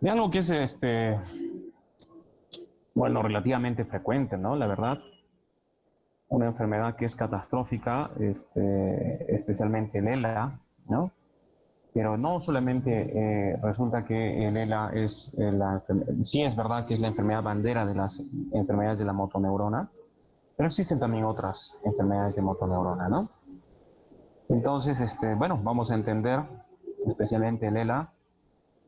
Y algo que es, bueno, relativamente frecuente, ¿no? La verdad, una enfermedad que es catastrófica, especialmente el ELA, ¿no? Pero no solamente resulta que el ELA es sí es verdad que es la enfermedad bandera de las enfermedades de la motoneurona, pero existen también otras enfermedades de motoneurona, ¿no? Entonces, bueno, vamos a entender especialmente el ELA,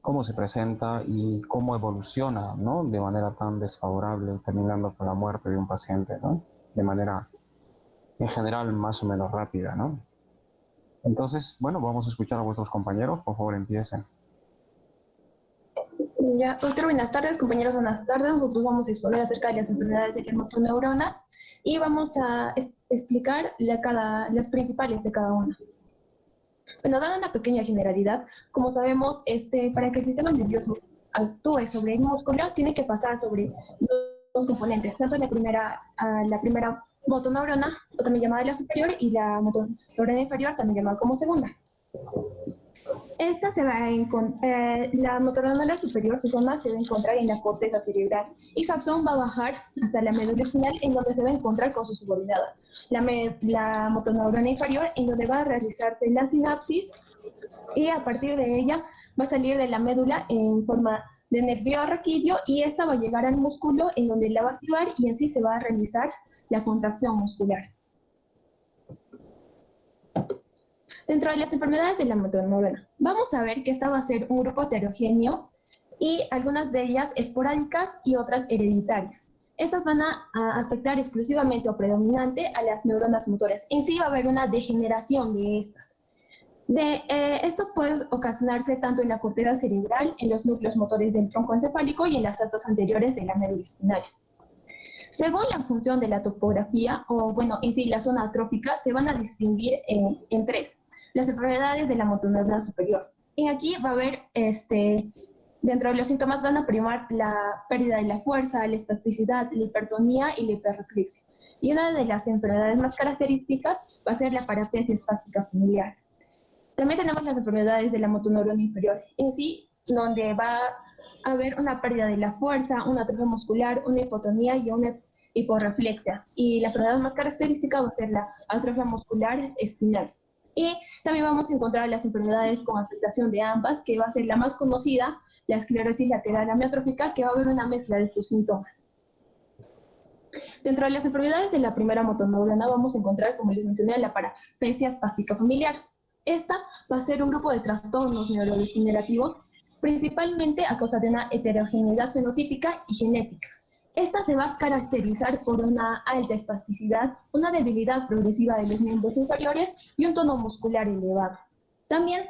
cómo se presenta y cómo evoluciona, ¿no? De manera tan desfavorable, terminando con la muerte de un paciente, ¿no? De manera, en general, más o menos rápida, ¿no? Entonces, bueno, vamos a escuchar a vuestros compañeros, por favor, empiecen. Ya, doctor, buenas tardes, compañeros, buenas tardes. Nosotros vamos a exponer acerca de las enfermedades de la motoneurona y vamos a explicar las principales de cada una. Bueno, dando una pequeña generalidad, como sabemos, para que el sistema nervioso actúe sobre el músculo, tiene que pasar sobre dos componentes, tanto la primera motoneurona, o también llamada la superior, y la motoneurona inferior, también llamada como segunda. Esta se va a la motoneurona superior, su zona se va a encontrar en la corteza cerebral y su axón va a bajar hasta la médula espinal, en donde se va a encontrar con su subordinada. La motoneurona inferior, en donde va a realizarse la sinapsis, y a partir de ella va a salir de la médula en forma de nervio raquídeo, y esta va a llegar al músculo, en donde la va a activar y en sí se va a realizar la contracción muscular. Dentro de las enfermedades de la motoneurona, vamos a ver que esta va a ser un grupo heterogéneo y algunas de ellas esporádicas y otras hereditarias. Estas van a afectar exclusivamente o predominante a las neuronas motoras. En sí va a haber una degeneración de estas. Estos pueden ocasionarse tanto en la corteza cerebral, en los núcleos motores del tronco encefálico y en las astas anteriores de la médula espinal. Según la función de la topografía, o bueno, en sí la zona atrófica, se van a distinguir en tres. Las enfermedades de la motoneurona superior. Y aquí va a haber, dentro de los síntomas van a primar la pérdida de la fuerza, la espasticidad, la hipertonía y la hiperreflexia. Y una de las enfermedades más características va a ser la paraplegia espástica familiar. También tenemos las enfermedades de la motoneurona inferior, en sí, donde va a haber una pérdida de la fuerza, una atrofia muscular, una hipotonía y una hiporreflexia. Y la enfermedad más característica va a ser la atrofia muscular espinal. Y también vamos a encontrar las enfermedades con afectación de ambas, que va a ser la más conocida, la esclerosis lateral amiotrófica, que va a haber una mezcla de estos síntomas. Dentro de las enfermedades de la primera motoneurona vamos a encontrar, como les mencioné, la paraplegia espástica familiar. Esta va a ser un grupo de trastornos neurodegenerativos, principalmente a causa de una heterogeneidad fenotípica y genética. Esta se va a caracterizar por una alta espasticidad, una debilidad progresiva de los miembros inferiores y un tono muscular elevado. También,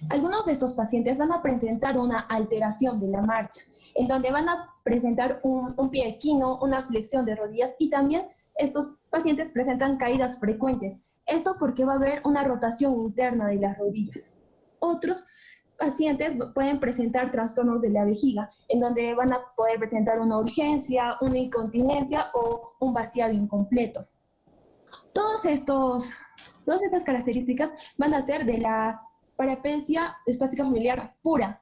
algunos de estos pacientes van a presentar una alteración de la marcha, en donde van a presentar un pie equino, una flexión de rodillas, y también estos pacientes presentan caídas frecuentes. Esto porque va a haber una rotación interna de las rodillas. Otros pacientes pueden presentar trastornos de la vejiga, en donde van a poder presentar una urgencia, una incontinencia o un vaciado incompleto. Todos estos, todas estas características van a ser de la paraplegia espástica familiar pura.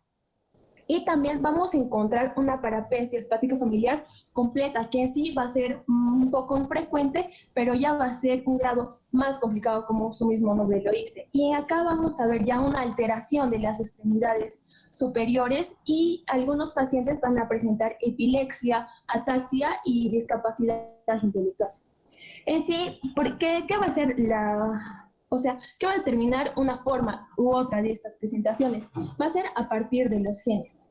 Y también vamos a encontrar una paraplegia espástica familiar completa, que en sí va a ser un poco infrecuente, pero ya va a ser un grado más complicado, como su mismo nombre lo dice. Y acá vamos a ver ya una alteración de las extremidades superiores, y algunos pacientes van a presentar epilepsia, ataxia y discapacidad intelectual. En sí, ¿qué va a ser o sea, qué va a determinar una forma u otra de estas presentaciones? Va a ser a partir de los genes.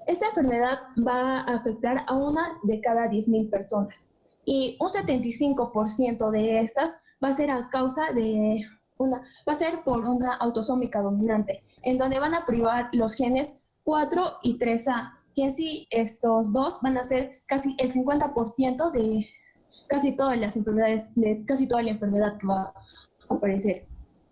Esta enfermedad va a afectar a una de cada 10.000 personas, y un 75% de estas va a ser a causa de va a ser por una autosómica dominante, en donde van a privar los genes 4 y 3A, que en sí estos dos van a ser casi el 50% de casi todas las enfermedades, de casi toda la enfermedad que va a aparecer.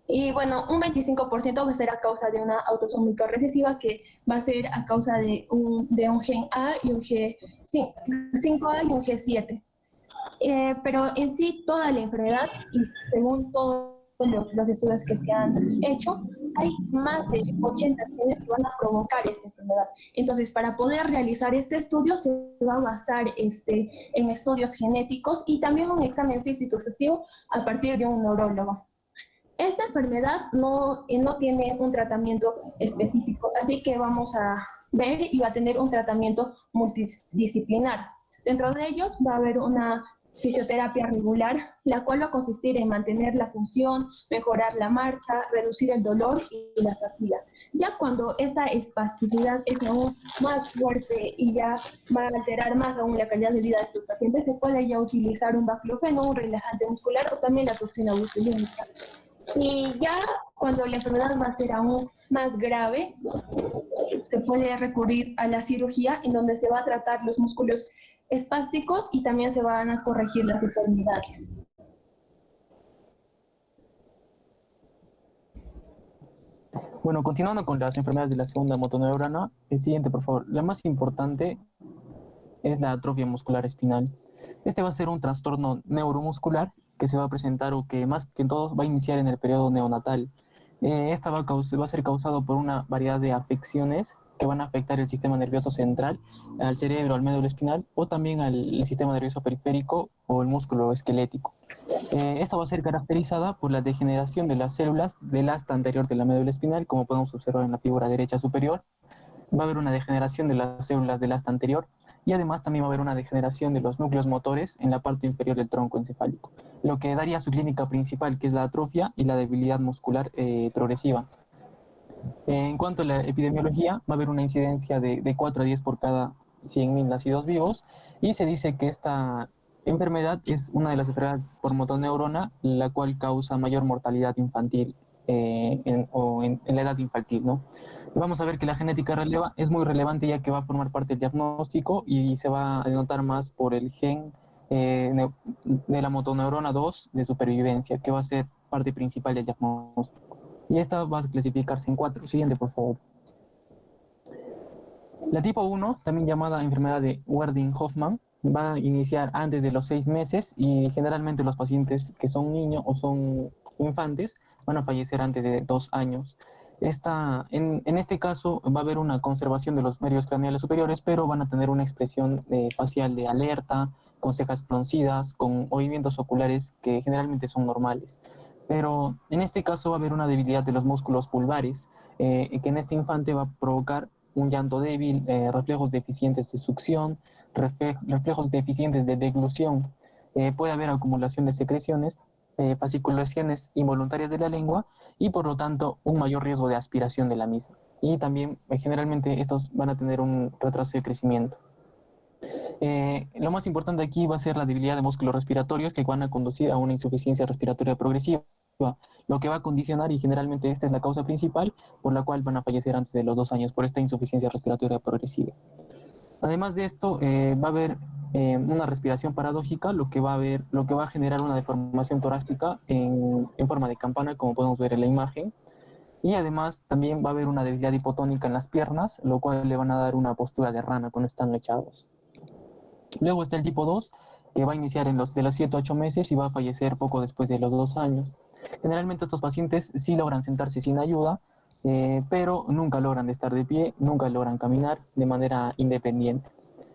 Y bueno, un 25% va a ser a causa de una autosómica recesiva, que va a ser a causa de un gen A y un G5A y un G7. Pero en sí, toda la enfermedad, y según todo los estudios que se han hecho, hay más de 80 genes que van a provocar esta enfermedad. Entonces, para poder realizar este estudio, se va a basar en estudios genéticos y también un examen físico exhaustivo a partir de un neurólogo. Esta enfermedad no tiene un tratamiento específico, así que vamos a ver y va a tener un tratamiento multidisciplinar. Dentro de ellos va a haber una fisioterapia regular, la cual va a consistir en mantener la función, mejorar la marcha, reducir el dolor y la fatiga. Ya cuando esta espasticidad es aún más fuerte y ya va a alterar más aún la calidad de vida de estos pacientes, se puede ya utilizar un baclofeno, un relajante muscular o también la toxina botulínica. Y ya cuando la enfermedad va a ser aún más grave, se puede recurrir a la cirugía en donde se va a tratar los músculos espásticos y también se van a corregir las deformidades. Bueno, continuando con las enfermedades de la segunda motoneurona, el siguiente, por favor. La más importante es la atrofia muscular espinal. Este va a ser un trastorno neuromuscular que se va a presentar o que más que todo va a iniciar en el periodo neonatal. Esta va a ser causado por una variedad de afecciones que van a afectar el sistema nervioso central, al cerebro, al médula espinal o también al sistema nervioso periférico o el músculo esquelético. Esta va a ser caracterizada por la degeneración de las células del asta anterior de la médula espinal, como podemos observar en la figura derecha superior. Va a haber una degeneración de las células del asta anterior y además también va a haber una degeneración de los núcleos motores en la parte inferior del tronco encefálico, lo que daría su clínica principal, que es la atrofia y la debilidad muscular progresiva. En cuanto a la epidemiología, va a haber una incidencia de 4 a 10 por cada 100.000 nacidos vivos y se dice que esta enfermedad es una de las enfermedades por motoneurona, la cual causa mayor mortalidad infantil en la edad infantil, ¿no? Vamos a ver que la genética es muy relevante ya que va a formar parte del diagnóstico y se va a denotar más por el gen de la motoneurona 2 de supervivencia, que va a ser parte principal del diagnóstico. Y esta va a clasificarse en 4. Siguiente, por favor. La tipo 1, también llamada enfermedad de Werding-Hoffmann, va a iniciar antes de los 6 meses y generalmente los pacientes que son niños o son infantes van a fallecer antes de 2 años. En este caso va a haber una conservación de los nervios craneales superiores, pero van a tener una expresión facial de alerta, con cejas fruncidas, con movimientos oculares que generalmente son normales. Pero en este caso va a haber una debilidad de los músculos pulvares, que en este infante va a provocar un llanto débil, reflejos deficientes de succión, reflejos deficientes de deglución. Puede haber acumulación de secreciones, fasciculaciones involuntarias de la lengua y por lo tanto un mayor riesgo de aspiración de la misma. Y también generalmente estos van a tener un retraso de crecimiento. Lo más importante aquí va a ser la debilidad de músculos respiratorios que van a conducir a una insuficiencia respiratoria progresiva, lo que va a condicionar, y generalmente esta es la causa principal por la cual van a fallecer antes de los 2 años por esta insuficiencia respiratoria progresiva. Además de esto, va a haber una respiración paradójica, lo que va a generar una deformación torácica en forma de campana, como podemos ver en la imagen. Y además también va a haber una debilidad hipotónica en las piernas, lo cual le van a dar una postura de rana cuando están echados. Luego está el tipo 2, que va a iniciar de los 7 a 8 meses y va a fallecer poco después de los 2 años. Generalmente estos pacientes sí logran sentarse sin ayuda, pero nunca logran estar de pie, nunca logran caminar de manera independiente.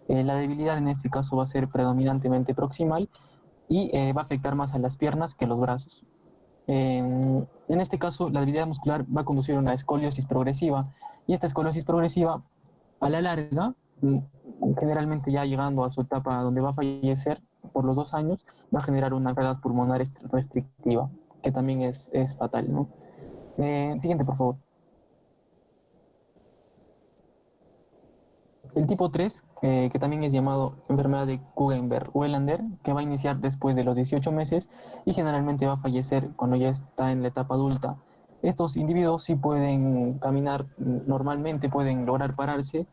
La debilidad en este caso va a ser predominantemente proximal y va a afectar más a las piernas que a los brazos. En este caso, la debilidad muscular va a conducir a una escoliosis progresiva y esta escoliosis progresiva, a la larga, generalmente ya llegando a su etapa donde va a fallecer por los 2 años, va a generar una enfermedad pulmonar restrictiva, que también es fatal, ¿no? Siguiente, por favor. El tipo 3, que también es llamado enfermedad de Kugenberg-Welander, que va a iniciar después de los 18 meses y generalmente va a fallecer cuando ya está en la etapa adulta. Estos individuos sí pueden caminar normalmente, pueden lograr pararse,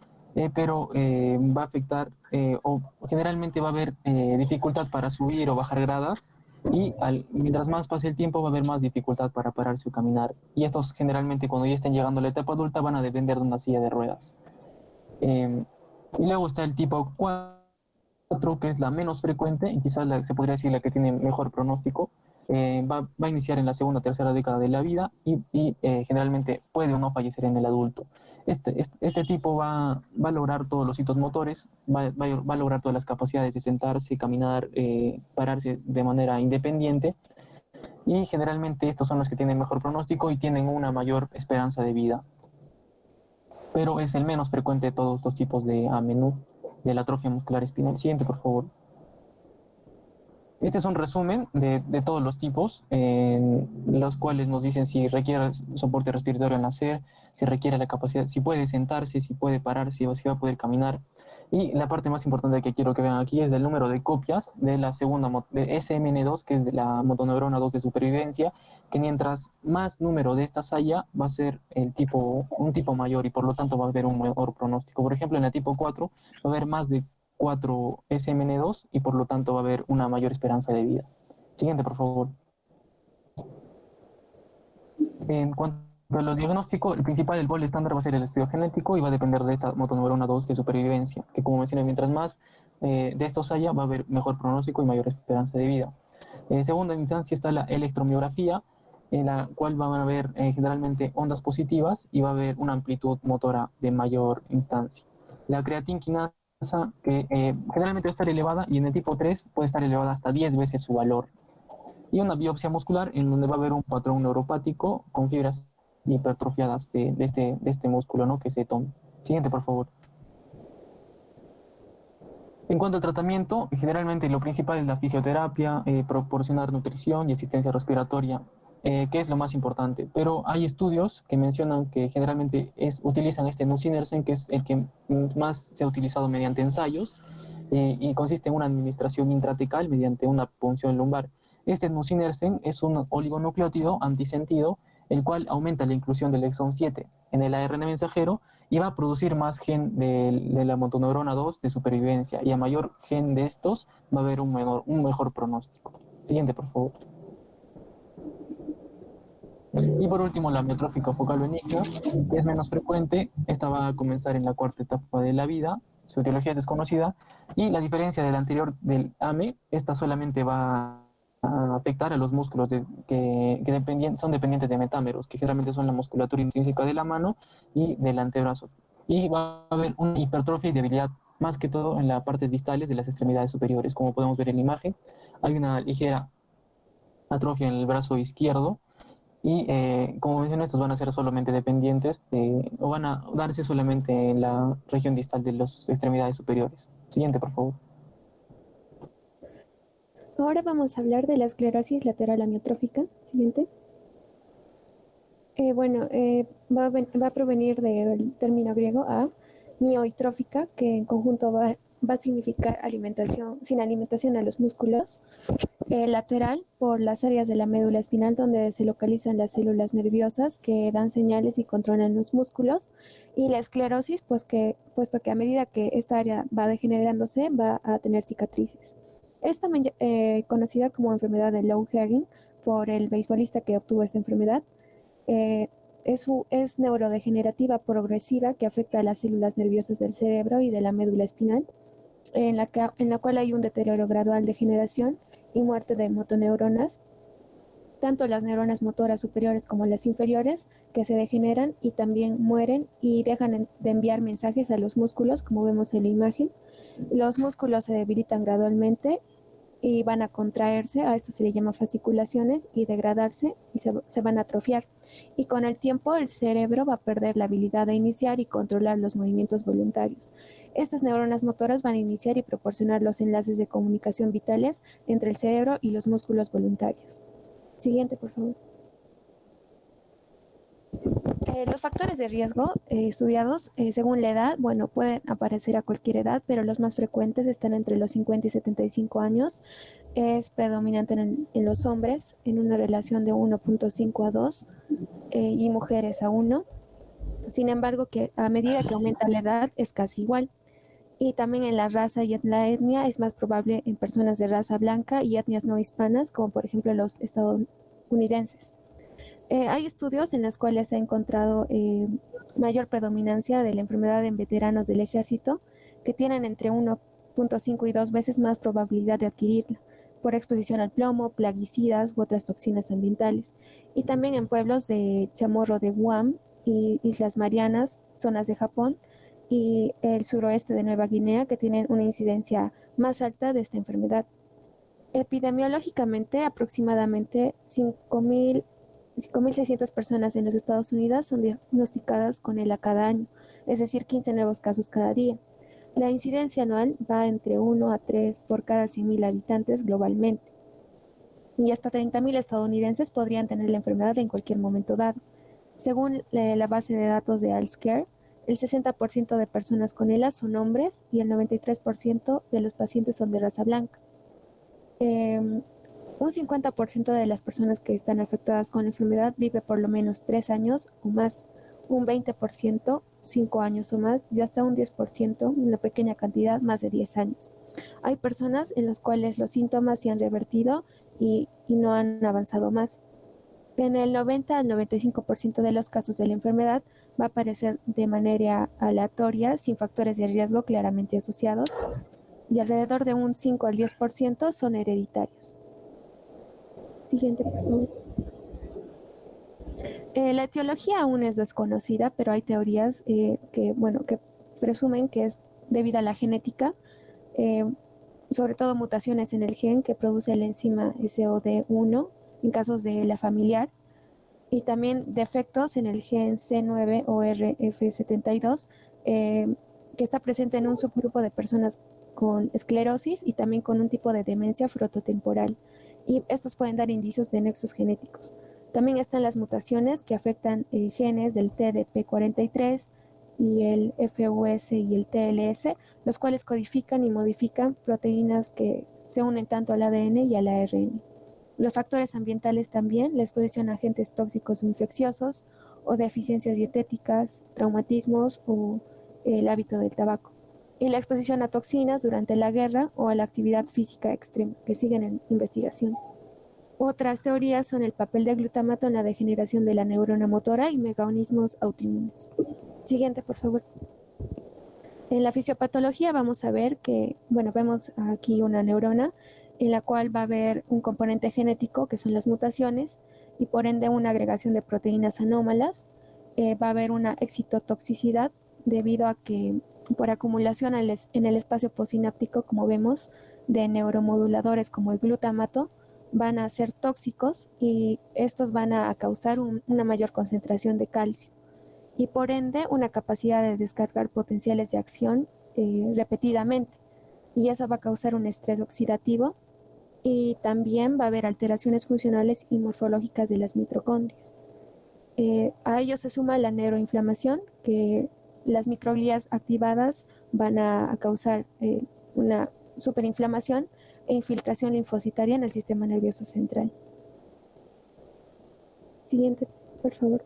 pero va a afectar o generalmente va a haber dificultad para subir o bajar gradas y mientras más pase el tiempo va a haber más dificultad para pararse o caminar. Y estos generalmente cuando ya estén llegando a la etapa adulta van a depender de una silla de ruedas. Y luego está el tipo 4, que es la menos frecuente y quizás se podría decir la que tiene mejor pronóstico, va a iniciar en la segunda o tercera década de la vida y generalmente puede o no fallecer en el adulto. Este tipo va a lograr todos los hitos motores, va a lograr todas las capacidades de sentarse, caminar, pararse de manera independiente, y generalmente estos son los que tienen mejor pronóstico y tienen una mayor esperanza de vida. Pero es el menos frecuente de todos estos tipos de AME, de la atrofia muscular espinal. Siguiente, por favor. Este es un resumen de todos los tipos, en los cuales nos dicen si requiere soporte respiratorio al nacer, si requiere la capacidad, si puede sentarse, si puede pararse, si va a poder caminar. Y la parte más importante que quiero que vean aquí es el número de copias de la segunda, de SMN2, que es de la motoneurona 2 de supervivencia, que mientras más número de estas haya, va a ser un tipo mayor y por lo tanto va a haber un mejor pronóstico. Por ejemplo, en la tipo 4 va a haber más de 4 SMN2 y por lo tanto va a haber una mayor esperanza de vida. Siguiente, por favor. En cuanto a los diagnósticos, el principal del gol estándar va a ser el estudio genético y va a depender de esta motoneurona 2 de supervivencia, que como mencioné, mientras más de estos haya, va a haber mejor pronóstico y mayor esperanza de vida. En segunda instancia está la electromiografía, en la cual van a haber generalmente ondas positivas y va a haber una amplitud motora de mayor instancia. La creatinquinasa, que generalmente va a estar elevada, y en el tipo 3 puede estar elevada hasta 10 veces su valor. Y una biopsia muscular en donde va a haber un patrón neuropático con fibras hipertrofiadas de este músculo, ¿no?, que se toma. Siguiente, por favor. En cuanto al tratamiento, generalmente lo principal es la fisioterapia, proporcionar nutrición y asistencia respiratoria, que es lo más importante. Pero hay estudios que mencionan que generalmente utilizan este nusinersen, que es el que más se ha utilizado mediante ensayos, y consiste en una administración intratecal mediante una punción lumbar. Este nusinersen es un oligonucleótido antisentido, el cual aumenta la inclusión del exón 7 en el ARN mensajero y va a producir más gen de la motoneurona 2 de supervivencia, y a mayor gen de estos va a haber un mejor pronóstico. Siguiente, por favor. Y por último, la amiotrófica focal benigna, que es menos frecuente. Esta va a comenzar en la cuarta etapa de la vida, su etiología es desconocida, y la diferencia del anterior del AME, esta solamente va a afectar a los músculos que son dependientes de metámeros, que generalmente son la musculatura intrínseca de la mano y del antebrazo. Y va a haber una hipertrofia y debilidad, más que todo en las partes distales de las extremidades superiores. Como podemos ver en la imagen, hay una ligera atrofia en el brazo izquierdo, y como mencioné, estos van a ser solamente dependientes o van a darse solamente en la región distal de las extremidades superiores. Siguiente, por favor. Ahora vamos a hablar de la esclerosis lateral amiotrófica. Siguiente. Va a provenir del término griego mioitrófica, que en conjunto va a significar sin alimentación a los músculos. Lateral, por las áreas de la médula espinal donde se localizan las células nerviosas que dan señales y controlan los músculos. Y la esclerosis, puesto que a medida que esta área va degenerándose, va a tener cicatrices. Es también conocida como enfermedad de Lou Gehrig por el beisbolista que obtuvo esta enfermedad. Es neurodegenerativa progresiva, que afecta a las células nerviosas del cerebro y de la médula espinal, en la cual hay un deterioro gradual de generación y muerte de motoneuronas, tanto las neuronas motoras superiores como las inferiores, que se degeneran y también mueren y dejan de enviar mensajes a los músculos, como vemos en la imagen. Los músculos se debilitan gradualmente y van a contraerse, a esto se le llama fasciculaciones, y degradarse y se van a atrofiar. Y con el tiempo el cerebro va a perder la habilidad de iniciar y controlar los movimientos voluntarios. Estas neuronas motoras van a iniciar y proporcionar los enlaces de comunicación vitales entre el cerebro y los músculos voluntarios. Siguiente, por favor. Los factores de riesgo estudiados según la edad, pueden aparecer a cualquier edad, pero los más frecuentes están entre los 50 y 75 años. Es predominante en los hombres, en una relación de 1.5 a 2, y mujeres a 1. Sin embargo, que a medida que aumenta la edad es casi igual. Y también en la raza y en la etnia es más probable en personas de raza blanca y etnias no hispanas, como por ejemplo los estadounidenses. Hay estudios en los cuales se ha encontrado mayor predominancia de la enfermedad en veteranos del ejército, que tienen entre 1.5 y 2 veces más probabilidad de adquirirla. por exposición al plomo, plaguicidas u otras toxinas ambientales. Y también en pueblos de Chamorro de Guam y Islas Marianas, zonas de Japón y el suroeste de Nueva Guinea, que tienen una incidencia más alta de esta enfermedad. Epidemiológicamente, aproximadamente 5.600 personas en los Estados Unidos son diagnosticadas con ELA cada año, es decir, 15 nuevos casos cada día. La incidencia anual va entre 1 a 3 por cada 100.000 habitantes globalmente. Y hasta 30.000 estadounidenses podrían tener la enfermedad en cualquier momento dado. Según la base de datos de ALSCare, el 60% de personas con ELA son hombres y el 93% de los pacientes son de raza blanca. Un 50% de las personas que están afectadas con la enfermedad vive por lo menos 3 años o más, un 20%, 5 años o más, y hasta un 10%, una pequeña cantidad, más de 10 años. Hay personas en las cuales los síntomas se han revertido y no han avanzado más. En el 90 al 95% de los casos de la enfermedad va a aparecer de manera aleatoria, sin factores de riesgo claramente asociados, y alrededor de un 5 al 10% son hereditarios. Siguiente, por favor. La etiología aún es desconocida, pero hay teorías que presumen que es debido a la genética, sobre todo mutaciones en el gen que produce la enzima SOD1 en casos de la familiar, y también defectos en el gen C9 o RF72, que está presente en un subgrupo de personas con esclerosis y también con un tipo de demencia frontotemporal. Y estos pueden dar indicios de nexos genéticos. También están las mutaciones que afectan genes del TDP43 y el FUS y el TLS, los cuales codifican y modifican proteínas que se unen tanto al ADN y al ARN. Los factores ambientales también, la exposición a agentes tóxicos o infecciosos, o deficiencias dietéticas, traumatismos o el hábito del tabaco. Y la exposición a toxinas durante la guerra o a la actividad física extrema, que siguen en investigación. Otras teorías son el papel de glutamato en la degeneración de la neurona motora y mecanismos autoinmunes. Siguiente, por favor. En la fisiopatología vamos a ver que, vemos aquí una neurona en la cual va a haber un componente genético, que son las mutaciones, y por ende una agregación de proteínas anómalas. Va a haber una excitotoxicidad debido a que por acumulación en el espacio postsináptico, como vemos, de neuromoduladores como el glutamato, van a ser tóxicos y estos van a causar una mayor concentración de calcio y por ende una capacidad de descargar potenciales de acción repetidamente, y eso va a causar un estrés oxidativo, y también va a haber alteraciones funcionales y morfológicas de las mitocondrias. A ello se suma la neuroinflamación, que las microglías activadas van a causar una superinflamación e infiltración linfocitaria en el sistema nervioso central. Siguiente, por favor.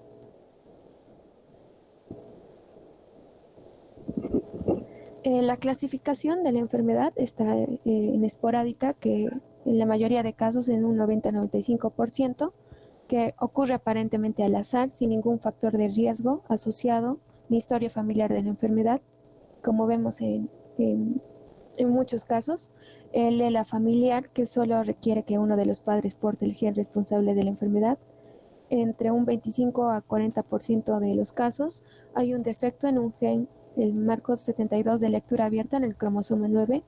La clasificación de la enfermedad está en esporádica, que en la mayoría de casos en un 90-95%, que ocurre aparentemente al azar, sin ningún factor de riesgo asociado ni historia familiar de la enfermedad, como vemos en muchos casos. El ELA familiar, que solo requiere que uno de los padres porte el gen responsable de la enfermedad. Entre un 25 a 40% de los casos hay un defecto en un gen, el marco 72 de lectura abierta en el cromosoma 9,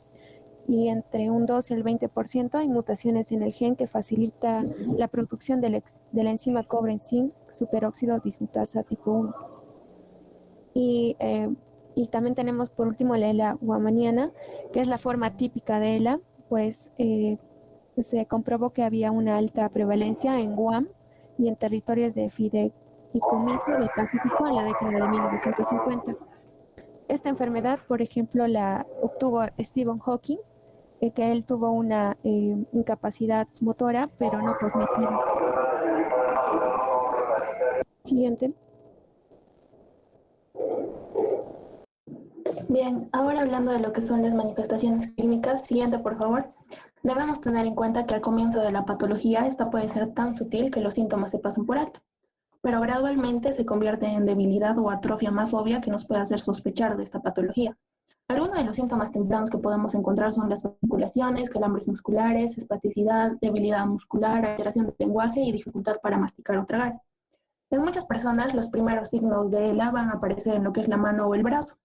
y entre un 2 y el 20% hay mutaciones en el gen que facilita la producción de la enzima cobre en zinc superóxido dismutasa tipo 1. Y también tenemos por último la ELA guamaniana, que es la forma típica de ELA, pues se comprobó que había una alta prevalencia en Guam y en territorios de fideicomiso del Pacífico en la década de 1950. Esta enfermedad, por ejemplo, la obtuvo Stephen Hawking, que él tuvo una incapacidad motora, pero no cognitiva. Siguiente. Bien, ahora hablando de lo que son las manifestaciones clínicas, siguiente por favor. Debemos tener en cuenta que al comienzo de la patología esta puede ser tan sutil que los síntomas se pasan por alto, pero gradualmente se convierte en debilidad o atrofia más obvia que nos puede hacer sospechar de esta patología. Algunos de los síntomas tempranos que podemos encontrar son las articulaciones, calambres musculares, espasticidad, debilidad muscular, alteración del lenguaje y dificultad para masticar o tragar. En muchas personas, los primeros signos de ELA van a aparecer en lo que es la mano o el brazo,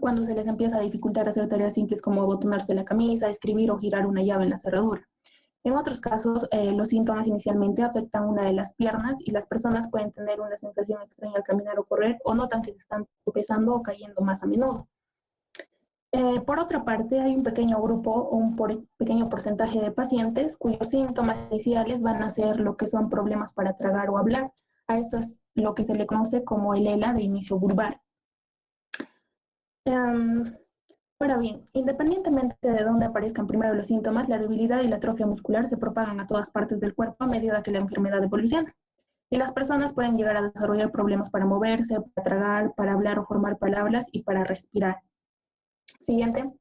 cuando se les empieza a dificultar hacer tareas simples como abotonarse la camisa, escribir o girar una llave en la cerradura. En otros casos, los síntomas inicialmente afectan una de las piernas y las personas pueden tener una sensación extraña al caminar o correr o notan que se están tropezando o cayendo más a menudo. Por otra parte, hay un pequeño grupo o un pequeño porcentaje de pacientes cuyos síntomas iniciales van a ser lo que son problemas para tragar o hablar. A esto es lo que se le conoce como el ELA de inicio vulvar. Ahora bien, independientemente de dónde aparezcan primero los síntomas, la debilidad y la atrofia muscular se propagan a todas partes del cuerpo a medida que la enfermedad evoluciona. Y las personas pueden llegar a desarrollar problemas para moverse, para tragar, para hablar o formar palabras y para respirar. Siguiente.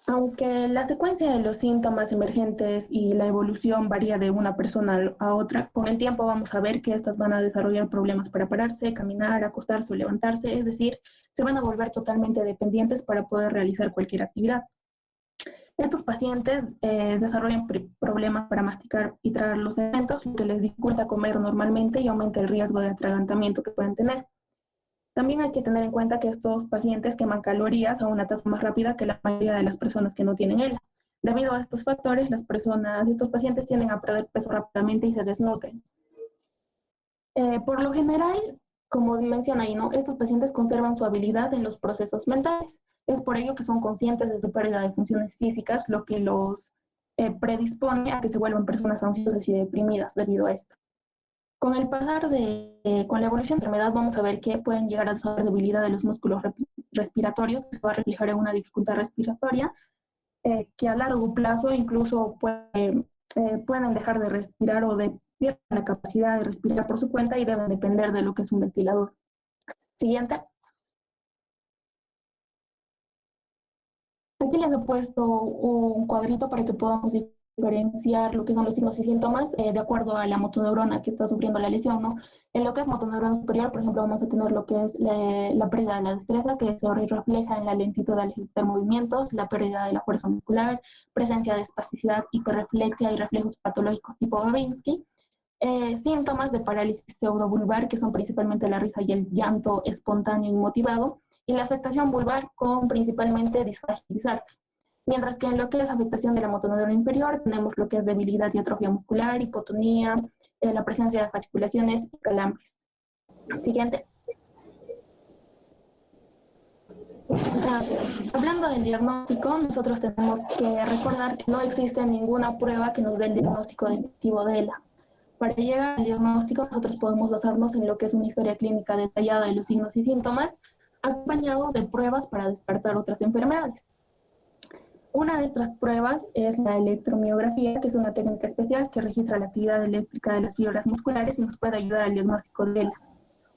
Aunque la secuencia de los síntomas emergentes y la evolución varía de una persona a otra, con el tiempo vamos a ver que estas van a desarrollar problemas para pararse, caminar, acostarse o levantarse, es decir, se van a volver totalmente dependientes para poder realizar cualquier actividad. Estos pacientes desarrollan problemas para masticar y tragar los alimentos, lo que les dificulta comer normalmente y aumenta el riesgo de atragantamiento que pueden tener. También hay que tener en cuenta que estos pacientes queman calorías a una tasa más rápida que la mayoría de las personas que no tienen ELA. Debido a estos factores, estos pacientes tienden a perder peso rápidamente y se desnutren. Por lo general, como menciona ahí, ¿no? Estos pacientes conservan su habilidad en los procesos mentales. Es por ello que son conscientes de su pérdida de funciones físicas, lo que los predispone a que se vuelvan personas ansiosas y deprimidas debido a esto. Con el pasar con la evolución de la enfermedad vamos a ver que pueden llegar a desarrollar debilidad de los músculos respiratorios, que se va a reflejar en una dificultad respiratoria, que a largo plazo incluso pueden dejar de respirar o de pierden la capacidad de respirar por su cuenta y deben depender de lo que es un ventilador. Siguiente. Aquí les he puesto un cuadrito para que podamos diferenciar lo que son los signos y síntomas de acuerdo a la motoneurona que está sufriendo la lesión, ¿no? En lo que es motoneurona superior, por ejemplo, vamos a tener lo que es la pérdida de la destreza, que se refleja en la lentitud al ejecutar movimientos, la pérdida de la fuerza muscular, presencia de espasticidad, hiperreflexia y reflejos patológicos tipo Babinski. Síntomas de parálisis pseudovulvar, que son principalmente la risa y el llanto espontáneo inmotivado, y la afectación vulvar con principalmente disfagia bizarra. Mientras que en lo que es afectación de la motoneurona inferior, tenemos lo que es debilidad y atrofia muscular, hipotonía, la presencia de fasciculaciones y calambres. Siguiente. Hablando del diagnóstico, nosotros tenemos que recordar que no existe ninguna prueba que nos dé el diagnóstico definitivo de ELA. Para llegar al diagnóstico, nosotros podemos basarnos en lo que es una historia clínica detallada de los signos y síntomas, acompañado de pruebas para descartar otras enfermedades. Una de estas pruebas es la electromiografía, que es una técnica especial que registra la actividad eléctrica de las fibras musculares y nos puede ayudar al diagnóstico de ELA.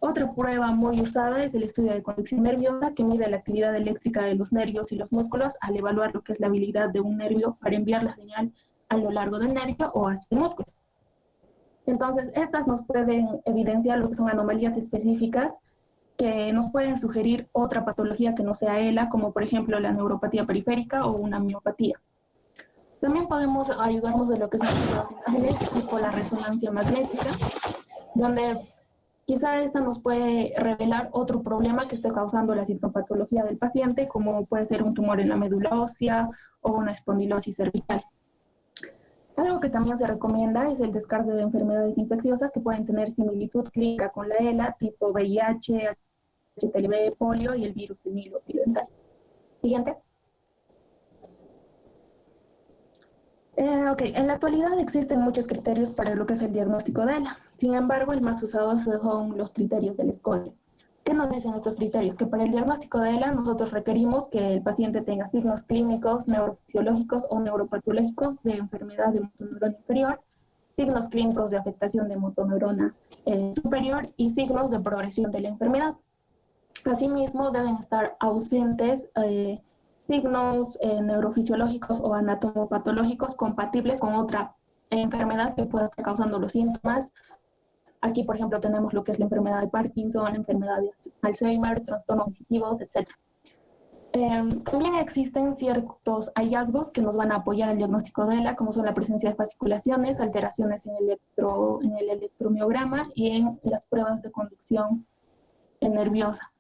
Otra prueba muy usada es el estudio de conducción nerviosa, que mide la actividad eléctrica de los nervios y los músculos al evaluar lo que es la habilidad de un nervio para enviar la señal a lo largo del nervio o hacia el músculo. Entonces, estas nos pueden evidenciar lo que son anomalías específicas que nos pueden sugerir otra patología que no sea ELA, como por ejemplo la neuropatía periférica o una miopatía. También podemos ayudarnos de lo que son las imágenes tipo la resonancia magnética, donde quizá esta nos puede revelar otro problema que esté causando la sintomatología del paciente, como puede ser un tumor en la médula ósea o una espondilosis cervical. Algo que también se recomienda es el descarte de enfermedades infecciosas que pueden tener similitud clínica con la ELA, tipo VIH, HTLV, polio y el virus del Nilo occidental. Siguiente. En la actualidad existen muchos criterios para lo que es el diagnóstico de ELA. Sin embargo, el más usado son los criterios del SCORE. ¿Qué nos dicen estos criterios? Que para el diagnóstico de ELA nosotros requerimos que el paciente tenga signos clínicos, neurofisiológicos o neuropatológicos de enfermedad de motoneurona inferior, signos clínicos de afectación de motoneurona superior y signos de progresión de la enfermedad. Asimismo, deben estar ausentes signos neurofisiológicos o anatomopatológicos compatibles con otra enfermedad que pueda estar causando los síntomas. Aquí, por ejemplo, tenemos lo que es la enfermedad de Parkinson, la enfermedad de Alzheimer, trastornos cognitivos, etc. También existen ciertos hallazgos que nos van a apoyar el diagnóstico de ELA, como son la presencia de fasciculaciones, alteraciones en el electromiograma y en las pruebas de conducción nerviosa.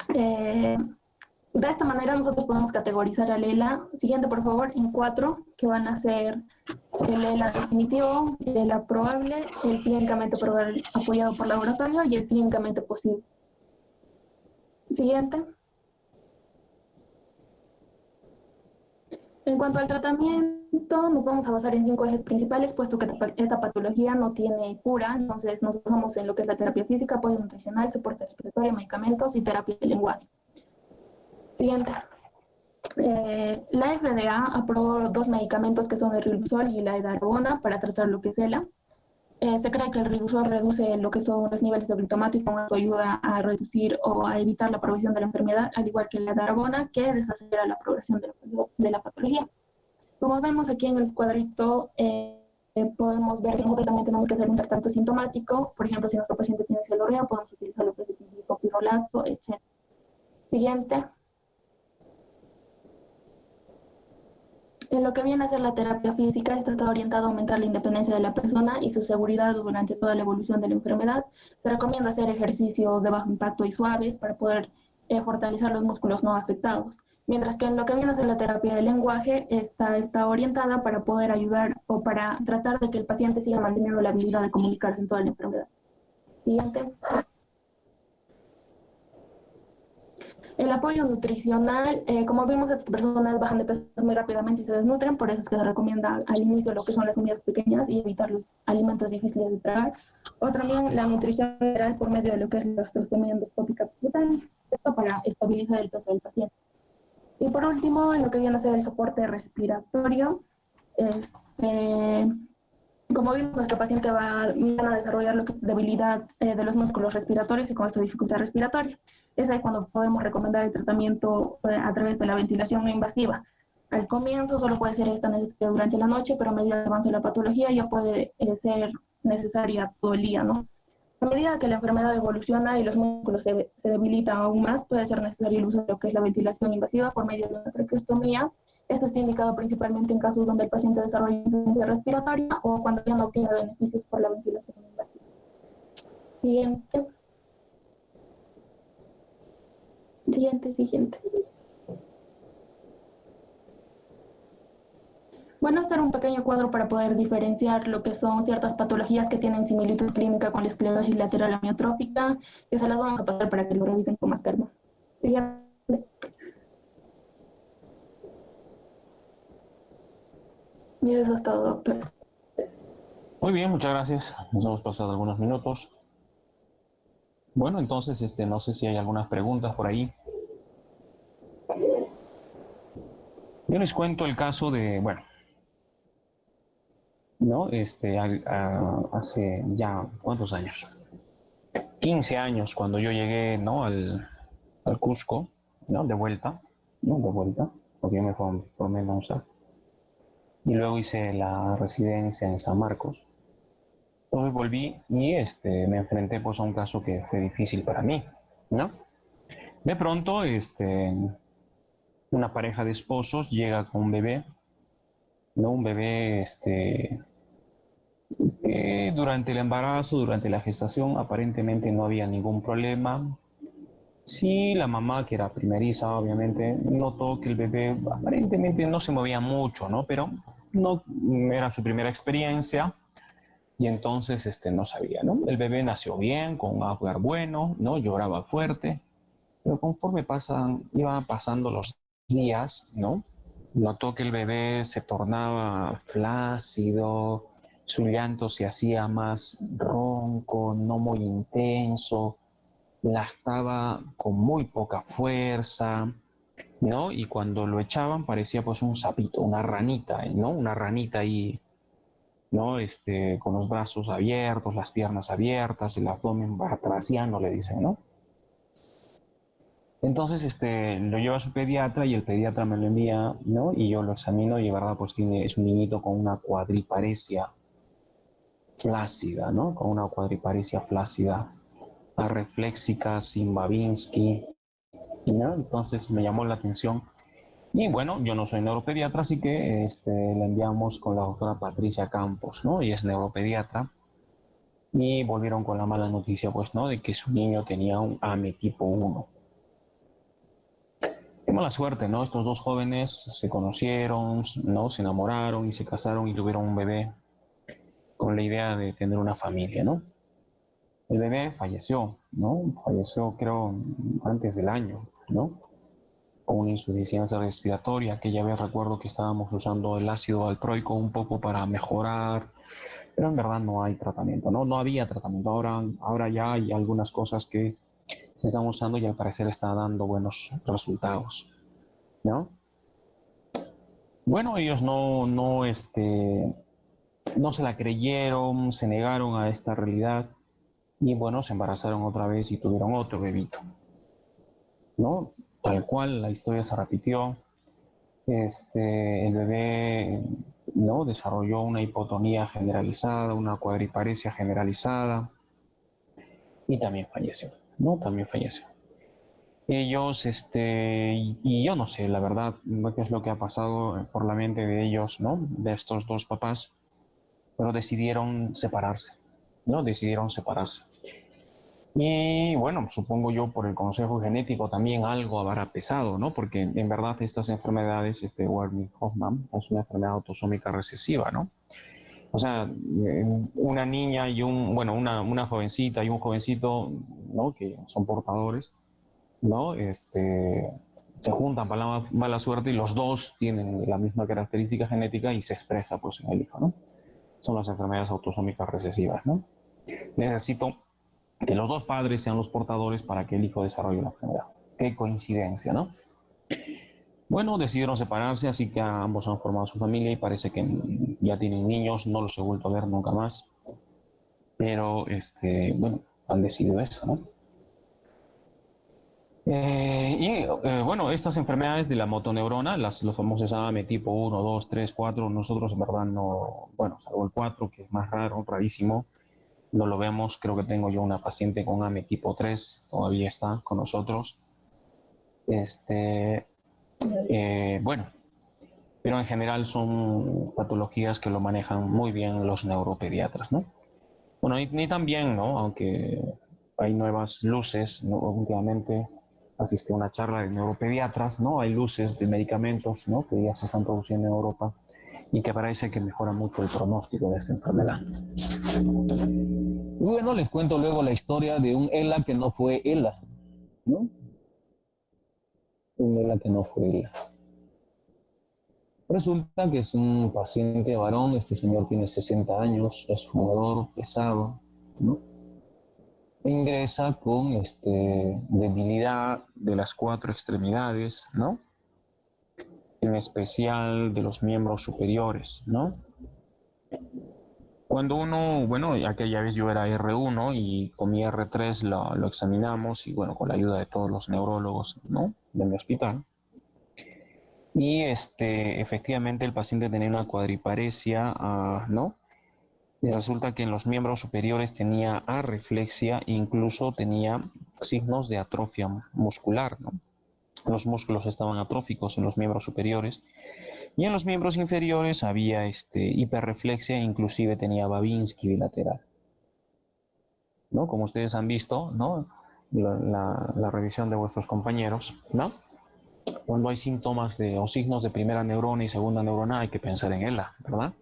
De esta manera nosotros podemos categorizar al ELA, siguiente por favor, en 4, que van a ser el ELA definitivo, el ELA probable, el clínicamente apoyado por laboratorio y el clínicamente posible. Siguiente. En cuanto al tratamiento, nos vamos a basar en 5 ejes principales, puesto que esta patología no tiene cura, entonces nos basamos en lo que es la terapia física, apoyo nutricional, soporte respiratorio, medicamentos y terapia de lenguaje. Siguiente. La FDA aprobó 2 medicamentos que son el riluzol y la edaravona para tratar lo que es ELA. Se cree que el riluzol reduce lo que son los niveles de glutamato y con esto ayuda a reducir o a evitar la progresión de la enfermedad, al igual que la edaravona, que desacelera la progresión de la patología. Como vemos aquí en el cuadrito, podemos ver que nosotros también tenemos que hacer un tratamiento sintomático. Por ejemplo, si nuestro paciente tiene celorrea, podemos utilizar lo que es el dipropirolato, etc. Siguiente. En lo que viene a ser la terapia física, esta está orientada a aumentar la independencia de la persona y su seguridad durante toda la evolución de la enfermedad. Se recomienda hacer ejercicios de bajo impacto y suaves para poder fortalecer los músculos no afectados. Mientras que en lo que viene a ser la terapia del lenguaje, esta está orientada para poder ayudar o para tratar de que el paciente siga manteniendo la habilidad de comunicarse en toda la enfermedad. Siguiente. El apoyo nutricional, como vimos, estas personas bajan de peso muy rápidamente y se desnutren, por eso es que se recomienda al inicio lo que son las comidas pequeñas y evitar los alimentos difíciles de tragar. O también la nutrición general por medio de lo que es la gastrostomía endoscópica percutánea, esto para estabilizar el peso del paciente. Y por último, en lo que viene a ser el soporte respiratorio, como vimos, nuestro paciente van a desarrollar lo que es debilidad de los músculos respiratorios y con esto dificultad respiratoria. Es ahí cuando podemos recomendar el tratamiento a través de la ventilación no invasiva. Al comienzo solo puede ser esta necesaria durante la noche, pero a medida que avance la patología ya puede ser necesaria todo el día, ¿no? A medida que la enfermedad evoluciona y los músculos se debilitan aún más, puede ser necesario el uso de lo que es la ventilación invasiva por medio de una traqueostomía. Esto está indicado principalmente en casos donde el paciente desarrolla insuficiencia respiratoria o cuando ya no obtiene beneficios por la ventilación invasiva. Siguiente. Siguiente. Bueno, este era un pequeño cuadro para poder diferenciar lo que son ciertas patologías que tienen similitud clínica con la esclerosis lateral amiotrófica, que se las vamos a pasar para que lo revisen con más calma. Siguiente. Y eso es todo, doctor. Muy bien, muchas gracias. Nos hemos pasado algunos minutos. Bueno, entonces, no sé si hay algunas preguntas por ahí. Yo les cuento el caso de, bueno, ¿no? Hace ya, ¿cuántos años? 15 años cuando yo llegué, ¿no? al Cusco, ¿no? De vuelta, ¿no? De vuelta, porque yo me formé en la UNSA. Y luego hice la residencia en San Marcos. Entonces volví y me enfrenté pues a un caso que fue difícil para mí, ¿no? De pronto, una pareja de esposos llega con un bebé, ¿no? Un bebé, que durante el embarazo, durante la gestación, aparentemente no había ningún problema. Sí, la mamá, que era primeriza, obviamente, notó que el bebé aparentemente no se movía mucho, ¿no? Pero no era su primera experiencia y entonces no sabía, ¿no? El bebé nació bien, con un hablar bueno, ¿no? Lloraba fuerte, pero conforme iban pasando los días, ¿no? Notó que el bebé se tornaba flácido, su llanto se hacía más ronco, no muy intenso, lactaba con muy poca fuerza, ¿no? Y cuando lo echaban parecía pues un sapito, una ranita, ¿no? Una ranita ahí, ¿no? Con los brazos abiertos, las piernas abiertas, el abdomen batraciano, le dicen, ¿no? Entonces, lo lleva a su pediatra y el pediatra me lo envía, ¿no? Y yo lo examino y, de verdad, pues es un niñito con una cuadriparesia flácida, ¿no? Con una cuadriparesia flácida, arefléxica, sin Babinski. ¿no? Entonces me llamó la atención. Y bueno, yo no soy neuropediatra, así que la enviamos con la doctora Patricia Campos, ¿no? Ella es neuropediatra. Y volvieron con la mala noticia, pues, ¿no? De que su niño tenía un AME tipo 1. Qué mala suerte, ¿no? Estos dos jóvenes se conocieron, ¿no? Se enamoraron y se casaron y tuvieron un bebé con la idea de tener una familia, ¿no? El bebé falleció, ¿no? Falleció, creo, antes del año, ¿no? Con una insuficiencia respiratoria. Aquella vez recuerdo que estábamos usando el ácido valproico un poco para mejorar, pero en verdad no hay tratamiento, ¿no? No había tratamiento. Ahora ya hay algunas cosas que se están usando y al parecer está dando buenos resultados, ¿no? Bueno, ellos no se la creyeron, se negaron a esta realidad y bueno, se embarazaron otra vez y tuvieron otro bebito, ¿no? Tal cual la historia se repitió. El bebé, ¿no? Desarrolló una hipotonía generalizada, una cuadriparesia generalizada y también falleció, ¿no? También falleció. Ellos, y yo no sé, la verdad, qué es lo que ha pasado por la mente de ellos, ¿no? De estos dos papás, pero decidieron separarse, ¿no? Decidieron separarse. Y bueno, supongo yo por el consejo genético también algo habrá pesado, ¿no? Porque en verdad estas enfermedades, Wernicke-Hoffmann, es una enfermedad autosómica recesiva, ¿no? O sea, una niña y una jovencita y un jovencito, ¿no? Que son portadores, ¿no? Se juntan para la mala suerte y los dos tienen la misma característica genética y se expresa pues en el hijo, ¿no? Son las enfermedades autosómicas recesivas, ¿no? Necesito que los dos padres sean los portadores para que el hijo desarrolle la enfermedad. Qué coincidencia, ¿no? Bueno, decidieron separarse, así que ambos han formado su familia y parece que ya tienen niños, no los he vuelto a ver nunca más, pero bueno, han decidido eso, ¿no? Bueno, estas enfermedades de la motoneurona, los famosos AME tipo 1, 2, 3, 4, nosotros en verdad no, bueno, salvo el 4, que es más raro, rarísimo, no lo vemos. Creo que tengo yo una paciente con AME tipo 3, todavía está con nosotros. Bueno, pero en general son patologías que lo manejan muy bien los neuropediatras, ¿no? Bueno, ni tan bien, ¿no? Aunque hay nuevas luces, ¿no? Últimamente asistí a una charla de neuropediatras, ¿no? Hay luces de medicamentos, ¿no? Que ya se están produciendo en Europa y que parece que mejora mucho el pronóstico de esta enfermedad. Y bueno, les cuento luego la historia de un ELA que no fue ELA, ¿no? Un ELA que no fue ELA. Resulta que es un paciente varón, este señor tiene 60 años, es fumador pesado, ¿no? Ingresa con debilidad de las 4 extremidades, ¿no? En especial de los miembros superiores, ¿no? Cuando uno, bueno, aquella vez yo era R1 y con mi R3 lo examinamos y bueno, con la ayuda de todos los neurólogos, ¿no? De mi hospital. Y efectivamente el paciente tenía una cuadriparesia, ¿no? Y resulta que en los miembros superiores tenía arreflexia e incluso tenía signos de atrofia muscular, ¿no? Los músculos estaban atróficos en los miembros superiores y en los miembros inferiores había hiperreflexia e inclusive tenía Babinski bilateral, ¿no? Como ustedes han visto, ¿no? La revisión de vuestros compañeros, ¿no? Cuando hay síntomas o signos de primera neurona y segunda neurona hay que pensar en ELA, ¿verdad?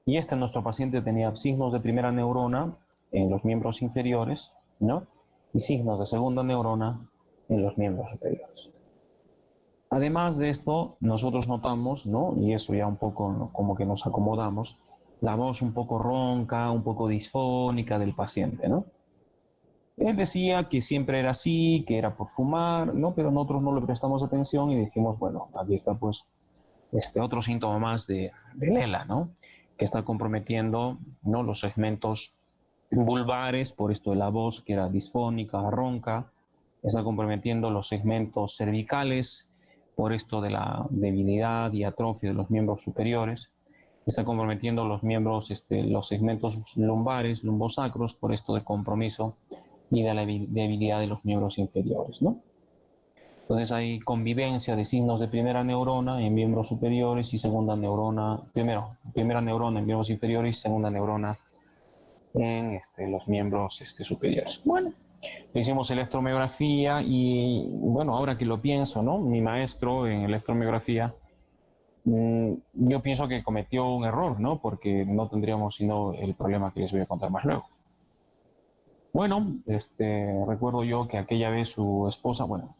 Y nuestro paciente tenía signos de primera neurona en los miembros inferiores, ¿no? Y signos de segunda neurona en los miembros superiores. Además de esto, nosotros notamos, ¿no? Y eso ya un poco, ¿no? Como que nos acomodamos, la voz un poco ronca, un poco disfónica del paciente, ¿no? Él decía que siempre era así, que era por fumar, ¿no? Pero nosotros no le prestamos atención y dijimos, bueno, aquí está pues otro síntoma más de ELA, ¿no? Que está comprometiendo, ¿no? Los segmentos vulvares por esto de la voz que era disfónica, ronca, está comprometiendo los segmentos cervicales por esto de la debilidad y atrofia de los miembros superiores, está comprometiendo los miembros, los segmentos lumbares, lumbosacros por esto de compromiso y de la debilidad de los miembros inferiores, ¿no? Entonces hay convivencia de signos de primera neurona en miembros superiores y segunda neurona, primera neurona en miembros inferiores y segunda neurona en los miembros superiores. Bueno, hicimos electromiografía y bueno, ahora que lo pienso, ¿no? Mi maestro en electromiografía, yo pienso que cometió un error, ¿no? Porque no tendríamos sino el problema que les voy a contar más luego. Bueno, recuerdo yo que aquella vez su esposa, bueno,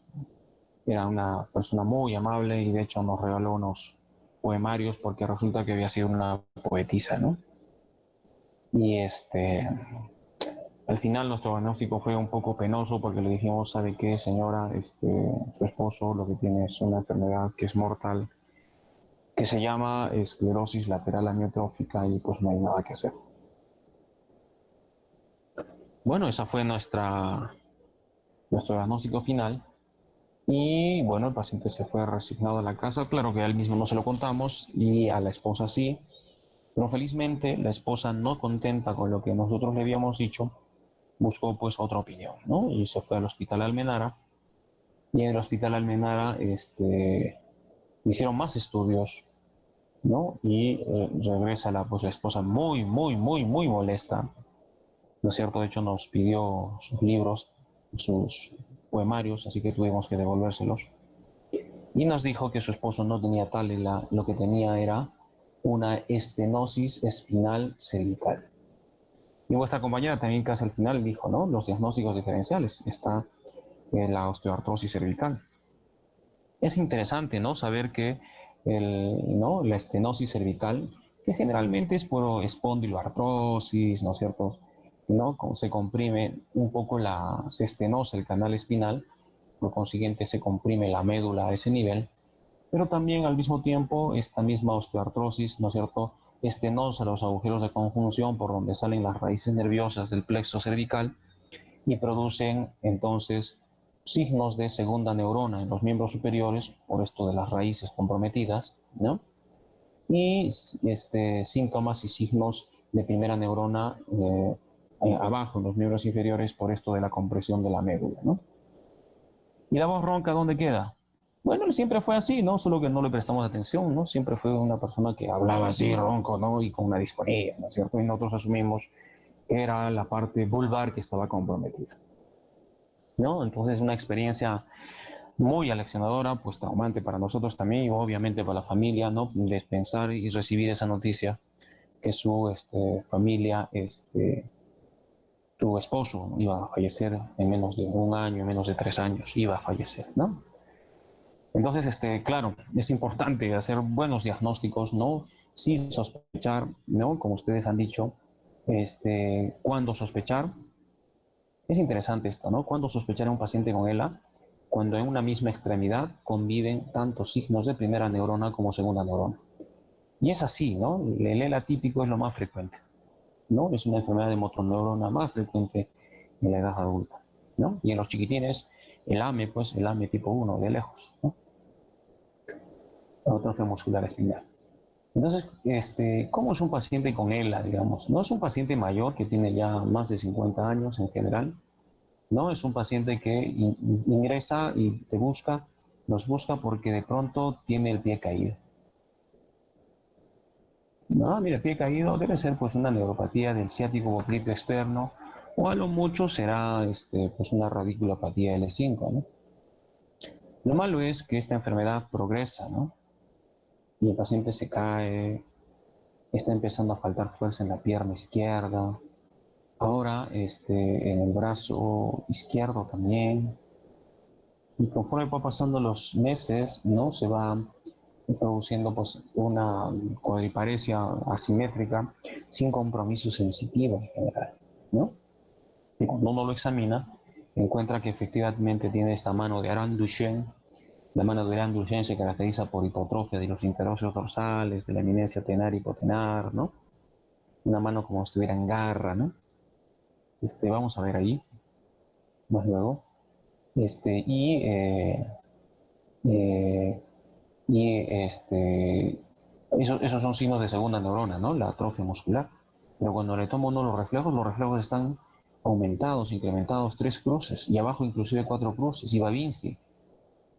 era una persona muy amable y de hecho nos regaló unos poemarios porque resulta que había sido una poetisa, ¿no? Y al final nuestro diagnóstico fue un poco penoso porque le dijimos, ¿sabe qué, señora? Su esposo lo que tiene es una enfermedad que es mortal, que se llama esclerosis lateral amiotrófica y pues no hay nada que hacer. Bueno, esa fue nuestro diagnóstico final y bueno, el paciente se fue resignado a la casa. Claro que a él mismo no se lo contamos y a la esposa sí, pero felizmente la esposa, no contenta con lo que nosotros le habíamos dicho, buscó pues otra opinión, ¿no? Y se fue al hospital Almenara y en el hospital Almenara hicieron más estudios, ¿no? Y regresa la esposa muy, muy, muy, muy molesta, ¿no es cierto? De hecho nos pidió sus libros, sus poemarios, así que tuvimos que devolvérselos. Y nos dijo que su esposo no tenía talela, lo que tenía era una estenosis espinal cervical. Y vuestra compañera también casi al final dijo, ¿no? Los diagnósticos diferenciales. Está la osteoartrosis cervical. Es interesante, ¿no? Saber que ¿no? La estenosis cervical, que generalmente es por espondiloartrosis, ¿no es cierto? ¿No? Se comprime un poco se estenosa el canal espinal, por consiguiente se comprime la médula a ese nivel, pero también al mismo tiempo esta misma osteoartrosis, ¿no es cierto?, estenosa los agujeros de conjunción por donde salen las raíces nerviosas del plexo cervical y producen entonces signos de segunda neurona en los miembros superiores, por esto de las raíces comprometidas, ¿no? Y síntomas y signos de primera neurona abajo en los miembros inferiores por esto de la compresión de la médula, ¿no? ¿Y la voz ronca dónde queda? Bueno, él siempre fue así, ¿no? Solo que no le prestamos atención, ¿no? Siempre fue una persona que hablaba así, ronco, ¿no? Y con una disfonía, ¿no es cierto? Y nosotros asumimos que era la parte vulvar que estaba comprometida, ¿no? Entonces, una experiencia muy aleccionadora, pues traumante para nosotros también y obviamente para la familia, ¿no? De pensar y recibir esa noticia que su familia, su esposo iba a fallecer en menos de un año, en menos de 3 años, iba a fallecer, ¿no? Entonces, claro, es importante hacer buenos diagnósticos, ¿no? Sí sospechar, ¿no? Como ustedes han dicho, ¿cuándo sospechar? Es interesante esto, ¿no? ¿Cuándo sospechar a un paciente con ELA? Cuando en una misma extremidad conviven tanto signos de primera neurona como segunda neurona. Y es así, ¿no? El ELA típico es lo más frecuente, ¿no? Es una enfermedad de motoneurona más frecuente en la edad adulta, ¿no? Y en los chiquitines, el AME, pues el AME tipo 1, de lejos, ¿no? Atrofia muscular espinal. Entonces, ¿cómo es un paciente con ELA, digamos? No es un paciente mayor que tiene ya más de 50 años en general, no es un paciente que ingresa y nos busca porque de pronto tiene el pie caído. No, mira, el pie caído debe ser pues una neuropatía del ciático popliteo externo o a lo mucho será pues una radiculopatía L5, ¿no? Lo malo es que esta enfermedad progresa, ¿no? Y el paciente se cae, está empezando a faltar fuerza en la pierna izquierda, ahora en el brazo izquierdo también. Y conforme va pasando los meses, ¿no? Se va produciendo pues una cuadriparesia asimétrica sin compromiso sensitivo en general, ¿no? Y cuando uno lo examina, encuentra que efectivamente tiene esta mano de Arend-Duchenne. La mano de Arend-Duchenne se caracteriza por hipotrofia de los interóseos dorsales, de la eminencia tenar y hipotenar, ¿no? Una mano como si estuviera en garra, ¿no? Vamos a ver ahí, más luego. Y eh, y esos son signos de segunda neurona, ¿no? La atrofia muscular. Pero cuando le tomo uno los reflejos están aumentados, incrementados, 3 cruces, y abajo inclusive 4 cruces, y Babinski.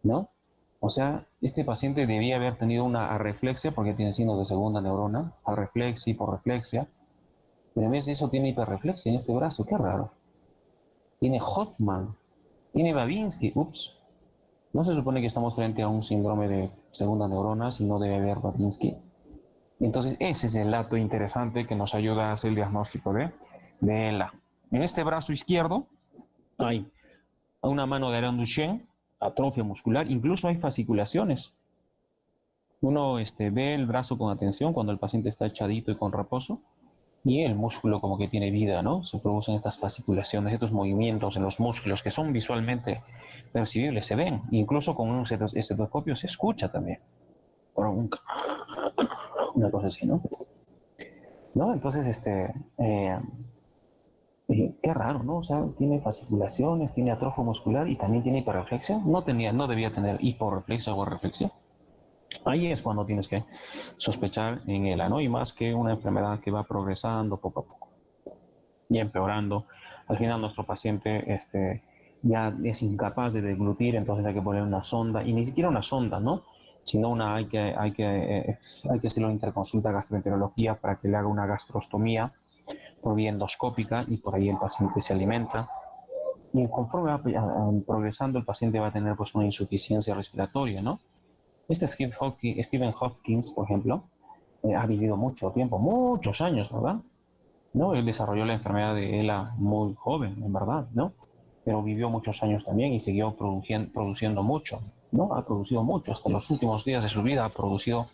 ¿no? O sea, este paciente debía haber tenido una arreflexia porque tiene signos de segunda neurona, arreflexia, hiporreflexia, pero en vez de eso tiene hiperreflexia en este brazo, qué raro. Tiene Hoffman, tiene Babinski, ups. No se supone que estamos frente a un síndrome de segunda neurona, sino debe haber Babinski. Entonces, ese es el dato interesante que nos ayuda a hacer el diagnóstico de ELA. En este brazo izquierdo hay una mano de Alain Duchenne, atrofia muscular, incluso hay fasciculaciones. Uno ve el brazo con atención cuando el paciente está echadito y con reposo, y el músculo como que tiene vida, ¿no? Se producen estas fasciculaciones, estos movimientos en los músculos que son visualmente percibibles, se ven, incluso con un estetoscopio se escucha también. Una cosa así, ¿no? ¿No? Entonces, qué raro, ¿no? O sea, tiene fasciculaciones, tiene atrofio muscular y también tiene hiperreflexia. No debía tener hiporreflexia o reflexia. Ahí es cuando tienes que sospechar en ELA, ¿no? Y más que una enfermedad que va progresando poco a poco y empeorando. Al final nuestro paciente ya es incapaz de deglutir, entonces hay que poner una sonda, y ni siquiera una sonda, ¿no? Sino hay que hacer una interconsulta gastroenterología para que le haga una gastrostomía por vía endoscópica y por ahí el paciente se alimenta. Y conforme va progresando, el paciente va a tener pues una insuficiencia respiratoria, ¿no? Stephen Hopkins, por ejemplo, ha vivido mucho tiempo, muchos años, ¿verdad? ¿No? Él desarrolló la enfermedad de ELA muy joven, en verdad, ¿no? Pero vivió muchos años también y siguió produciendo mucho, ¿no? Ha producido mucho, hasta los últimos días de su vida ha producido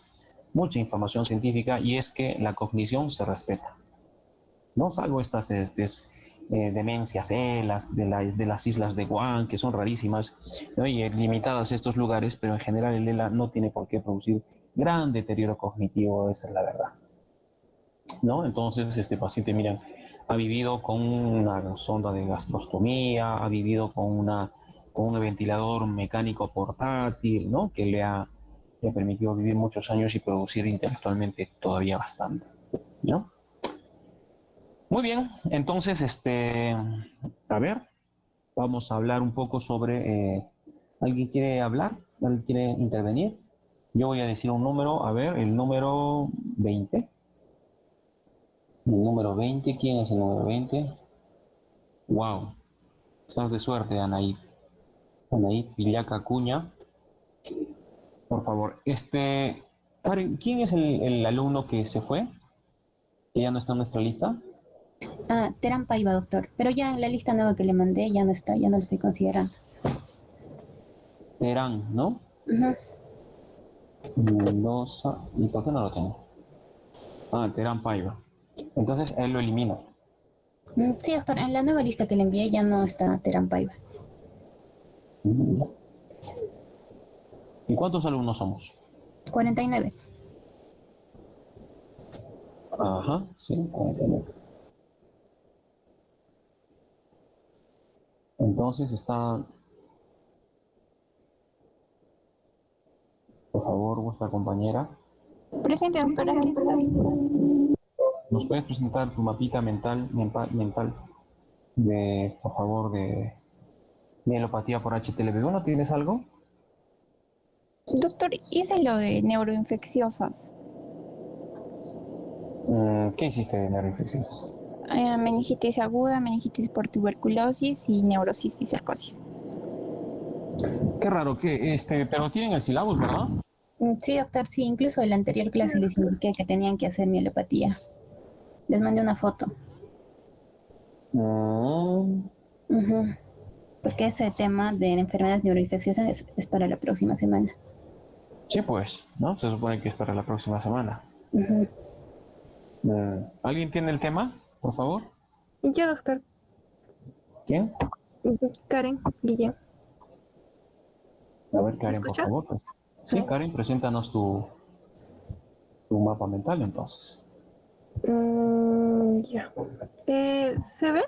mucha información científica, y es que la cognición se respeta, ¿no? Salvo estas demencias de las islas de Guam, que son rarísimas, ¿no? Y limitadas a estos lugares, pero en general el ELA no tiene por qué producir gran deterioro cognitivo, esa es la verdad, ¿no? Entonces, este paciente, mira, ha vivido con una sonda de gastrostomía, ha vivido con un ventilador mecánico portátil, ¿no? Que le ha permitido vivir muchos años y producir intelectualmente todavía bastante, ¿no? Muy bien, entonces, a ver, vamos a hablar un poco sobre, ¿alguien quiere hablar? ¿Alguien quiere intervenir? Yo voy a decir un número, a ver, el número 20. El número 20, ¿quién es el número 20? Wow, estás de suerte, Anaí. Anaí Villaca Acuña. Por favor, Karen, ¿quién es el alumno que se fue? Que ya no está en nuestra lista. Ah, Terán Paiva, doctor. Pero ya en la lista nueva que le mandé ya no está, ya no lo estoy considerando. Terán, ¿no? Ujú. Mendoza. ¿Y por qué no lo tengo? Ah, Terán Paiva. Entonces él lo elimina. Sí, doctor, en la nueva lista que le envié ya no está Terán Paiva. ¿Y cuántos alumnos somos? 49. Ajá, sí, 49. Entonces está, por favor, vuestra compañera. Presente, doctora, aquí estoy. ¿Nos puedes presentar tu mapita mental por favor, de mielopatía por HTLV1? ¿Tienes algo? Doctor, hice lo de neuroinfecciosas, ¿Qué hiciste de neuroinfecciones? meningitis aguda, meningitis por tuberculosis y neurocisticercosis. Qué raro, pero tienen el sílabus, ¿verdad? Sí, doctor, sí, incluso en la anterior clase les indiqué que tenían que hacer mielopatía. Les mandé una foto. Mm, Ujú. Porque ese tema de enfermedades neuroinfecciosas es para la próxima semana. sí, pues, ¿no? Se supone que es para la próxima semana. Ujú. ¿Alguien tiene el tema, por favor? Yo, doctor. ¿Quién? Karen Guillén. A ver, ¿Me Karen, por escucha? favor. Pues. Sí, Karen, preséntanos tu mapa mental, entonces. Ya. ¿Se ve?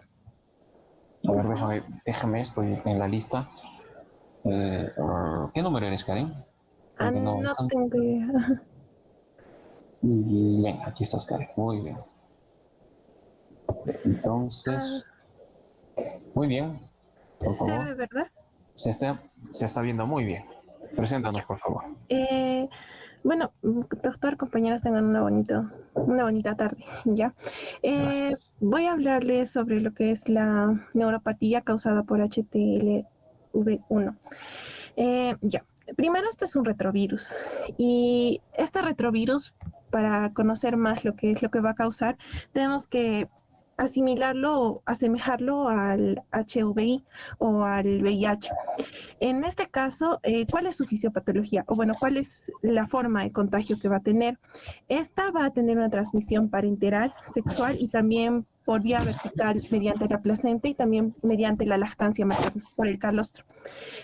A ver, déjame, estoy en la lista. ¿Qué número eres, Karen? Porque no No están. tengo idea. Bien, aquí estás, Karen. Muy bien. Entonces, muy bien. Por Se ve, favor. ¿verdad? Se está viendo muy bien. Preséntanos, por favor. Bueno, doctor, compañeros, tengan una bonita tarde, ¿ya? Gracias. Voy a hablarles sobre lo que es la neuropatía causada por HTLV1. Ya, primero este es un retrovirus y este retrovirus, para conocer más lo que va a causar, tenemos que asimilarlo o asemejarlo al HVI o al VIH. En este caso, ¿cuál es su fisiopatología? O bueno, ¿cuál es la forma de contagio que va a tener? Esta va a tener una transmisión parenteral, sexual y también por vía vertical mediante la placenta y también mediante la lactancia materna por el calostro.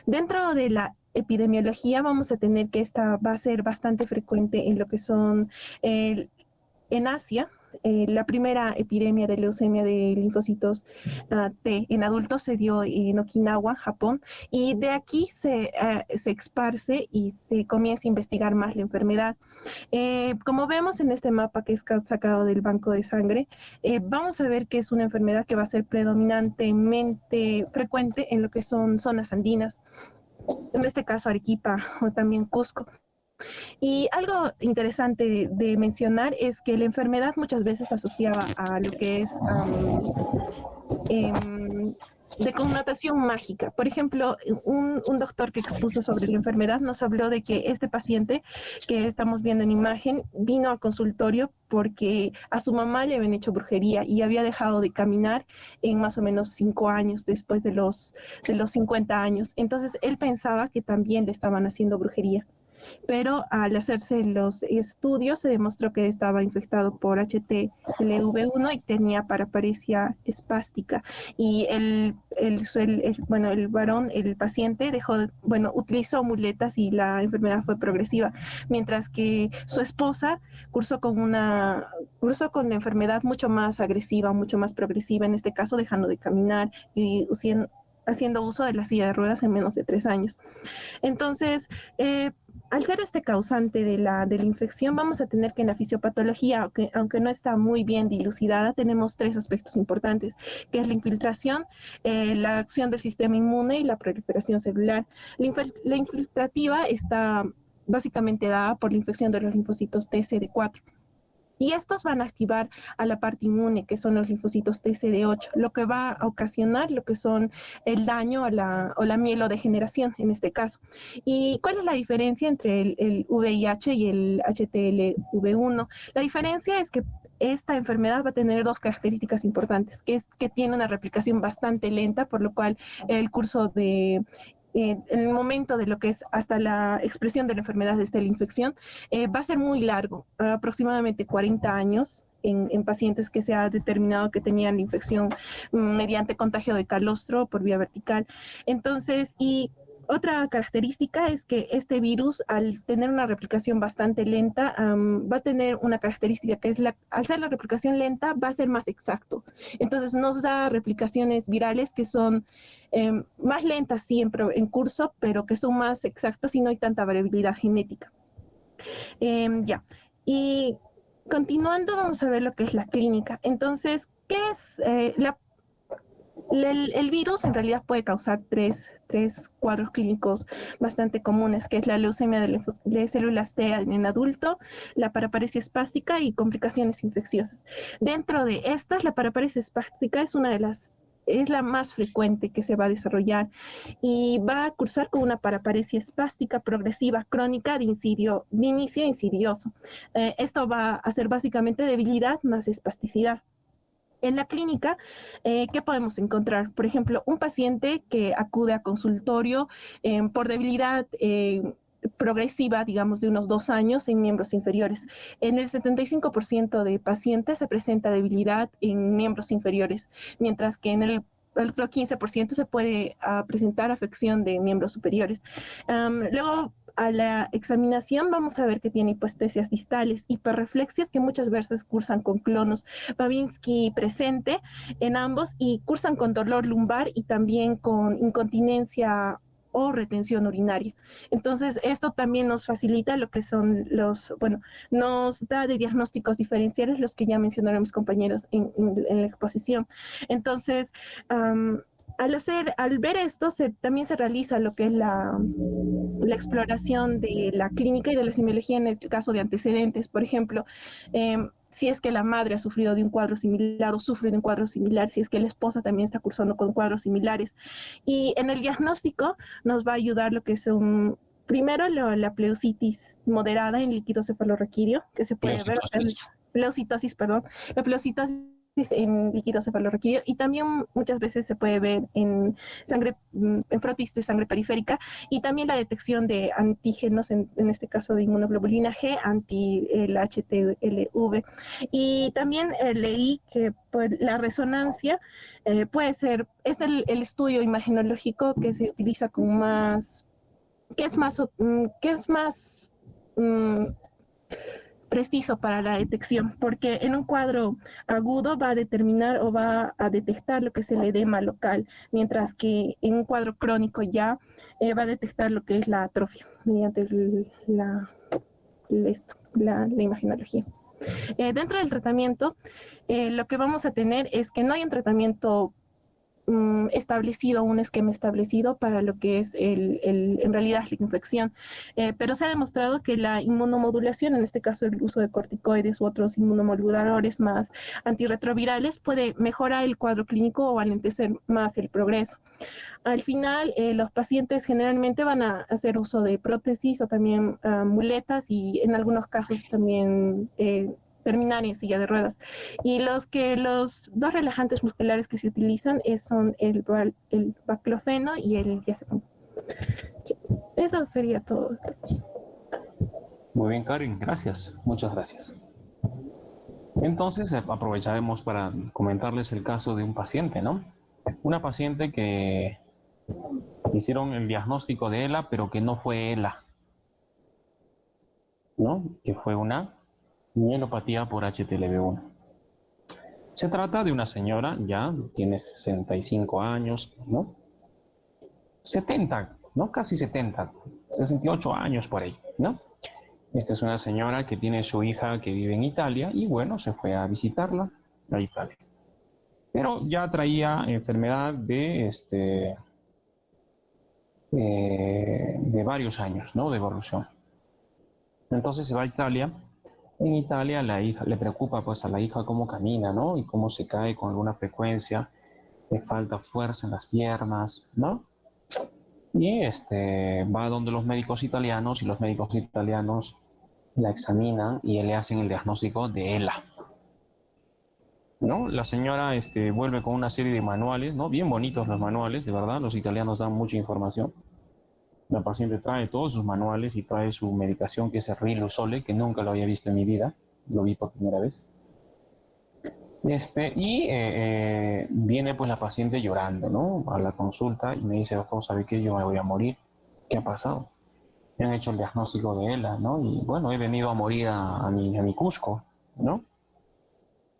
Dentro de la epidemiología vamos a tener que esta va a ser bastante frecuente en lo que son en Asia. La primera epidemia de leucemia de linfocitos T en adultos se dio en Okinawa, Japón, y de aquí se esparce y se comienza a investigar más la enfermedad. Como vemos en este mapa que es sacado del banco de sangre, vamos a ver que es una enfermedad que va a ser predominantemente frecuente en lo que son zonas andinas, en este caso Arequipa o también Cusco. Y algo interesante de mencionar es que la enfermedad muchas veces asociaba a lo que es de connotación mágica. Por ejemplo, un doctor que expuso sobre la enfermedad nos habló de que este paciente que estamos viendo en imagen vino al consultorio porque a su mamá le habían hecho brujería y había dejado de caminar en más o menos 5 años después de los 50 años. Entonces él pensaba que también le estaban haciendo brujería, pero al hacerse los estudios se demostró que estaba infectado por HTLV1 y tenía paraparesia espástica. Y el varón, el paciente, utilizó muletas y la enfermedad fue progresiva, mientras que su esposa cursó con la enfermedad mucho más agresiva, mucho más progresiva, en este caso dejando de caminar y haciendo uso de la silla de ruedas en menos de 3 años. Entonces, al ser este causante de la infección, vamos a tener que en la fisiopatología, aunque no está muy bien dilucidada, tenemos 3 aspectos importantes, que es la infiltración, la acción del sistema inmune y la proliferación celular. La infiltrativa está básicamente dada por la infección de los linfocitos TCD4. Y estos van a activar a la parte inmune, que son los linfocitos TCD8, lo que va a ocasionar lo que son el daño o la mielodegeneración en este caso. ¿Y cuál es la diferencia entre el VIH y el HTLV1? La diferencia es que esta enfermedad va a tener 2 características importantes, que es que tiene una replicación bastante lenta, por lo cual el curso en el momento de lo que es hasta la expresión de la enfermedad desde la infección, va a ser muy largo, aproximadamente 40 años en pacientes que se ha determinado que tenían la infección mediante contagio de calostro por vía vertical. Entonces, y otra característica es que este virus, al tener una replicación bastante lenta, va a tener una característica que es al ser la replicación lenta, va a ser más exacto. Entonces nos da replicaciones virales que son más lentas sí en curso, pero que son más exactas y no hay tanta variabilidad genética. Ya. Y continuando, vamos a ver lo que es la clínica. Entonces, ¿qué es el virus? En realidad puede causar tres cuadros clínicos bastante comunes, que es la leucemia de células T en adulto, la paraparesia espástica y complicaciones infecciosas. Dentro de estas, la paraparesia espástica es la más frecuente que se va a desarrollar y va a cursar con una paraparesia espástica progresiva crónica de inicio insidioso. Esto va a hacer básicamente debilidad más espasticidad. En la clínica, ¿qué podemos encontrar? Por ejemplo, un paciente que acude a consultorio por debilidad progresiva, digamos, de unos 2 años en miembros inferiores. En el 75% de pacientes se presenta debilidad en miembros inferiores, mientras que en el otro 15% se puede presentar afección de miembros superiores. Luego, a la examinación vamos a ver que tiene hipoestesias distales, hiperreflexias que muchas veces cursan con clonus Babinski presente en ambos y cursan con dolor lumbar y también con incontinencia o retención urinaria. Entonces, esto también nos facilita lo que son nos da de diagnósticos diferenciales, los que ya mencionaron mis compañeros en la exposición. Entonces, al ver esto, también se realiza lo que es la exploración de la clínica y de la semiología en el caso de antecedentes. Por ejemplo, si es que la madre ha sufrido de un cuadro similar o sufre de un cuadro similar, si es que la esposa también está cursando con cuadros similares. Y en el diagnóstico nos va a ayudar lo que es primero la pleocitis moderada en líquido cefalorraquídeo, que se puede ver, pleocitosis, perdón, la pleocitosis en líquido cefalorraquídeo, y también muchas veces se puede ver en sangre, en frotis de sangre periférica, y también la detección de antígenos, en este caso de inmunoglobulina G, anti el HTLV. Y también leí que pues, la resonancia puede ser, es el estudio imagenológico que se utiliza con más, que es más preciso para la detección, porque en un cuadro agudo va a determinar o va a detectar lo que es el edema local, mientras que en un cuadro crónico ya va a detectar lo que es la atrofia mediante la imagenología. Dentro del tratamiento, lo que vamos a tener es que no hay un tratamiento establecido, un esquema establecido para lo que es en realidad la infección. Pero se ha demostrado que la inmunomodulación, en este caso el uso de corticoides u otros inmunomoduladores más antirretrovirales, puede mejorar el cuadro clínico o alentecer más el progreso. Al final, los pacientes generalmente van a hacer uso de prótesis o también muletas y en algunos casos también terminar en silla de ruedas. Y los dos relajantes musculares que se utilizan son el baclofeno y el diazepam. Eso sería todo. Muy bien, Karen, gracias, muchas gracias. Entonces aprovecharemos para comentarles el caso de un paciente, ¿no? Una paciente que hicieron el diagnóstico de ELA, pero que no fue ELA, ¿no? Que fue una mielopatía por HTLV1. Se trata de una señora, ya tiene 65 años, ¿no? 70, ¿no? Casi 70, 68 años por ahí, ¿no? Esta es una señora que tiene su hija que vive en Italia y bueno, se fue a visitarla a Italia. Pero ya traía enfermedad de varios años, ¿no? De evolución. Entonces se va a Italia. En Italia la hija le preocupa pues a la hija cómo camina, ¿no? Y cómo se cae con alguna frecuencia, le falta fuerza en las piernas, ¿no? Y va donde los médicos italianos y los médicos italianos la examinan y le hacen el diagnóstico de ELA, ¿no? La señora vuelve con una serie de manuales, ¿no? Bien bonitos los manuales, de verdad, los italianos dan mucha información. La paciente trae todos sus manuales y trae su medicación, que es el Riluzole, que nunca lo había visto en mi vida, lo vi por primera vez. Viene pues la paciente llorando, ¿no? A la consulta y me dice, doctor, ¿sabe qué? Yo me voy a morir. ¿Qué ha pasado? Me han hecho el diagnóstico de ELA, ¿no? Y bueno, he venido a morir a mi Cusco, ¿no?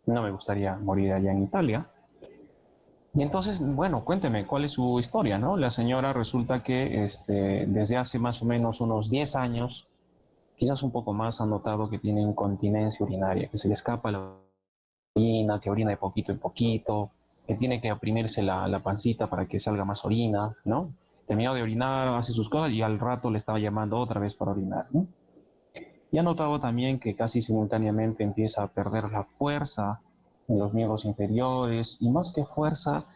No me gustaría morir allá en Italia. Y entonces, bueno, cuénteme, ¿cuál es su historia, no? La señora resulta que desde hace más o menos unos 10 años, quizás un poco más, ha notado que tiene incontinencia urinaria, que se le escapa la orina, que orina de poquito en poquito, que tiene que oprimirse la pancita para que salga más orina, ¿no? Terminó de orinar, hace sus cosas y al rato le estaba llamando otra vez para orinar, ¿no? Y ha notado también que casi simultáneamente empieza a perder la fuerza en los miembros inferiores y más que fuerza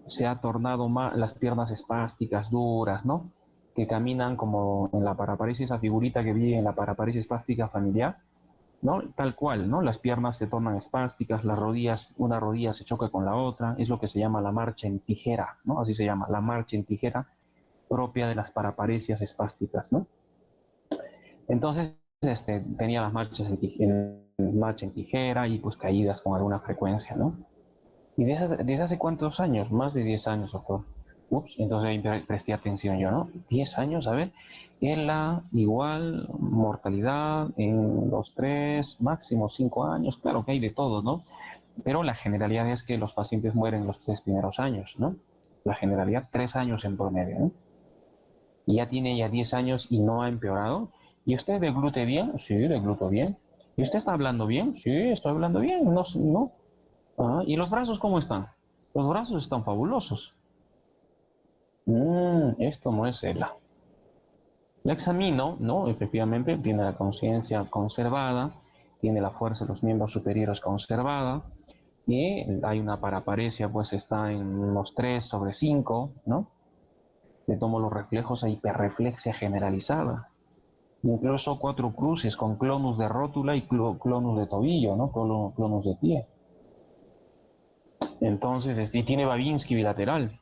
se ha tornado más las piernas espásticas duras, ¿no? Que caminan como en la paraparesia, esa figurita que vi en la paraparesia espástica familiar, ¿no? Tal cual, ¿no? Las piernas se tornan espásticas, las rodillas, una rodilla se choca con la otra, es lo que se llama la marcha en tijera, ¿no? Así se llama, la marcha en tijera propia de las paraparesias espásticas, ¿no? Entonces, tenía las marchas marcha en tijera y pues caídas con alguna frecuencia, ¿no? ¿Y desde hace cuántos años? Más de 10 años, doctor. Ups, entonces ahí presté atención yo, ¿no? 10 años, a ver. ELA igual, mortalidad en los 3, máximo 5 años. Claro que hay de todo, ¿no? Pero la generalidad es que los pacientes mueren los 3 primeros años, ¿no? La generalidad, 3 años en promedio, ¿no? Y ya tiene ya 10 años y no ha empeorado. ¿Y usted deglute bien? Sí, degluto bien. ¿Y usted está hablando bien? Sí, estoy hablando bien. No, no. Ah, ¿y los brazos cómo están? Los brazos están fabulosos. Esto no es ELA. La examino, ¿no? Efectivamente, tiene la conciencia conservada, tiene la fuerza de los miembros superiores conservada, y hay una paraparesia, pues está en unos 3/5, ¿no? Le tomo los reflejos a hiperreflexia generalizada. Incluso 4 cruces con clonus de rótula y clonus de tobillo, ¿no? Clonus de pie. Entonces, y tiene Babinski bilateral.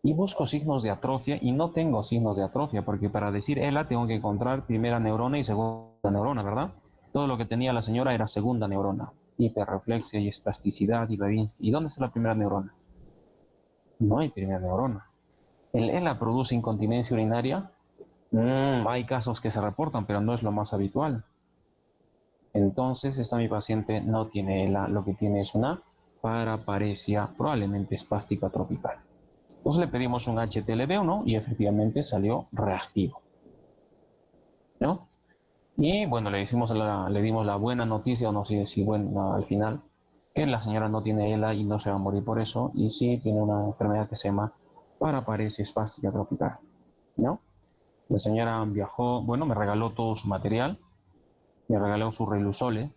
Y busco signos de atrofia y no tengo signos de atrofia, porque para decir ELA tengo que encontrar primera neurona y segunda neurona, ¿verdad? Todo lo que tenía la señora era segunda neurona. Hiperreflexia y espasticidad y Babinski. ¿Y dónde está la primera neurona? No hay primera neurona. ¿El ELA produce incontinencia urinaria? Hay casos que se reportan, pero no es lo más habitual. Entonces, esta mi paciente no tiene ELA, lo que tiene es una paraparesia, probablemente espástica tropical. Entonces le pedimos un HTLV1 y efectivamente salió reactivo, ¿no? Y bueno, le dimos la buena noticia, o no sé si buena al final, que la señora no tiene ELA y no se va a morir por eso, y sí tiene una enfermedad que se llama paraparesia espástica tropical, ¿no? La señora viajó, bueno, me regaló todo su material, me regaló su Relusole,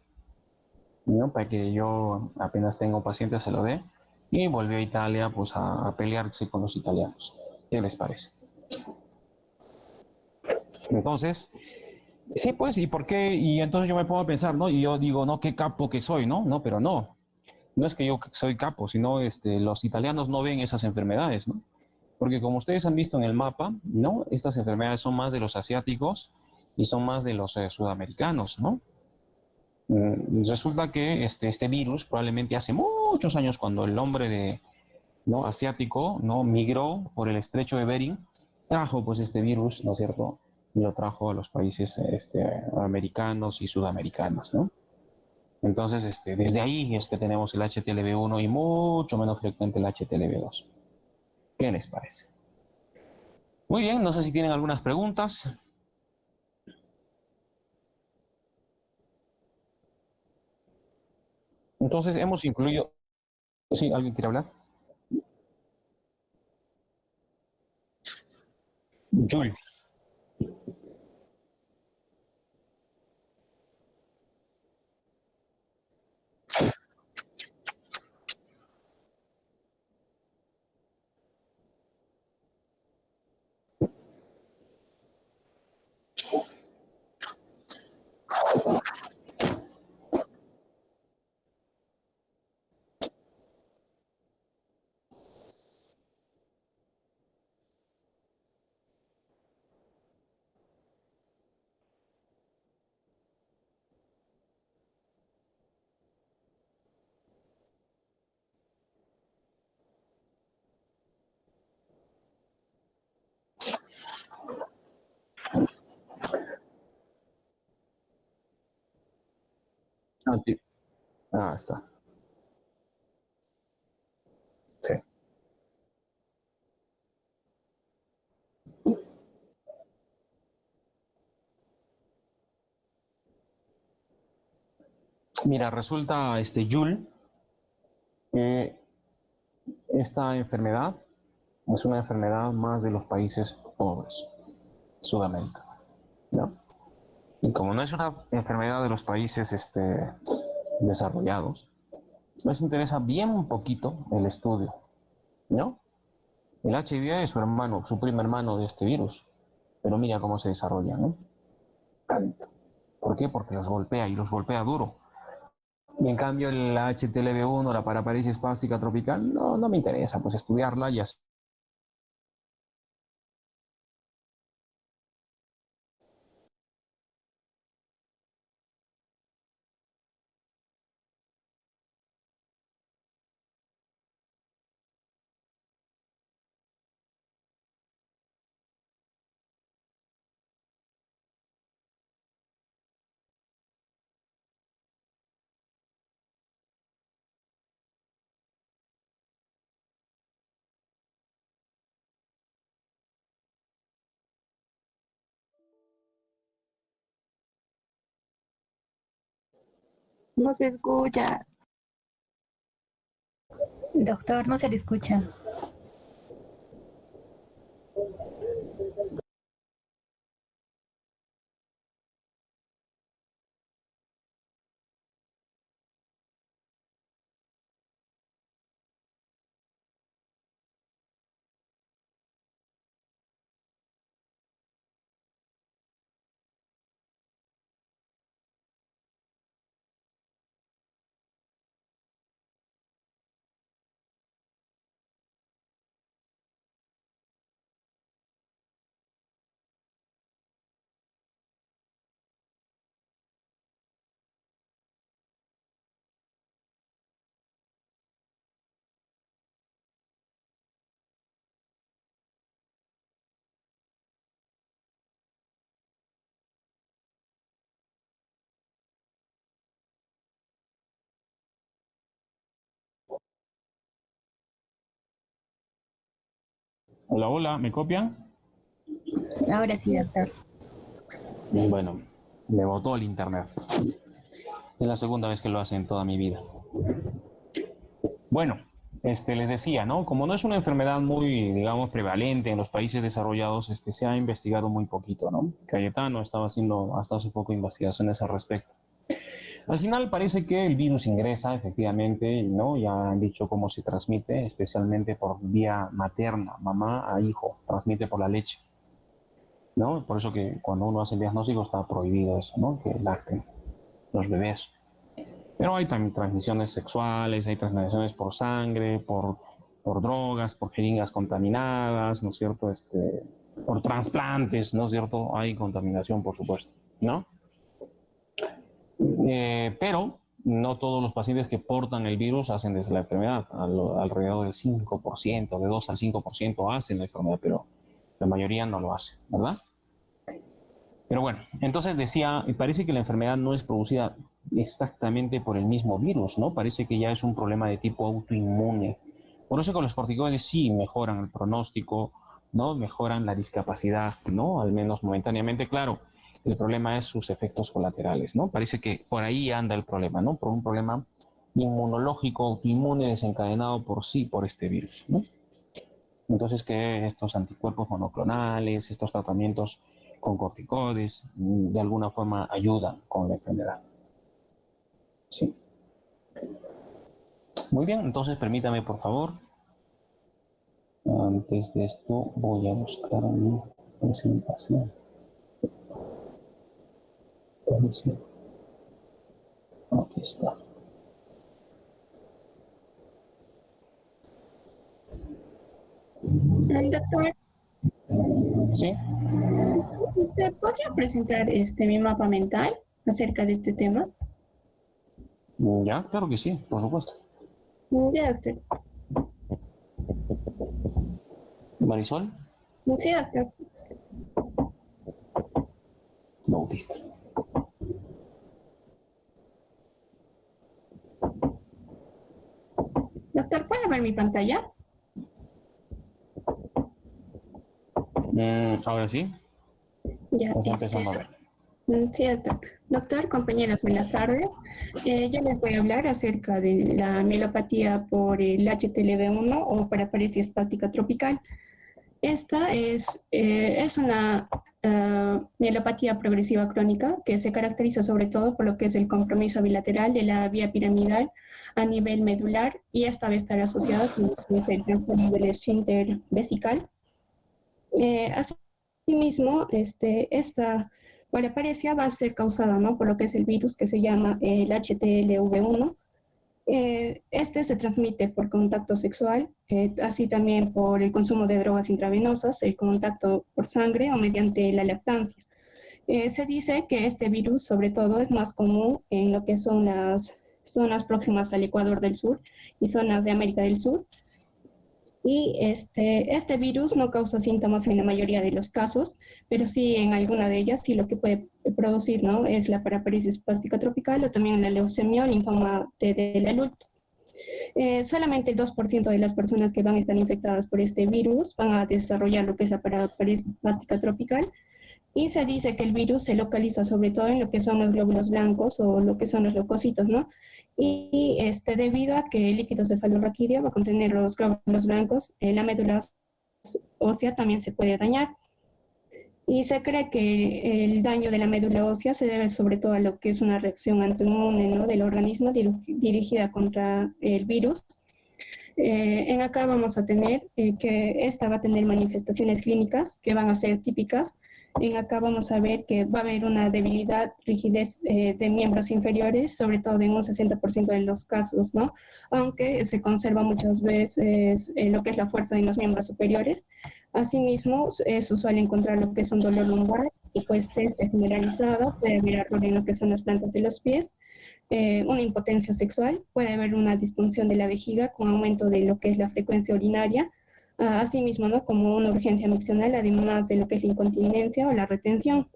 ¿no? Para que yo apenas tengo paciente se lo dé, y volvió a Italia pues a pelearse con los italianos. ¿Qué les parece? Entonces, sí, pues, ¿y por qué? Y entonces yo me pongo a pensar, ¿no? Y yo digo, no, qué capo que soy, ¿no? No, pero no es que yo soy capo, sino los italianos no ven esas enfermedades, ¿no? Porque como ustedes han visto en el mapa, ¿no? Estas enfermedades son más de los asiáticos y son más de los sudamericanos, ¿no? Resulta que este virus probablemente hace muchos años cuando el hombre ¿no? asiático ¿no? migró por el estrecho de Bering, trajo pues este virus, ¿no es cierto? Y lo trajo a los países americanos y sudamericanos, ¿no? Entonces, desde ahí es que tenemos el HTLV1 y mucho menos frecuente el HTLV2. ¿Qué les parece? Muy bien, no sé si tienen algunas preguntas. Entonces, hemos incluido... ¿Sí? ¿Alguien quiere hablar? Jules. Ah, sí. Está. Sí. Mira, resulta, Jules, que esta enfermedad es una enfermedad más de los países pobres, Sudamérica, ¿no? Y como no es una enfermedad de los países desarrollados, nos interesa bien un poquito el estudio, ¿no? El HIV es su hermano, su primo hermano de este virus, pero mira cómo se desarrolla, ¿no? ¿Por qué? Porque los golpea y los golpea duro. Y en cambio el HTLV1, la paraparesia espástica tropical, no me interesa, pues estudiarla y así. No se escucha. Doctor, no se le escucha. Hola, hola, ¿me copian? Ahora sí, doctor. Bueno, me botó el internet. Es la segunda vez que lo hace en toda mi vida. Bueno, les decía, ¿no? Como no es una enfermedad muy, digamos, prevalente en los países desarrollados, se ha investigado muy poquito, ¿no? Cayetano estaba haciendo hasta hace poco investigaciones al respecto. Al final parece que el virus ingresa efectivamente, ¿no? Ya han dicho cómo se transmite, especialmente por vía materna, mamá a hijo, transmite por la leche, ¿no? Por eso que cuando uno hace el diagnóstico está prohibido eso, ¿no? Que lacten los bebés. Pero hay también transmisiones sexuales, hay transmisiones por sangre, por drogas, por jeringas contaminadas, ¿no es cierto? Por trasplantes, ¿no es cierto? Hay contaminación, por supuesto, ¿no? Pero no todos los pacientes que portan el virus hacen desde la enfermedad. Alrededor del 5%, de 2 al 5% hacen la enfermedad, pero la mayoría no lo hace, ¿verdad? Pero bueno, entonces decía, parece que la enfermedad no es producida exactamente por el mismo virus, ¿no? Parece que ya es un problema de tipo autoinmune. Por eso con los corticoides sí mejoran el pronóstico, ¿no? Mejoran la discapacidad, ¿no? Al menos momentáneamente, claro. El problema es sus efectos colaterales, ¿no? Parece que por ahí anda el problema, ¿no? Por un problema inmunológico, autoinmune desencadenado por sí, por este virus, ¿no? Entonces que estos anticuerpos monoclonales, estos tratamientos con corticoides, de alguna forma ayudan con la enfermedad. Sí. Muy bien, entonces permítame por favor. Antes de esto voy a buscar mi presentación. Aquí está. Doctor, ¿Sí? ¿usted podría presentar mi mapa mental acerca de este tema? Ya, claro que sí, por supuesto. Ya, doctor. Marisol Sí, doctor. Bautista. Doctor, ¿puede ver mi pantalla? Ahora sí, Ya, estás empezando a ver. sí, doctor. Doctor, compañeros, buenas tardes. Yo les voy a hablar acerca de la mielopatía por el HTLV1 o paraparesia espástica tropical. Esta es una mielopatía progresiva crónica que se caracteriza sobre todo por lo que es el compromiso bilateral de la vía piramidal a nivel medular y esta va a estar asociada con lo que es el trastorno del esfínter vesical. Asimismo, esta paraparesia va a ser causada, ¿no?, por lo que es el virus que se llama el HTLV1. Este se transmite por contacto sexual, así también por el consumo de drogas intravenosas, el contacto por sangre o mediante la lactancia. Se dice que este virus, sobre todo, es más común en lo que son las zonas próximas al Ecuador del Sur y zonas de América del Sur. Y este virus no causa síntomas en la mayoría de los casos, pero sí en alguna de ellas, sí lo que puede producir, ¿no?, es la paraparesia espástica tropical o también la leucemia o linfoma del adulto. Solamente el 2% de las personas que van a estar infectadas por este virus van a desarrollar lo que es la paraparesia espástica tropical. Y se dice que el virus se localiza sobre todo en lo que son los glóbulos blancos o lo que son los leucocitos, ¿no? Y debido a que el líquido cefalorraquídeo va a contener los glóbulos blancos, la médula ósea también se puede dañar. Y se cree que el daño de la médula ósea se debe sobre todo a lo que es una reacción autoinmune, ¿no?, del organismo dirigida contra el virus. En acá vamos a tener que esta va a tener manifestaciones clínicas que van a ser típicas. En acá vamos a ver que va a haber una debilidad, rigidez de miembros inferiores, sobre todo en un 60% de los casos, ¿no? Aunque se conserva muchas veces lo que es la fuerza de los miembros superiores. Asimismo, es usual encontrar lo que es un dolor lumbar, hipoestesia generalizada, puede haber ardor en lo que son las plantas de los pies, una impotencia sexual, puede haber una disfunción de la vejiga con aumento de lo que es la frecuencia urinaria, asimismo, ¿no?, como una urgencia miccional, además de lo que es la incontinencia o la retención.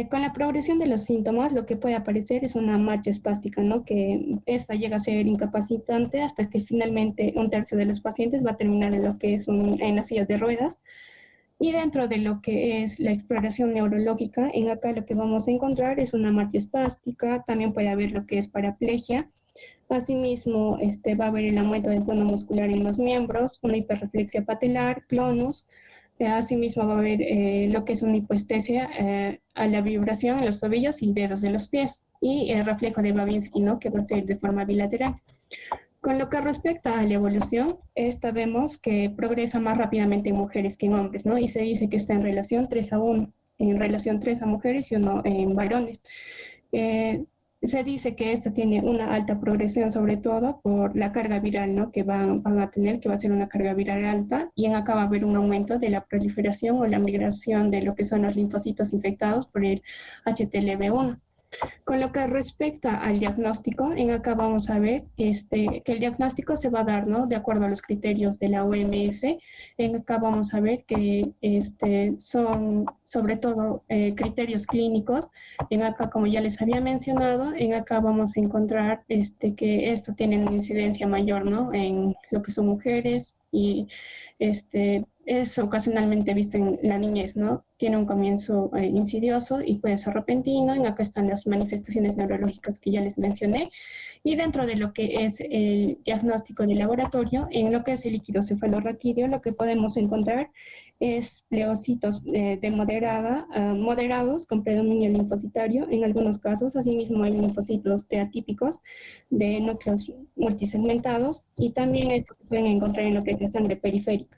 Con la progresión de los síntomas, lo que puede aparecer es una marcha espástica, ¿no? Que esta llega a ser incapacitante hasta que finalmente un tercio de los pacientes va a terminar en lo que es en la silla de ruedas. Y dentro de lo que es la exploración neurológica, en acá lo que vamos a encontrar es una marcha espástica, también puede haber lo que es paraplegia. Asimismo, va a haber el aumento del tono muscular en los miembros, una hiperreflexia patelar, clonus. Asimismo, va a haber lo que es una hipoestesia a la vibración en los tobillos y dedos de los pies. Y el reflejo de Babinski, ¿no? Que va a ser de forma bilateral. Con lo que respecta a la evolución, esta vemos que progresa más rápidamente en mujeres que en hombres, ¿no? Y se dice que está en relación 3-1, en relación 3 a mujeres y 1 en varones. Se dice que esta tiene una alta progresión, sobre todo por la carga viral, ¿no? Que van a tener, que va a ser una carga viral alta, y en acá va a haber un aumento de la proliferación o la migración de lo que son los linfocitos infectados por el HTLV1. Con lo que respecta al diagnóstico, en acá vamos a ver que el diagnóstico se va a dar, ¿no? De acuerdo a los criterios de la OMS. En acá vamos a ver que son sobre todo criterios clínicos. En acá, como ya les había mencionado, en acá vamos a encontrar que esto tiene una incidencia mayor, ¿no? En lo que son mujeres y es ocasionalmente visto en la niñez, ¿no? Tiene un comienzo insidioso y puede ser repentino. En acá están las manifestaciones neurológicas que ya les mencioné. Y dentro de lo que es el diagnóstico de laboratorio, en lo que es el líquido cefalorraquídeo, lo que podemos encontrar es pleocitos moderados con predominio linfocitario en algunos casos. Asimismo, hay linfocitos T atípicos de núcleos multisegmentados, y también estos se pueden encontrar en lo que es la sangre periférica.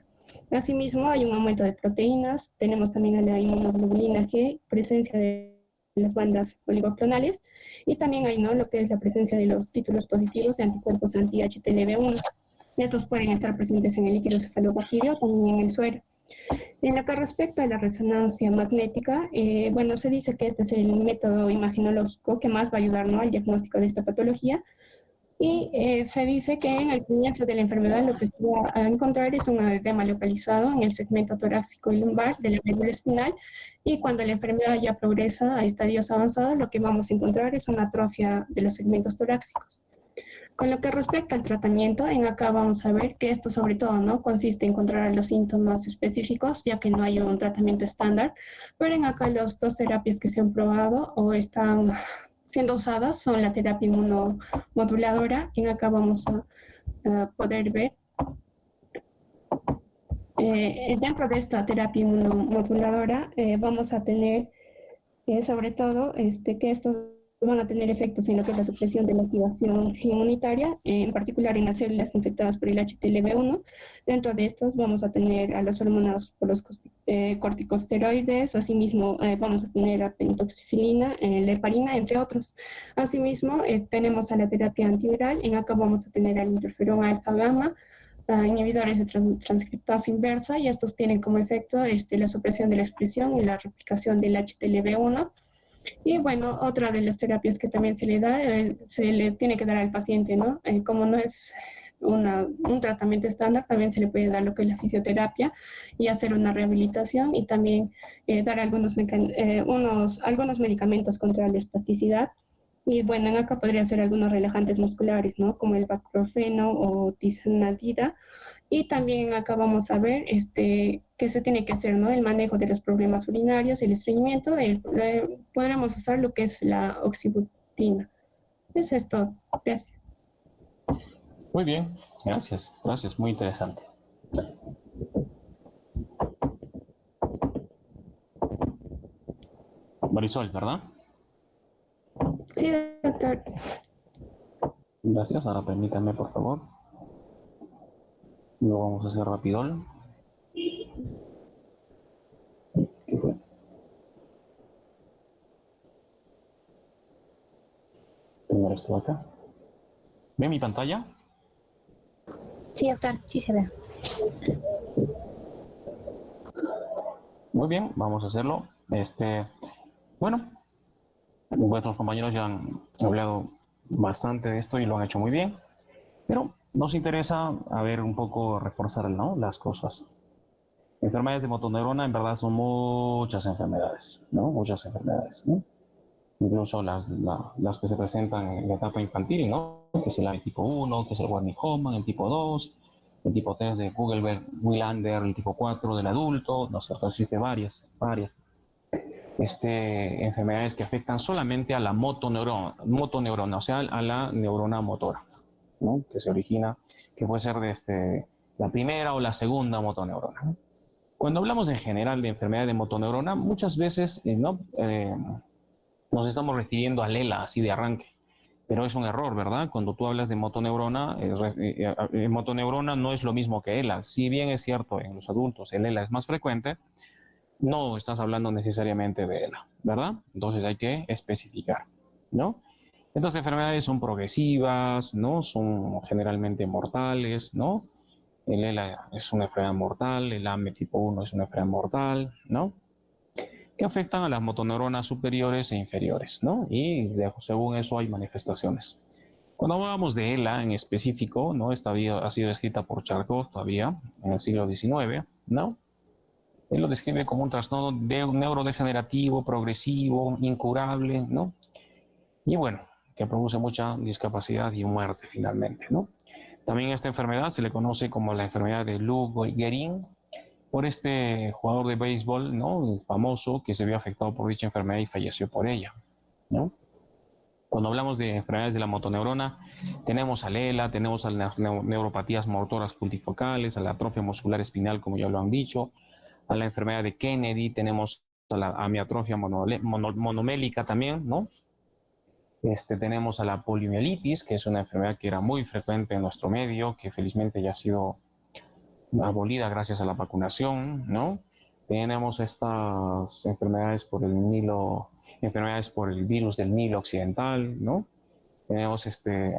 Asimismo, hay un aumento de proteínas, tenemos también a la inmunoglobulina G, presencia de las bandas oligoclonales, y también hay, ¿no?, lo que es la presencia de los títulos positivos de anticuerpos anti-HTLV1. Estos pueden estar presentes en el líquido cefalorraquídeo o también en el suero. En lo que respecta a la resonancia magnética, bueno, se dice que este es el método imagenológico que más va a ayudar, ¿no?, al diagnóstico de esta patología. Y se dice que en el comienzo de la enfermedad lo que se va a encontrar es un edema localizado en el segmento torácico y lumbar de la médula espinal, y cuando la enfermedad ya progresa a estadios avanzados, lo que vamos a encontrar es una atrofia de los segmentos torácicos. Con lo que respecta al tratamiento, en acá vamos a ver que esto sobre todo, ¿no?, consiste en encontrar los síntomas específicos, ya que no hay un tratamiento estándar, pero en acá las dos terapias que se han probado o están siendo usadas son la terapia inmunomoduladora. En acá vamos a poder ver dentro de esta terapia inmunomoduladora vamos a tener sobre todo que estos van a tener efectos en lo que es la supresión de la activación inmunitaria, en particular en las células infectadas por el HTLV1. Dentro de estos vamos a tener a las hormonas por los corticosteroides, asimismo vamos a tener a pentoxifilina, la heparina, entre otros. Asimismo tenemos a la terapia antiviral, en acá vamos a tener al interferón alfa-gamma, inhibidores de transcriptasa inversa, y estos tienen como efecto la supresión de la expresión y la replicación del HTLV1. Y bueno, otra de las terapias que también se le da, se le tiene que dar al paciente, ¿no? Como no es un tratamiento estándar, también se le puede dar lo que es la fisioterapia y hacer una rehabilitación, y también dar algunos medicamentos contra la espasticidad. Y bueno, en acá podría ser algunos relajantes musculares, ¿no?, como el baclofeno o tisanidina. Y también acá vamos a ver qué se tiene que hacer, ¿no?, el manejo de los problemas urinarios, el estreñimiento. Podremos usar lo que es la oxibutina. Eso es todo. Gracias. Muy bien, gracias, muy interesante. Marisol, ¿verdad? Sí, doctor. Gracias, ahora permítanme, por favor. Lo vamos a hacer rapidón. ¿Qué fue? Primero esto de acá. ¿Ve mi pantalla? Sí, doctor, sí se ve. Muy bien, vamos a hacerlo. Bueno, vuestros compañeros ya han hablado bastante de esto y lo han hecho muy bien, pero nos interesa a ver un poco reforzar, ¿no?, las cosas. Enfermedades de motoneurona, en verdad, son muchas enfermedades, ¿no? Muchas enfermedades, ¿no? Incluso las que se presentan en la etapa infantil, ¿no? Que es el AMI tipo 1, que es el Wernicke-Hoffmann, el tipo 2, el tipo 3 de Kugelberg-Wilander, el tipo 4 del adulto, no sé, existen varias. Enfermedades que afectan solamente a la motoneurona, o sea, a la neurona motora, ¿no? Que se origina, que puede ser de la primera o la segunda motoneurona, ¿no? Cuando hablamos en general de enfermedad de motoneurona, muchas veces nos estamos refiriendo al ELA, así de arranque, pero es un error, ¿verdad? Cuando tú hablas de motoneurona, motoneurona no es lo mismo que ELA. Si bien es cierto, en los adultos el ELA es más frecuente, no estás hablando necesariamente de ELA, ¿verdad? Entonces hay que especificar, ¿no? Estas enfermedades son progresivas, ¿no? Son generalmente mortales, ¿no? El ELA es una enfermedad mortal, el AME tipo 1 es una enfermedad mortal, ¿no? Que afectan a las motoneuronas superiores e inferiores, ¿no? Y según eso hay manifestaciones. Cuando hablamos de ELA en específico, ¿no? Esta ha sido escrita por Charcot todavía en el siglo XIX, ¿no? Él lo describe como un trastorno neurodegenerativo, progresivo, incurable, ¿no? Y bueno, que produce mucha discapacidad y muerte finalmente, ¿no? También esta enfermedad se le conoce como la enfermedad de Lou Gehrig, por este jugador de béisbol, ¿no? Famoso, que se vio afectado por dicha enfermedad y falleció por ella, ¿no? Cuando hablamos de enfermedades de la motoneurona, tenemos al ELA, tenemos a las neuropatías motoras multifocales, a la atrofia muscular espinal, como ya lo han dicho, a la enfermedad de Kennedy, tenemos a la amiatrofia monomélica también, ¿no? Tenemos a la poliomielitis, que es una enfermedad que era muy frecuente en nuestro medio, que felizmente ya ha sido abolida gracias a la vacunación, ¿no? Tenemos estas enfermedades por el virus del Nilo occidental, ¿no? Tenemos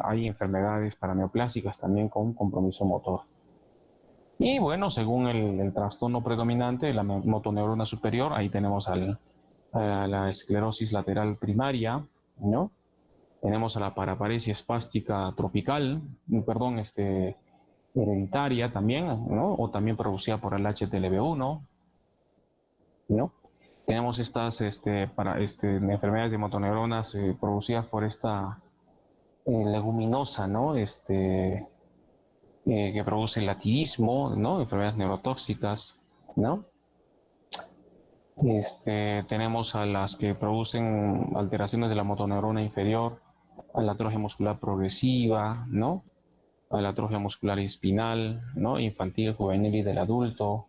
hay enfermedades paraneoplásicas también con compromiso motor. Y bueno, según el trastorno predominante de la motoneurona superior, ahí tenemos a la esclerosis lateral primaria, ¿no? Tenemos a la paraparesia espástica tropical, perdón, hereditaria también, ¿no? O también producida por el HTLV1, ¿no? Tenemos estas enfermedades de motoneuronas producidas por esta leguminosa, ¿no? Que produce el lativismo, ¿no? Enfermedades neurotóxicas, ¿no? Tenemos a las que producen alteraciones de la motoneurona inferior, a la atrofia muscular progresiva, ¿no? A la atrofia muscular espinal, ¿no? Infantil, juvenil y del adulto,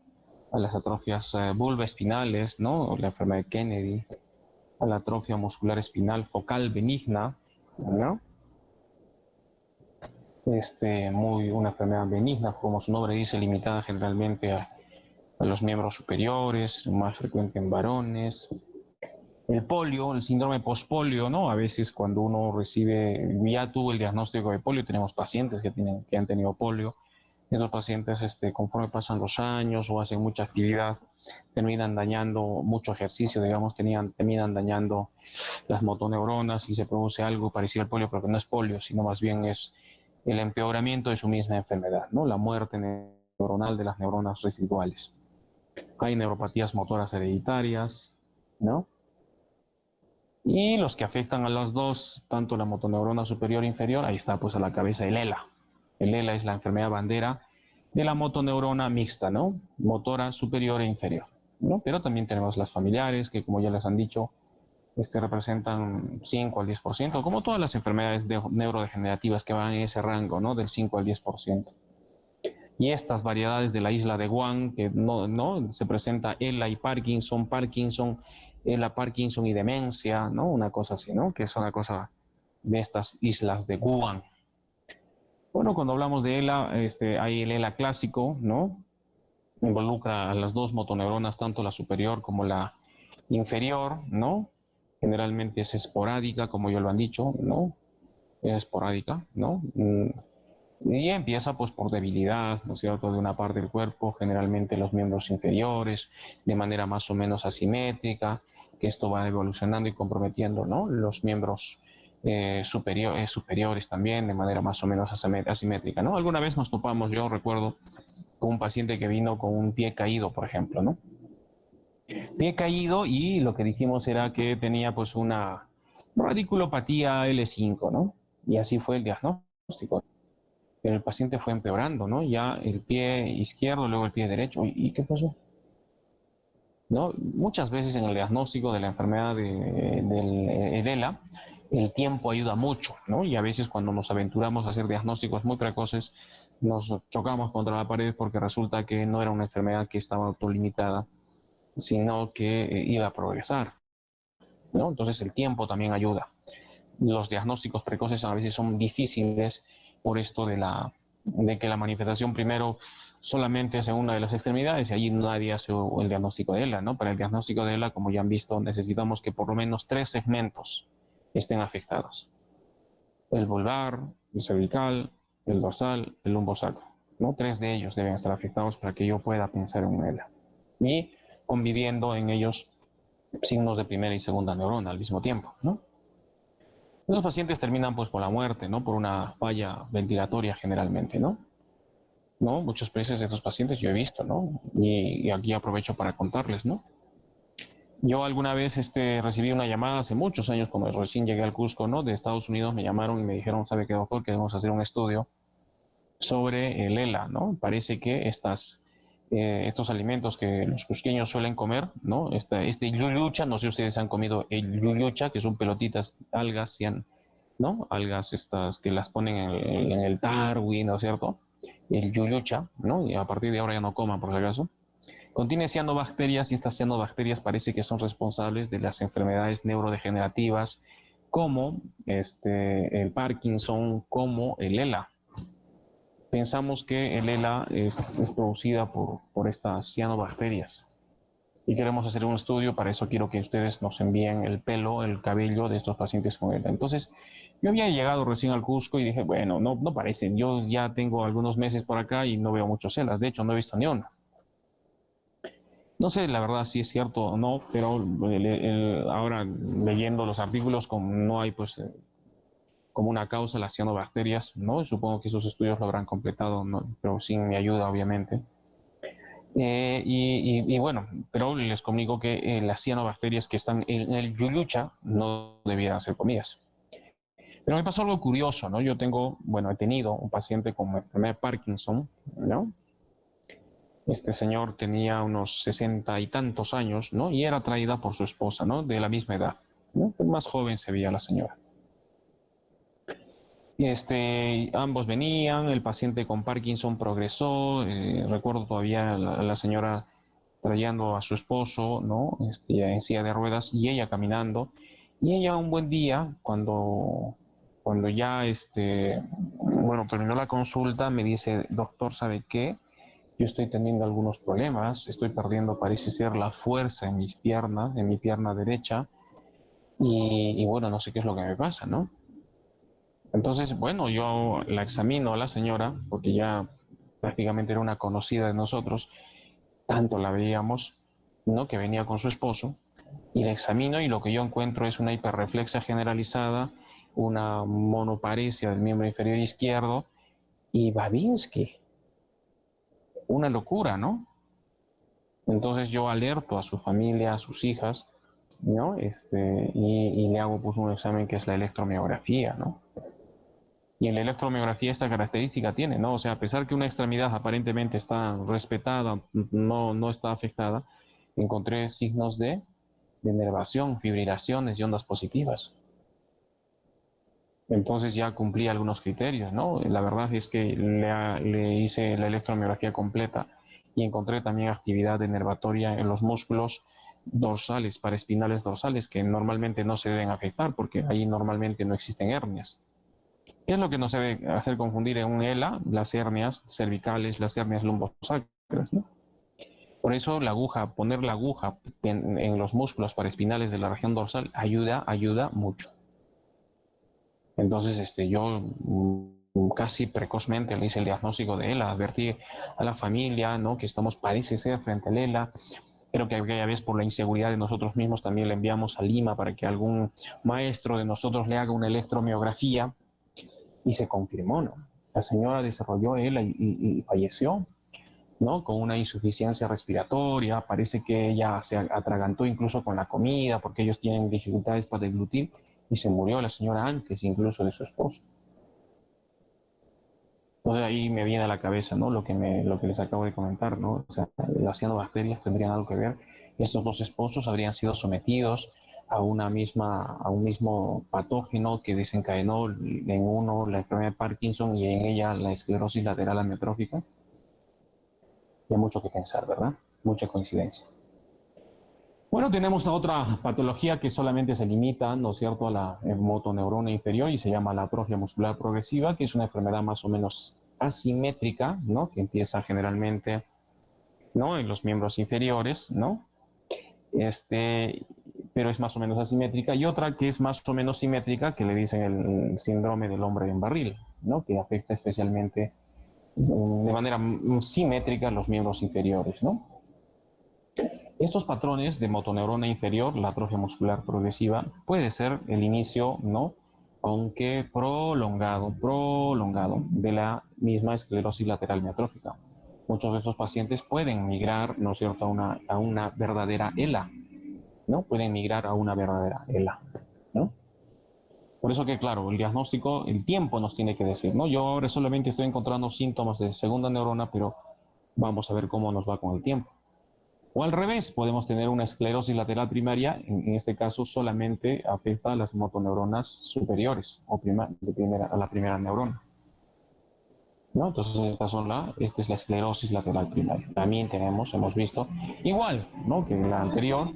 a las atrofias vulvaespinales, ¿no? La enfermedad de Kennedy, a la atrofia muscular espinal focal benigna, ¿no? Una enfermedad benigna, como su nombre dice, limitada generalmente a los miembros superiores, más frecuente en varones. El polio, el síndrome postpolio, ¿no? A veces cuando uno ya tuvo el diagnóstico de polio, tenemos pacientes que han tenido polio. Esos pacientes, conforme pasan los años o hacen mucha actividad, terminan dañando mucho ejercicio, digamos, terminan dañando las motoneuronas y se produce algo parecido al polio, pero que no es polio, sino más bien es el empeoramiento de su misma enfermedad, ¿no? La muerte neuronal de las neuronas residuales. Hay neuropatías motoras hereditarias, ¿no? Y los que afectan a las dos, tanto la motoneurona superior e inferior, ahí está pues a la cabeza el ELA. El ELA es la enfermedad bandera de la motoneurona mixta, ¿no? Motora superior e inferior, ¿no? Pero también tenemos las familiares, que como ya les han dicho, representan 5 al 10%, como todas las enfermedades neurodegenerativas que van en ese rango, ¿no? Del 5 al 10%. Y estas variedades de la isla de Guam, que no se presenta ELA y Parkinson, ELA, Parkinson y demencia, ¿no? Una cosa así, ¿no? Que es una cosa de estas islas de Guam. Bueno, cuando hablamos de ELA, hay el ELA clásico, ¿no? Involucra a las dos motoneuronas, tanto la superior como la inferior, ¿no? Generalmente es esporádica, como ya lo han dicho, ¿no? Es esporádica, ¿no? Y empieza pues por debilidad, ¿no es cierto?, de una parte del cuerpo, generalmente los miembros inferiores, de manera más o menos asimétrica, que esto va evolucionando y comprometiendo, ¿no?, los miembros superiores también, de manera más o menos asimétrica, ¿no? Alguna vez nos topamos, yo recuerdo, con un paciente que vino con un pie caído, por ejemplo, ¿no? Pie caído, y lo que dijimos era que tenía pues una radiculopatía L5, ¿no? Y así fue el diagnóstico. Pero el paciente fue empeorando, ¿no? Ya el pie izquierdo, luego el pie derecho. ¿Y qué pasó? ¿No? Muchas veces en el diagnóstico de la enfermedad del EDELA, el tiempo ayuda mucho, ¿no? Y a veces cuando nos aventuramos a hacer diagnósticos muy precoces, nos chocamos contra la pared porque resulta que no era una enfermedad que estaba autolimitada, sino que iba a progresar, ¿no? Entonces el tiempo también ayuda. Los diagnósticos precoces a veces son difíciles por esto de que la manifestación primero solamente es en una de las extremidades y allí nadie hace el diagnóstico de ELA, ¿no? Para el diagnóstico de ELA, como ya han visto, necesitamos que por lo menos 3 segmentos estén afectados: el vulvar, el cervical, el dorsal, el lumbosacro, ¿no? 3 de ellos deben estar afectados para que yo pueda pensar en un ELA. Y conviviendo en ellos signos de primera y segunda neurona al mismo tiempo, ¿no? Esos pacientes terminan pues por la muerte, ¿no? Por una falla ventilatoria generalmente, ¿no? ¿No? Muchas veces de estos pacientes yo he visto, ¿no? Y aquí aprovecho para contarles, ¿no? Yo alguna vez recibí una llamada hace muchos años, cuando recién llegué al Cusco, ¿no? De Estados Unidos me llamaron y me dijeron, ¿sabe qué, doctor? Queremos hacer un estudio sobre el ELA, ¿no? Parece que estos alimentos que los cusqueños suelen comer, ¿no? Este yuyucha, no sé si ustedes han comido el yuyucha, que son pelotitas, algas, ¿no? Algas estas que las ponen en el Darwin, ¿no es cierto? El yuyucha, ¿no? Y a partir de ahora ya no coman, por si acaso. Contiene cianobacterias, y estas cianobacterias parece que son responsables de las enfermedades neurodegenerativas como el Parkinson, como el ELA. Pensamos que el ELA es producida por estas cianobacterias y queremos hacer un estudio. Para eso quiero que ustedes nos envíen el pelo, el cabello de estos pacientes con ELA. Entonces, yo había llegado recién al Cusco y dije, bueno, no parecen. Yo ya tengo algunos meses por acá y no veo muchos ELAs. De hecho, no he visto ni uno. No sé la verdad si es cierto o no, pero ahora leyendo los artículos, como no hay pues como una causa las cianobacterias, ¿no? Supongo que esos estudios lo habrán completado, ¿no? Pero sin mi ayuda, obviamente. Y bueno, pero les comunico que las cianobacterias que están en el yuyucha no debieran ser comidas. Pero me pasó algo curioso, ¿no? Yo he tenido un paciente con enfermedad de Parkinson, ¿no? Este señor tenía unos 60 y tantos años, ¿no? Y era traída por su esposa, ¿no? De la misma edad, ¿no? Más joven se veía la señora. Ambos venían, el paciente con Parkinson progresó, recuerdo todavía la señora trayendo a su esposo, ¿no? Ya en silla de ruedas, y ella caminando, y ella un buen día, cuando ya, terminó la consulta, me dice, doctor, ¿sabe qué? Yo estoy teniendo algunos problemas, estoy perdiendo, parece ser, la fuerza en mis piernas, en mi pierna derecha, y bueno, no sé qué es lo que me pasa, ¿no? Entonces, bueno, yo la examino a la señora, porque ya prácticamente era una conocida de nosotros, tanto la veíamos, ¿no? Que venía con su esposo, y la examino y lo que yo encuentro es una hiperreflexia generalizada, una monoparesia del miembro inferior izquierdo y Babinski. Una locura, ¿no? Entonces yo alerto a su familia, a sus hijas, ¿no? Y le hago pues un examen que es la electromiografía, ¿no? Y en la electromiografía esta característica tiene, ¿no? O sea, a pesar que una extremidad aparentemente está respetada, no está afectada, encontré signos de inervación, fibrilaciones y ondas positivas. Entonces ya cumplí algunos criterios, ¿no? La verdad es que le hice la electromiografía completa y encontré también actividad enervatoria en los músculos dorsales, paraespinales dorsales, que normalmente no se deben afectar porque ahí normalmente no existen hernias. ¿Qué es lo que nos debe hacer confundir en un ELA? Las hernias cervicales, las hernias lumbosacras, ¿no? Por eso poner la aguja en los músculos paraespinales de la región dorsal ayuda mucho. Entonces, yo casi precozmente le hice el diagnóstico de ELA, advertí a la familia, ¿no? Que parece ser frente al ELA, pero que aquella vez por la inseguridad de nosotros mismos también le enviamos a Lima para que algún maestro de nosotros le haga una electromiografía. Y se confirmó, ¿no? La señora desarrolló ELA y falleció. ¿no? Con una insuficiencia respiratoria, parece que ella se atragantó incluso con la comida porque ellos tienen dificultades para deglutir y se murió la señora antes incluso de su esposo. Entonces ahí me viene a la cabeza, ¿no? Lo que les acabo de comentar, ¿no? O sea, las cianobacterias tendrían algo que ver. Estos dos esposos habrían sido sometidos a un mismo patógeno que desencadenó en uno la enfermedad de Parkinson y en ella la esclerosis lateral amiotrófica. Hay mucho que pensar, ¿verdad? Mucha coincidencia. Bueno, tenemos otra patología que solamente se limita, ¿no es cierto?, a la motoneurona inferior y se llama la atrofia muscular progresiva, que es una enfermedad más o menos asimétrica, ¿no?, que empieza generalmente, ¿no?, en los miembros inferiores, ¿no?, pero es más o menos asimétrica, y otra que es más o menos simétrica, que le dicen el síndrome del hombre en barril, ¿no?, que afecta especialmente de manera simétrica los miembros inferiores, ¿no? Estos patrones de motoneurona inferior, la atrofia muscular progresiva, puede ser el inicio, ¿no?, aunque prolongado, de la misma esclerosis lateral miotrófica. Muchos de estos pacientes pueden migrar, ¿no es cierto?, a una verdadera ELA, ¿no? Pueden migrar a una verdadera ELA, ¿no? Por eso que, claro, el diagnóstico, el tiempo nos tiene que decir, ¿no? Yo ahora solamente estoy encontrando síntomas de segunda neurona, pero vamos a ver cómo nos va con el tiempo. O al revés, podemos tener una esclerosis lateral primaria, en este caso solamente afecta a las motoneuronas superiores o a la primera neurona, ¿no? Entonces esta es la esclerosis lateral primaria. También hemos visto, igual, ¿no?, que la anterior,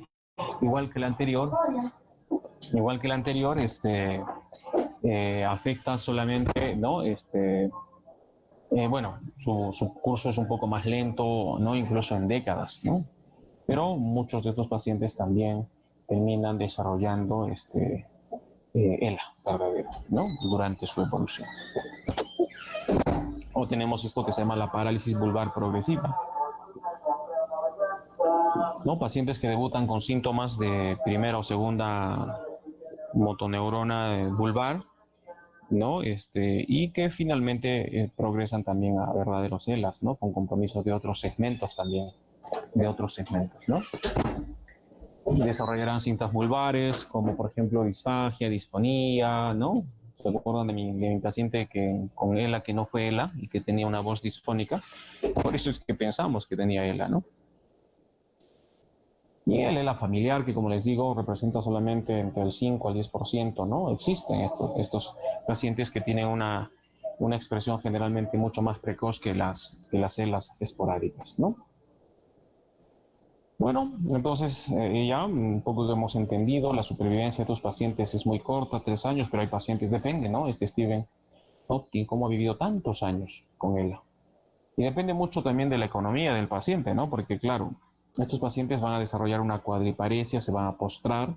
afecta solamente, ¿no? Bueno, su curso es un poco más lento, ¿no?, incluso en décadas, ¿no? Pero muchos de estos pacientes también terminan desarrollando ELA verdadero, ¿no?, durante su evolución. O tenemos esto que se llama la parálisis vulvar progresiva, ¿no? Pacientes que debutan con síntomas de primera o segunda motoneurona vulvar, ¿no? Y que finalmente progresan también a verdaderos ELAs, ¿no?, con compromiso de otros segmentos también, ¿no? Desarrollarán cintas vulvares, como por ejemplo disfagia, disfonía, ¿no? ¿Se acuerdan de mi paciente con ELA que no fue ELA y que tenía una voz disfónica? Por eso es que pensamos que tenía ELA, ¿no? Y el ELA familiar, que como les digo, representa solamente entre el 5 al 10%, ¿no? Existen estos pacientes que tienen una expresión generalmente mucho más precoz que las ELAs esporádicas, ¿no? Bueno, entonces ya un poco hemos entendido, la supervivencia de estos pacientes es muy corta, 3 años, pero hay pacientes, depende, ¿no? Stephen Hawking, cómo ha vivido tantos años con ELA. Y depende mucho también de la economía del paciente, ¿no? Porque claro, estos pacientes van a desarrollar una cuadriparesia, se van a postrar,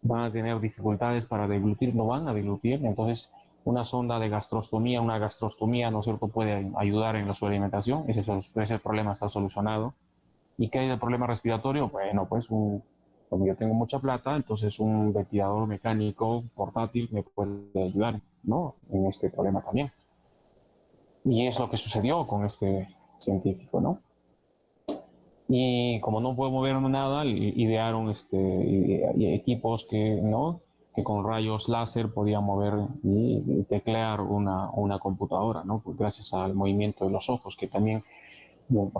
van a tener dificultades para deglutir, no van a deglutir, entonces una sonda de gastrostomía, una gastrostomía, ¿no es cierto?, puede ayudar en su alimentación, ese problema está solucionado. ¿Y qué hay del problema respiratorio? Bueno, pues como yo tengo mucha plata, entonces un ventilador mecánico portátil me puede ayudar, ¿no?, en este problema también. Y es lo que sucedió con este científico, ¿no? Y como no puedo mover nada, idearon equipos ¿no?, que con rayos láser podían mover y teclear una computadora, ¿no?, pues gracias al movimiento de los ojos, que también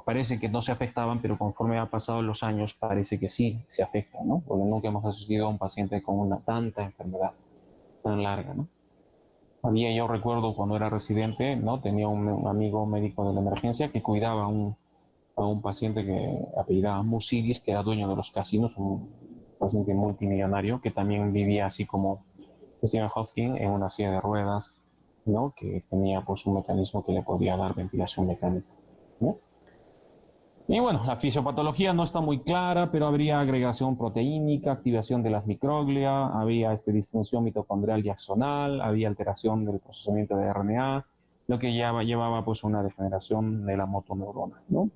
parece que no se afectaban, pero conforme ha pasado los años parece que sí se afectan, ¿no? Porque nunca hemos asistido a un paciente con tanta enfermedad tan larga, ¿no? Yo recuerdo cuando era residente, ¿no?, tenía un amigo médico de la emergencia que cuidaba a un paciente que apellidaba Musilis, que era dueño de los casinos, un paciente multimillonario que también vivía así como Stephen Hawking en una silla de ruedas, ¿no?, que tenía pues un mecanismo que le podía dar ventilación mecánica, ¿no? Y bueno, la fisiopatología no está muy clara, pero habría agregación proteínica, activación de las microglia, había disfunción mitocondrial y axonal, había alteración del procesamiento de RNA, lo que llevaba pues una degeneración de la motoneurona, ¿no?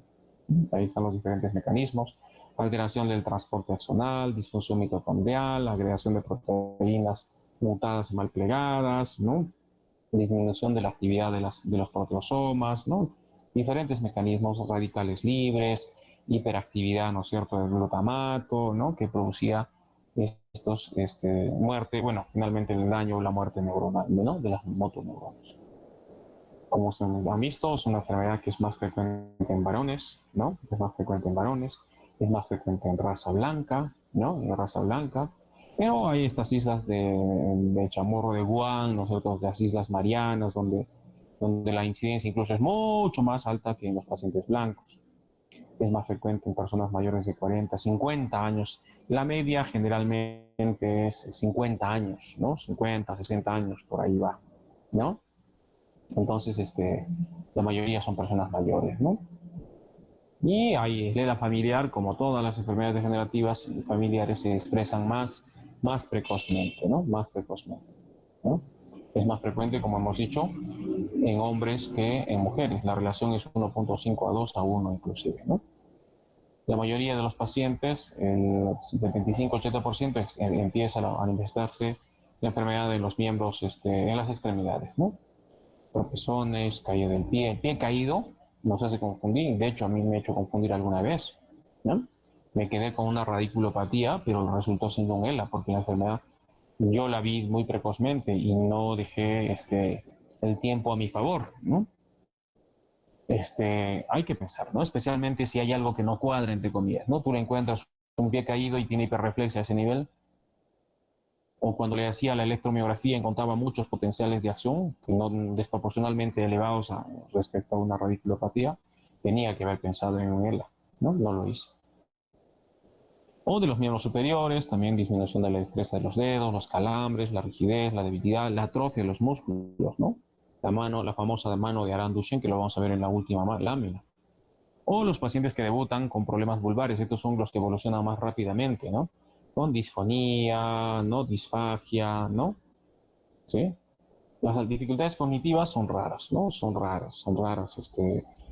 Ahí están los diferentes mecanismos: alteración del transporte axonal, disfunción mitocondrial, agregación de proteínas mutadas y mal plegadas, ¿no?, disminución de la actividad de los proteosomas, ¿no?, diferentes mecanismos, radicales libres, hiperactividad, ¿no es cierto?, del glutamato, ¿no?, que producía estos, muerte, bueno, finalmente el daño o la muerte neuronal, ¿no?, de las motoneuronas. Como se han visto, es una enfermedad que es más frecuente en varones, ¿no? Es más frecuente en varones, es más frecuente en raza blanca, ¿no? En raza blanca. Pero hay estas islas de Chamorro de Guam, nosotros las Islas Marianas, donde la incidencia incluso es mucho más alta que en los pacientes blancos. Es más frecuente en personas mayores de 40, 50 años. La media generalmente es 50 años, ¿no? 50, 60 años, por ahí va, ¿no? Entonces, la mayoría son personas mayores, ¿no? Y hay la familiar, como todas las enfermedades degenerativas, familiares se expresan más precozmente, ¿no? Más precozmente, ¿no? Es más frecuente, como hemos dicho, en hombres que en mujeres. La relación es 1.5 a 2 a 1 inclusive, ¿no? La mayoría de los pacientes, el 75-80%, empieza a manifestarse la enfermedad de los miembros en las extremidades, ¿no? Tropezones, caída del pie, el pie caído nos hace confundir, de hecho a mí me ha hecho confundir alguna vez, ¿no? Me quedé con una radiculopatía, pero resultó siendo un ELA, porque la enfermedad yo la vi muy precozmente y no dejé el tiempo a mi favor, ¿no? Hay que pensar, ¿no? Especialmente si hay algo que no cuadra, entre comillas, ¿no? Tú le encuentras un pie caído y tiene hiperreflexia a ese nivel, o cuando le hacía la electromiografía encontraba muchos potenciales de acción, no desproporcionalmente elevados respecto a una radiculopatía, tenía que haber pensado en un ELA, ¿no? No lo hice. O de los miembros superiores, también disminución de la destreza de los dedos, los calambres, la rigidez, la debilidad, la atrofia de los músculos, ¿no? La famosa mano de Aran Duchen, que lo vamos a ver en la última lámina. O los pacientes que debutan con problemas vulvares, estos son los que evolucionan más rápidamente, ¿no? Con disfonía, ¿no? Disfagia, ¿no? ¿Sí? Las dificultades cognitivas son raras, ¿no? Son raras,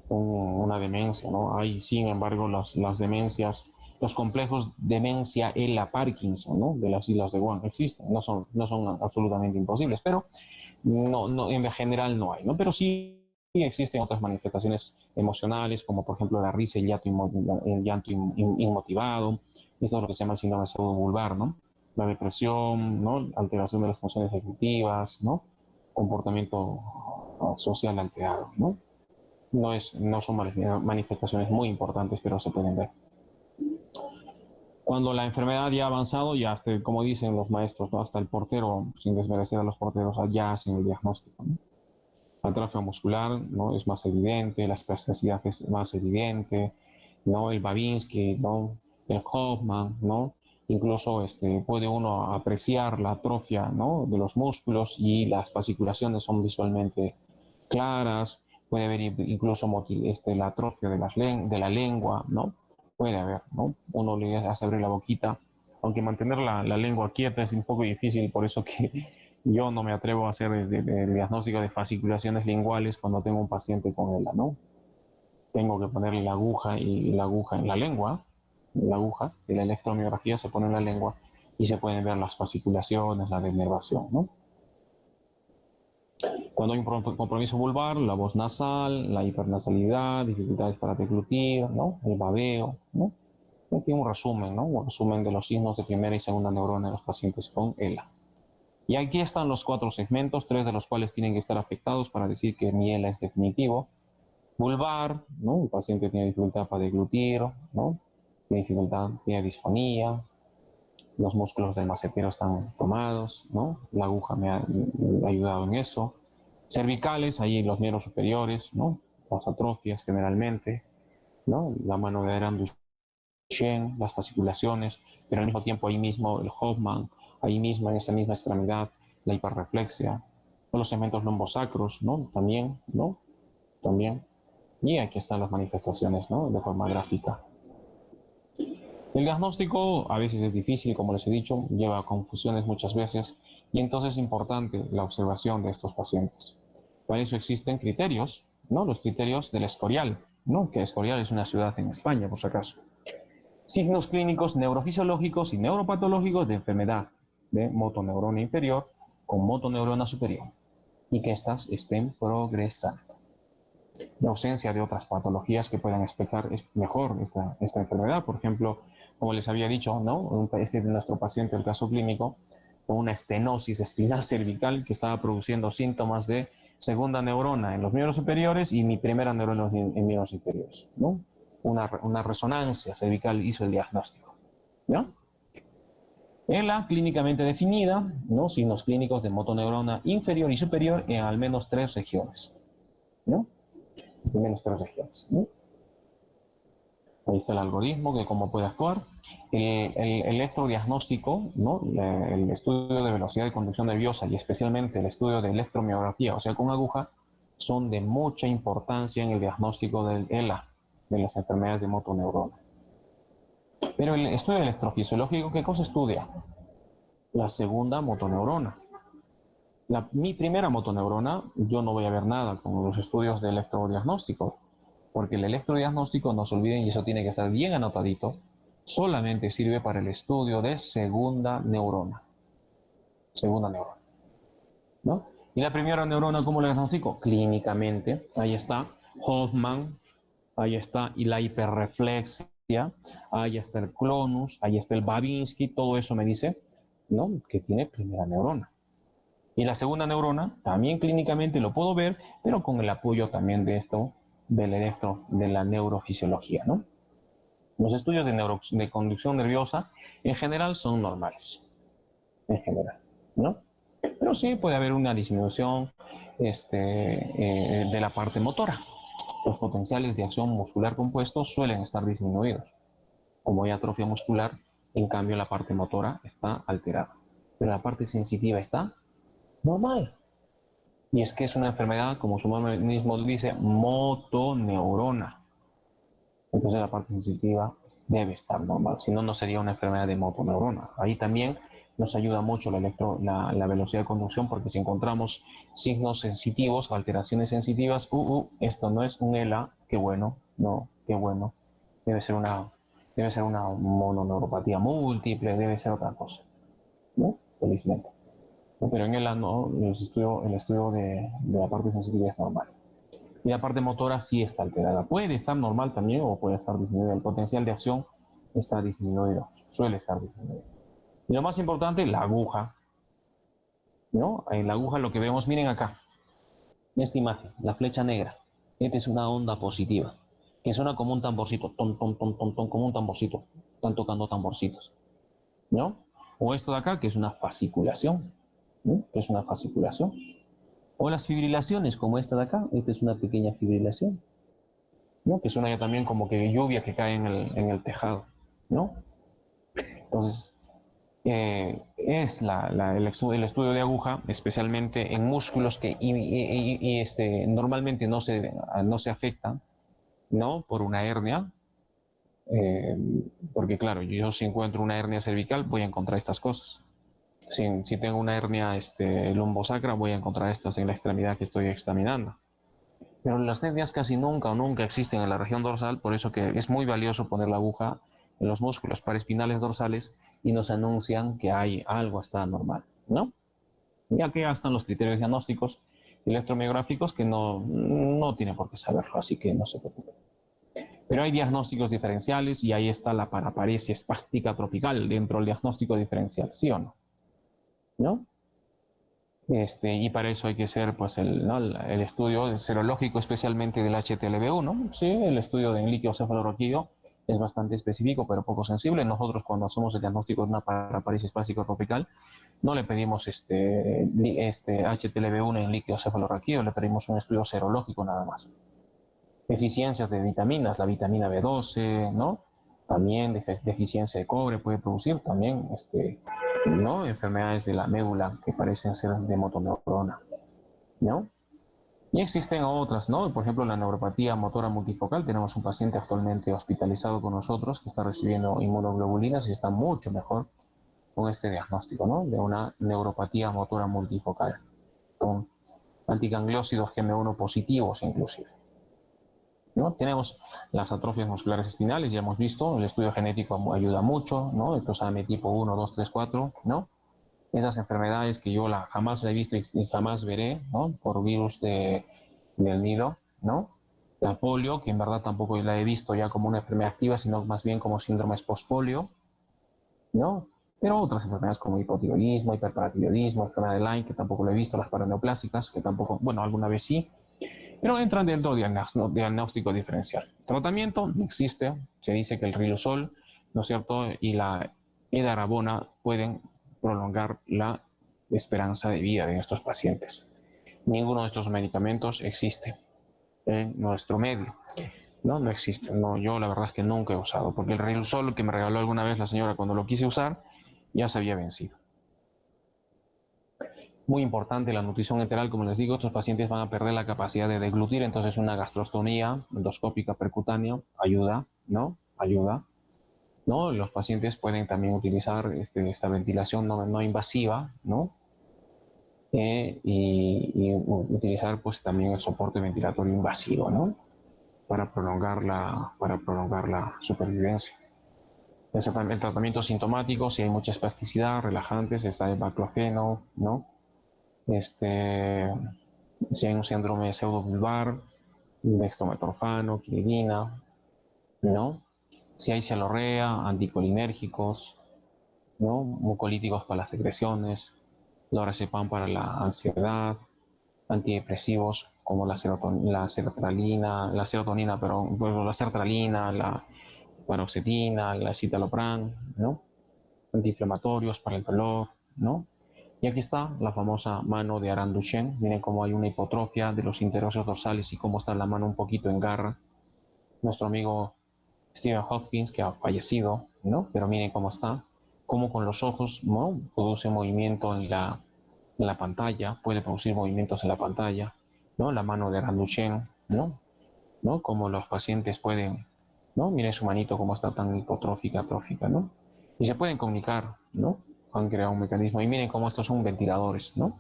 una demencia, ¿no? Hay, sin embargo, las demencias, los complejos demencia en la Parkinson, ¿no? De las Islas de Guam existen, no son absolutamente imposibles, pero no, en general no hay, ¿no? Pero sí existen otras manifestaciones emocionales, como por ejemplo la risa y el llanto inmotivado. Esto es lo que se llama el síndrome pseudovulvar, ¿no? La depresión, ¿no? Alteración de las funciones ejecutivas, ¿no? Comportamiento social alterado, ¿no? No son manifestaciones muy importantes, pero se pueden ver. Cuando la enfermedad ya ha avanzado, ya hasta, como dicen los maestros, ¿no? Hasta el portero, sin desmerecer a los porteros, ya hacen el diagnóstico, ¿no? La atrofia muscular, ¿no? Es más evidente, la espasticidad es más evidente, ¿no? El Babinski, ¿no? El Hoffman, ¿no? Incluso puede uno apreciar la atrofia, ¿no? De los músculos, y las fasciculaciones son visualmente claras. Puede haber incluso la atrofia de la lengua, ¿no? Puede haber, ¿no? Uno le hace abrir la boquita, aunque mantener la lengua quieta es un poco difícil, por eso que yo no me atrevo a hacer el diagnóstico de fasciculaciones linguales cuando tengo un paciente con ELA, ¿no? Tengo que ponerle la aguja en la lengua, la aguja de la electromiografía se pone en la lengua y se pueden ver las fasciculaciones, la denervación, ¿no? Cuando hay un compromiso vulvar, la voz nasal, la hipernasalidad, dificultades para deglutir, ¿no? El babeo, ¿no? Aquí un resumen, ¿no? Un resumen de los signos de primera y segunda neurona en los pacientes con ELA. Y aquí están los 4 segmentos, 3 de los cuales tienen que estar afectados para decir que mi ELA es definitivo. Vulvar, ¿no? El paciente tiene dificultad para deglutir, ¿no? Tiene disfonía, los músculos del macetero están tomados, ¿no? La aguja me ha ayudado en eso. Cervicales, ahí los miembros superiores, ¿no? Las atrofias generalmente, ¿no? La mano de Aran Duchen, las fasciculaciones, pero al mismo tiempo ahí mismo el Hoffman, ahí mismo en esa misma extremidad, la hiperreflexia, los segmentos lombosacros, ¿no? También, ¿no? También. Y aquí están las manifestaciones, ¿no? De forma gráfica. El diagnóstico a veces es difícil, como les he dicho, lleva a confusiones muchas veces, y entonces es importante la observación de estos pacientes. Para eso existen criterios, ¿no? Los criterios del Escorial, ¿no? Que Escorial es una ciudad en España, por si acaso. Signos clínicos neurofisiológicos y neuropatológicos de enfermedad de motoneurona inferior con motoneurona superior, y que éstas estén progresando. la ausencia de otras patologías que puedan explicar mejor esta enfermedad. Por ejemplo, como les había dicho, ¿no? Este de nuestro paciente, el caso clínico, con una estenosis espinal cervical que estaba produciendo síntomas de segunda neurona en los miembros superiores y mi primera neurona en miembros inferiores, ¿no? Una resonancia cervical hizo el diagnóstico, ¿no? ELA clínicamente definida, ¿no? Signos clínicos de motoneurona inferior y superior en al menos 3 regiones, ¿no? En menos 3 regiones, ¿no? Ahí está el algoritmo de cómo puede actuar. El electrodiagnóstico, ¿no? El estudio de velocidad de conducción nerviosa y especialmente el estudio de electromiografía, o sea, con aguja, son de mucha importancia en el diagnóstico del ELA, de las enfermedades de motoneurona. Pero el estudio electrofisiológico, ¿qué cosa estudia? La segunda motoneurona. Mi primera motoneurona, yo no voy a ver nada con los estudios de electrodiagnóstico, porque el electrodiagnóstico, no se olviden, y eso tiene que estar bien anotadito, solamente sirve para el estudio de segunda neurona. Segunda neurona, ¿no? Y la primera neurona, ¿cómo la diagnostico? Clínicamente, ahí está Hoffman, ahí está y la hiperreflexia, ahí está el clonus, ahí está el Babinski, todo eso me dice, ¿no? Que tiene primera neurona. Y la segunda neurona, también clínicamente lo puedo ver, pero con el apoyo también de esto, de la neurofisiología, ¿no? Los estudios de conducción nerviosa en general son normales, en general, ¿no? Pero sí puede haber una disminución de la parte motora. Los potenciales de acción muscular compuestos suelen estar disminuidos. Como hay atrofia muscular, en cambio la parte motora está alterada. Pero la parte sensitiva está normal. Y es que es una enfermedad, como su nombre mismo dice, motoneurona. Entonces la parte sensitiva debe estar normal, si no, no sería una enfermedad de motoneurona. Ahí también nos ayuda mucho la velocidad de conducción, porque si encontramos signos sensitivos, alteraciones sensitivas, esto no es un ELA, qué bueno, no, qué bueno, debe ser una mononeuropatía múltiple, debe ser otra cosa, ¿no? Felizmente. ¿No? Pero en ELA no, el estudio de la parte sensitiva es normal. Y la parte motora sí está alterada. Puede estar normal también o puede estar disminuida. El potencial de acción está disminuido, suele estar disminuido. Y lo más importante, la aguja, ¿no? En la aguja lo que vemos, miren acá, esta imagen, la flecha negra. Esta es una onda positiva, que suena como un tamborcito, ton, ton, ton, ton, ton, como un tamborcito. Están tocando tamborcitos, ¿no? O esto de acá, que es una fasciculación, ¿no? Que es una fasciculación. O las fibrilaciones, como esta de acá, esta es una pequeña fibrilación, ¿no? Que suena ya también como que lluvia que cae en el tejado, ¿no? Entonces, es el estudio de aguja, especialmente en músculos que normalmente no se afectan, ¿no? Por una hernia, porque claro, yo si encuentro una hernia cervical voy a encontrar estas cosas. Si tengo una hernia lumbosacra voy a encontrar estas en la extremidad que estoy examinando. Pero las hernias casi nunca o nunca existen en la región dorsal, por eso que es muy valioso poner la aguja en los músculos paraespinales dorsales y nos anuncian que hay algo está anormal, ¿no? Ya que ya están los criterios diagnósticos electromiográficos que no tiene por qué saberlo, así que no se preocupen. Pero hay diagnósticos diferenciales y ahí está la paraparesia espástica tropical dentro del diagnóstico diferencial, ¿sí o no? ¿No? Y para eso hay que hacer pues, el estudio serológico, especialmente del HTLV1. Sí, el estudio del líquido cefalorraquídeo es bastante específico, pero poco sensible. Nosotros, cuando hacemos el diagnóstico de una paraparesia espásica tropical, no le pedimos HTLV1 en líquido cefalorraquídeo, le pedimos un estudio serológico nada más. Deficiencias de vitaminas, la vitamina B12, ¿no? También deficiencia de cobre puede producir también ¿no? Enfermedades de la médula que parecen ser de motoneurona, ¿no? Y existen otras, ¿no? Por ejemplo, la neuropatía motora multifocal. Tenemos un paciente actualmente hospitalizado con nosotros que está recibiendo inmunoglobulinas y está mucho mejor con este diagnóstico, ¿no? De una neuropatía motora multifocal, con antigangliósidos GM1 positivos inclusive, ¿no? Tenemos las atrofias musculares espinales, ya hemos visto, el estudio genético ayuda mucho, ¿no? El COSAME tipo 1, 2, 3, 4, ¿no? Esas enfermedades que yo jamás he visto y jamás veré, ¿no? Por virus del nido, ¿no? La polio, que en verdad tampoco la he visto ya como una enfermedad activa, sino más bien como síndromes post-polio, ¿no? Pero otras enfermedades como hipotiroidismo, hiperparatiroidismo, enfermedad de Lyme, que tampoco lo he visto, las paraneoplásicas, que tampoco, bueno, alguna vez sí, pero entran dentro del diagnóstico diferencial. Tratamiento no existe, se dice que el riluzol, ¿no es cierto?, y la edarabona pueden prolongar la esperanza de vida de estos pacientes. Ninguno de estos medicamentos existe en nuestro medio. No, no existe. No, yo la verdad es que nunca he usado, porque el riluzol que me regaló alguna vez la señora cuando lo quise usar, ya se había vencido. Muy importante la nutrición enteral, como les digo, estos pacientes van a perder la capacidad de deglutir, entonces una gastrostomía endoscópica percutánea ayuda, ¿no? Ayuda, ¿no? Los pacientes pueden también utilizar esta ventilación no invasiva, ¿no? Y utilizar pues también el soporte ventilatorio invasivo, ¿no? Para prolongar la supervivencia. El tratamiento sintomático, si hay mucha espasticidad, relajantes, está el baclofeno, ¿no? Si hay un síndrome pseudobulbar, dextrometorfano, quinidina, ¿no? Si hay cialorrea, anticolinérgicos, ¿no? Mucolíticos para las secreciones, lorazepam para la ansiedad, antidepresivos como la sertralina, la paroxetina, la citalopram, ¿no? Antiinflamatorios para el dolor, ¿no? Y aquí está la famosa mano de Aran Duchenne. Miren cómo hay una hipotrofia de los interosseos dorsales y cómo está la mano un poquito en garra. Nuestro amigo Stephen Hopkins, que ha fallecido, ¿no? Pero miren cómo está, cómo con los ojos, ¿no? Produce movimiento en la pantalla, puede producir movimientos en la pantalla, ¿no? La mano de Aran Duchenne, ¿no? ¿No? Como los pacientes pueden, ¿no? Miren su manito cómo está tan hipotrófica, atrófica, ¿no? Y se pueden comunicar, ¿no? Han creado un mecanismo. Y miren cómo estos son ventiladores, ¿no?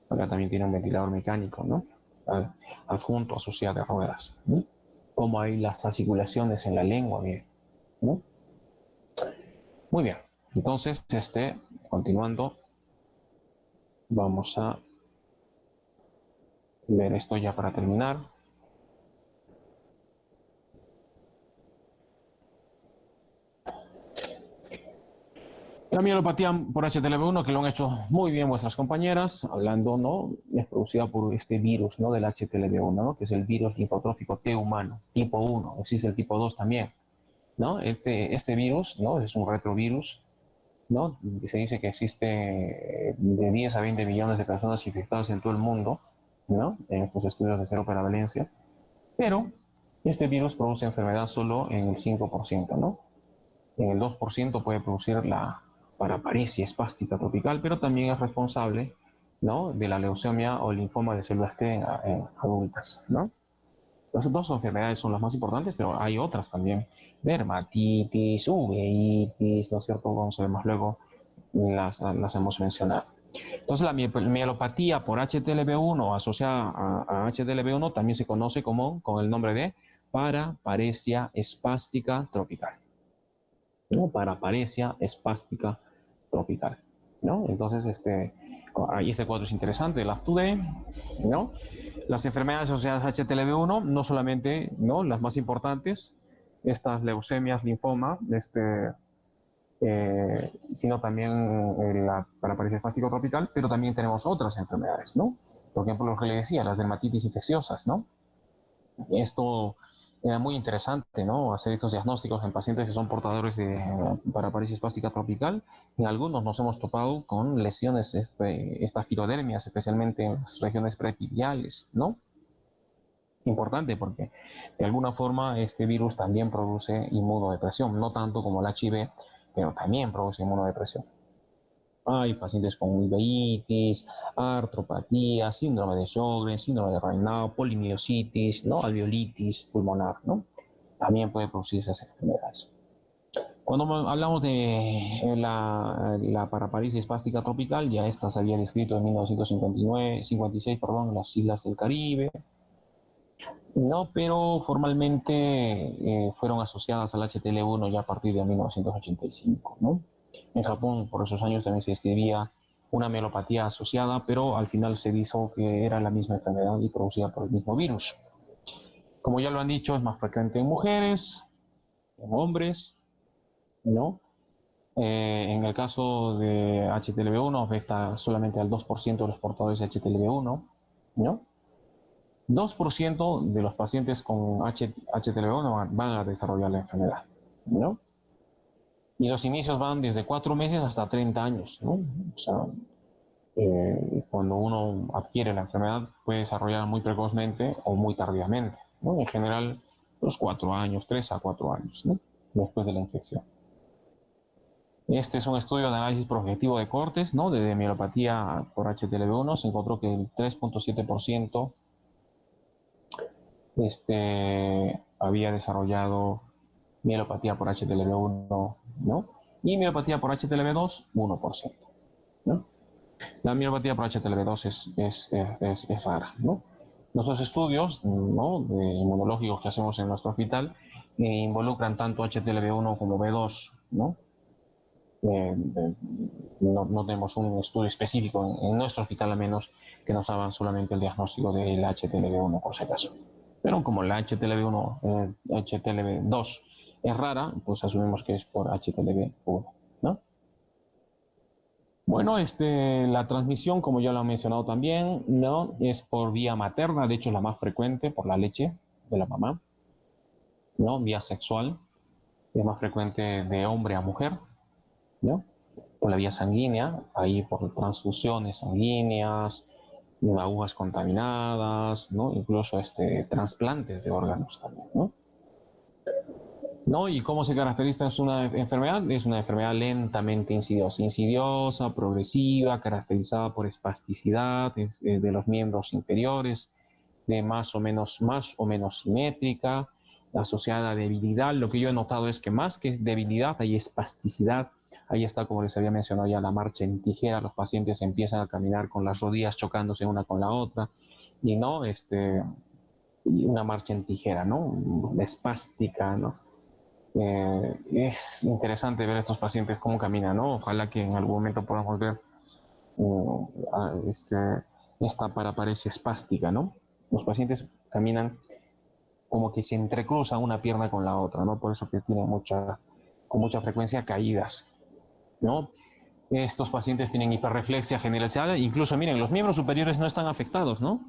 Acá también tiene un ventilador mecánico, ¿no? Adjunto, asociado a ruedas, ¿no? Como hay las fasciculaciones en la lengua, miren, ¿no? Muy bien. Entonces, continuando, vamos a ver esto ya para terminar. La mielopatía por HTLV1, que lo han hecho muy bien vuestras compañeras, hablando, ¿no? Es producida por este virus, ¿no? Del HTLV1, ¿no? Que es el virus linfotrófico T humano, tipo 1, existe el tipo 2 también, ¿no? Este virus, ¿no? Es un retrovirus, ¿no? Se dice que existe de 10 a 20 millones de personas infectadas en todo el mundo, ¿no? En estos estudios de seroprevalenncia, pero este virus produce enfermedad solo en el 5%, ¿no? En el 2% puede producir la paraparesia espástica tropical, pero también es responsable, ¿no? De la leucemia o linfoma de células T en adultas, ¿no? Las dos enfermedades son las más importantes, pero hay otras también. Dermatitis, uveitis, ¿no es cierto? Vamos a ver más luego, las hemos mencionado. Entonces la mielopatía por HTLV1 asociada a HTLV1 también se conoce como, con el nombre de paraparesia espástica tropical, ¿no? Paraparesia espástica tropical, ¿no? Entonces, ahí este cuadro es interesante, la FTUD, ¿no? Las enfermedades asociadas a HTLV1, no solamente, ¿no? Las más importantes, estas leucemias, linfoma, sino también la paraparesia espástica tropical, pero también tenemos otras enfermedades, ¿no? Por ejemplo, lo que le decía, las dermatitis infecciosas, ¿no? Esto era muy interesante, ¿no? Hacer estos diagnósticos en pacientes que son portadores de paraparesia espástica tropical. En algunos nos hemos topado con lesiones estafilodermias, especialmente en las regiones preepidiales, ¿no? Importante porque de alguna forma este virus también produce inmunodepresión, no tanto como el HIV, pero también produce inmunodepresión. Hay pacientes con uveitis, artropatía, síndrome de Sjögren, síndrome de Raynaud, polimiositis, ¿no? Alveolitis pulmonar, ¿no? También puede producir esas enfermedades. Cuando hablamos de la paraparesia espástica tropical, ya esta se había descrito en 1956, en las Islas del Caribe, ¿no? Pero formalmente fueron asociadas al HTL1 ya a partir de 1985, ¿no? En Japón, por esos años también se describía una mielopatía asociada, pero al final se dijo que era la misma enfermedad y producida por el mismo virus. Como ya lo han dicho, es más frecuente en mujeres, en hombres, ¿no? En el caso de HTLV1 afecta solamente al 2% de los portadores de HTLV1, ¿no? 2% de los pacientes con HTLV1 van a desarrollar la enfermedad, ¿no? Y los inicios van desde 4 meses hasta 30 años, ¿no? O sea, cuando uno adquiere la enfermedad puede desarrollar muy precozmente o muy tardíamente, ¿no? En general, los 4 años, 3 a 4 años, ¿no? Después de la infección. Este es un estudio de análisis prospectivo de cortes, ¿no? De mielopatía por HTLV1. Se encontró que el 3.7% había desarrollado mielopatía por HTLV1, ¿no? Y mielopatía por HTLV2, 1%, ¿no? La mielopatía por HTLV2 es rara, ¿no? Nuestros estudios, ¿no?, inmunológicos que hacemos en nuestro hospital involucran tanto HTLV1 como B2, ¿no? No tenemos un estudio específico en nuestro hospital, a menos que nos hagan solamente el diagnóstico del HTLV1 por si acaso. Pero como la HTLV2 es rara, pues asumimos que es por HTLV1, ¿no? Bueno, la transmisión, como ya lo he mencionado también, ¿no?, es por vía materna. De hecho, es la más frecuente, por la leche de la mamá, ¿no? Vía sexual, es más frecuente de hombre a mujer, ¿no? Por la vía sanguínea, ahí por transfusiones sanguíneas, agujas contaminadas, ¿no? Incluso trasplantes de órganos también, ¿no? ¿No? ¿Y cómo se caracteriza una enfermedad? Es una enfermedad lentamente insidiosa, progresiva, caracterizada por espasticidad de los miembros inferiores, de más o menos simétrica, asociada a debilidad. Lo que yo he notado es que más que debilidad hay espasticidad. Ahí está, como les había mencionado ya, la marcha en tijera. Los pacientes empiezan a caminar con las rodillas chocándose una con la otra, y no y una marcha en tijera, ¿no? Espástica, ¿no? Es interesante ver a estos pacientes cómo caminan, ¿no? Ojalá que en algún momento podamos ver esta paraparesia espástica, ¿no? Los pacientes caminan como que se entrecruzan una pierna con la otra, ¿no? Por eso que tienen con mucha frecuencia caídas, ¿no? Estos pacientes tienen hiperreflexia generalizada. Incluso, miren, los miembros superiores no están afectados, ¿no?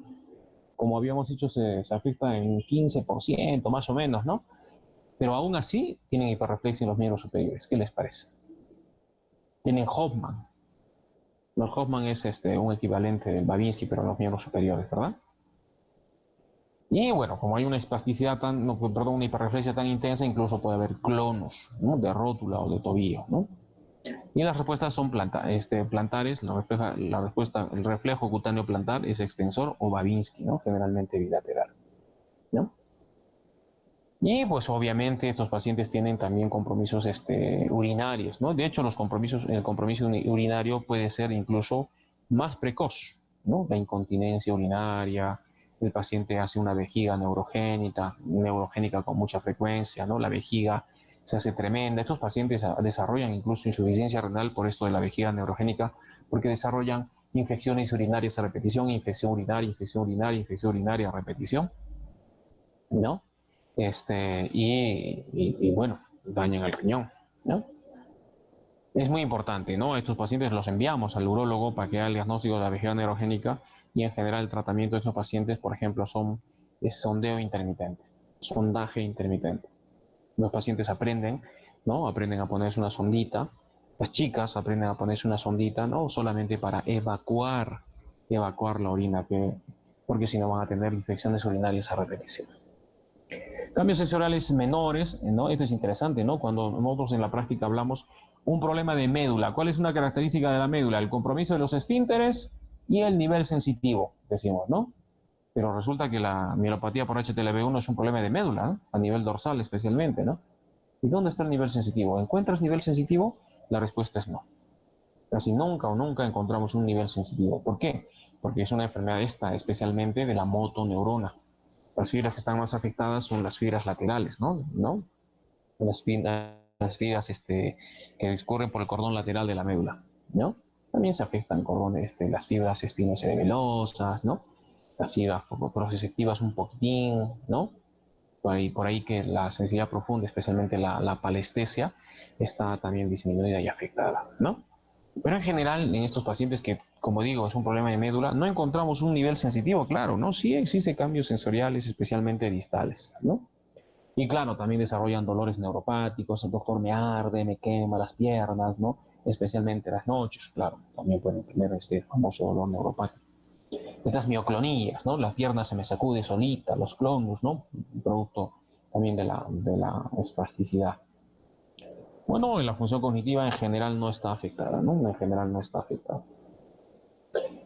Como habíamos dicho, se afecta en 15%, más o menos, ¿no? Pero aún así tienen hiperreflexia en los miembros superiores. ¿Qué les parece? Tienen Hoffman. El Hoffman es un equivalente del Babinski, pero en los miembros superiores, ¿verdad? Y bueno, como hay una espasticidad una hiperreflexia tan intensa, incluso puede haber clonus, ¿no?, de rótula o de tobillo, ¿no? Y las respuestas son plantares. El reflejo cutáneo plantar es extensor o Babinski, ¿no? Generalmente bilateral, ¿no? Y pues obviamente estos pacientes tienen también compromisos urinarios, ¿no? De hecho, el compromiso urinario puede ser incluso más precoz, ¿no? La incontinencia urinaria, el paciente hace una vejiga neurogénica con mucha frecuencia, ¿no? La vejiga se hace tremenda. Estos pacientes desarrollan incluso insuficiencia renal por esto de la vejiga neurogénica, porque desarrollan infecciones urinarias a repetición, infección urinaria a repetición, ¿no? Bueno, dañan el riñón, ¿no? Es muy importante, ¿no? Estos pacientes los enviamos al urólogo para que haga el diagnóstico de la vejiga neurogénica, y en general el tratamiento de estos pacientes, por ejemplo, es sondeo intermitente, sondaje intermitente. Los pacientes aprenden, ¿no? Aprenden a ponerse una sondita. Las chicas aprenden a ponerse una sondita, ¿no? Solamente para evacuar la orina, porque si no van a tener infecciones urinarias a repetición. Cambios sensoriales menores, ¿no? Esto es interesante, ¿no? Cuando nosotros en la práctica hablamos un problema de médula. ¿Cuál es una característica de la médula? El compromiso de los esfínteres y el nivel sensitivo, decimos, ¿no? Pero resulta que la mielopatía por HTLV1 es un problema de médula, ¿no? A nivel dorsal especialmente, ¿no? ¿Y dónde está el nivel sensitivo? ¿Encuentras nivel sensitivo? La respuesta es no. Casi nunca encontramos un nivel sensitivo. ¿Por qué? Porque es una enfermedad especialmente de la motoneurona. Las fibras que están más afectadas son las fibras laterales, ¿no? Las fibras que discurren por el cordón lateral de la médula, ¿no? También se afectan las fibras espinocerebelosas, ¿no? Las fibras proprioceptivas un poquitín, ¿no? por ahí que la sensibilidad profunda, especialmente la palestesia, está también disminuida y afectada, ¿no? Pero en general, en estos pacientes que, como digo, es un problema de médula, no encontramos un nivel sensitivo, claro, ¿no? Sí existen cambios sensoriales, especialmente distales, ¿no? Y claro, también desarrollan dolores neuropáticos, el doctor me arde, me quema las piernas, ¿no? Especialmente las noches, claro, también pueden tener este famoso dolor neuropático. Estas mioclonías, ¿no? La pierna se me sacude solita, los clonus, ¿no? Producto también de la espasticidad. Bueno, la función cognitiva en general no está afectada, ¿no? En general no está afectada.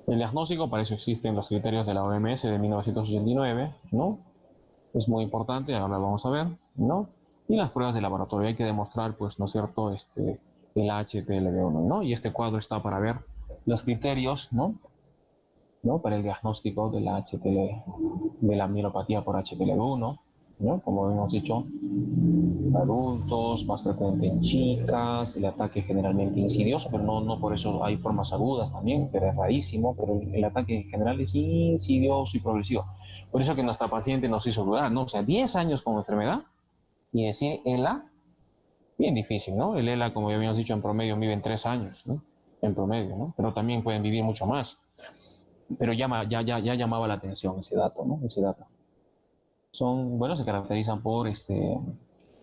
El diagnóstico, para eso existen los criterios de la OMS de 1989, ¿no? Es muy importante, ahora vamos a ver, ¿no? Y las pruebas de laboratorio, hay que demostrar, pues, ¿no es cierto?, el HTLV1, ¿no? Y este cuadro está para ver los criterios, ¿no? ¿No? Para el diagnóstico de la de la mielopatía por HTLV1, ¿no? Como hemos dicho, adultos, más frecuente en chicas, el ataque generalmente insidioso, pero no por eso hay formas agudas también, pero es rarísimo, pero el ataque en general es insidioso y progresivo. Por eso que nuestra paciente nos hizo dudar, ¿no? O sea, 10 años con enfermedad y decir ELA, bien difícil, ¿no? El ELA, como ya habíamos dicho, en promedio viven 3 años, ¿no? En promedio, ¿no? Pero también pueden vivir mucho más. Pero ya llamaba la atención ese dato, ¿no? Ese dato. Son, bueno, se caracterizan por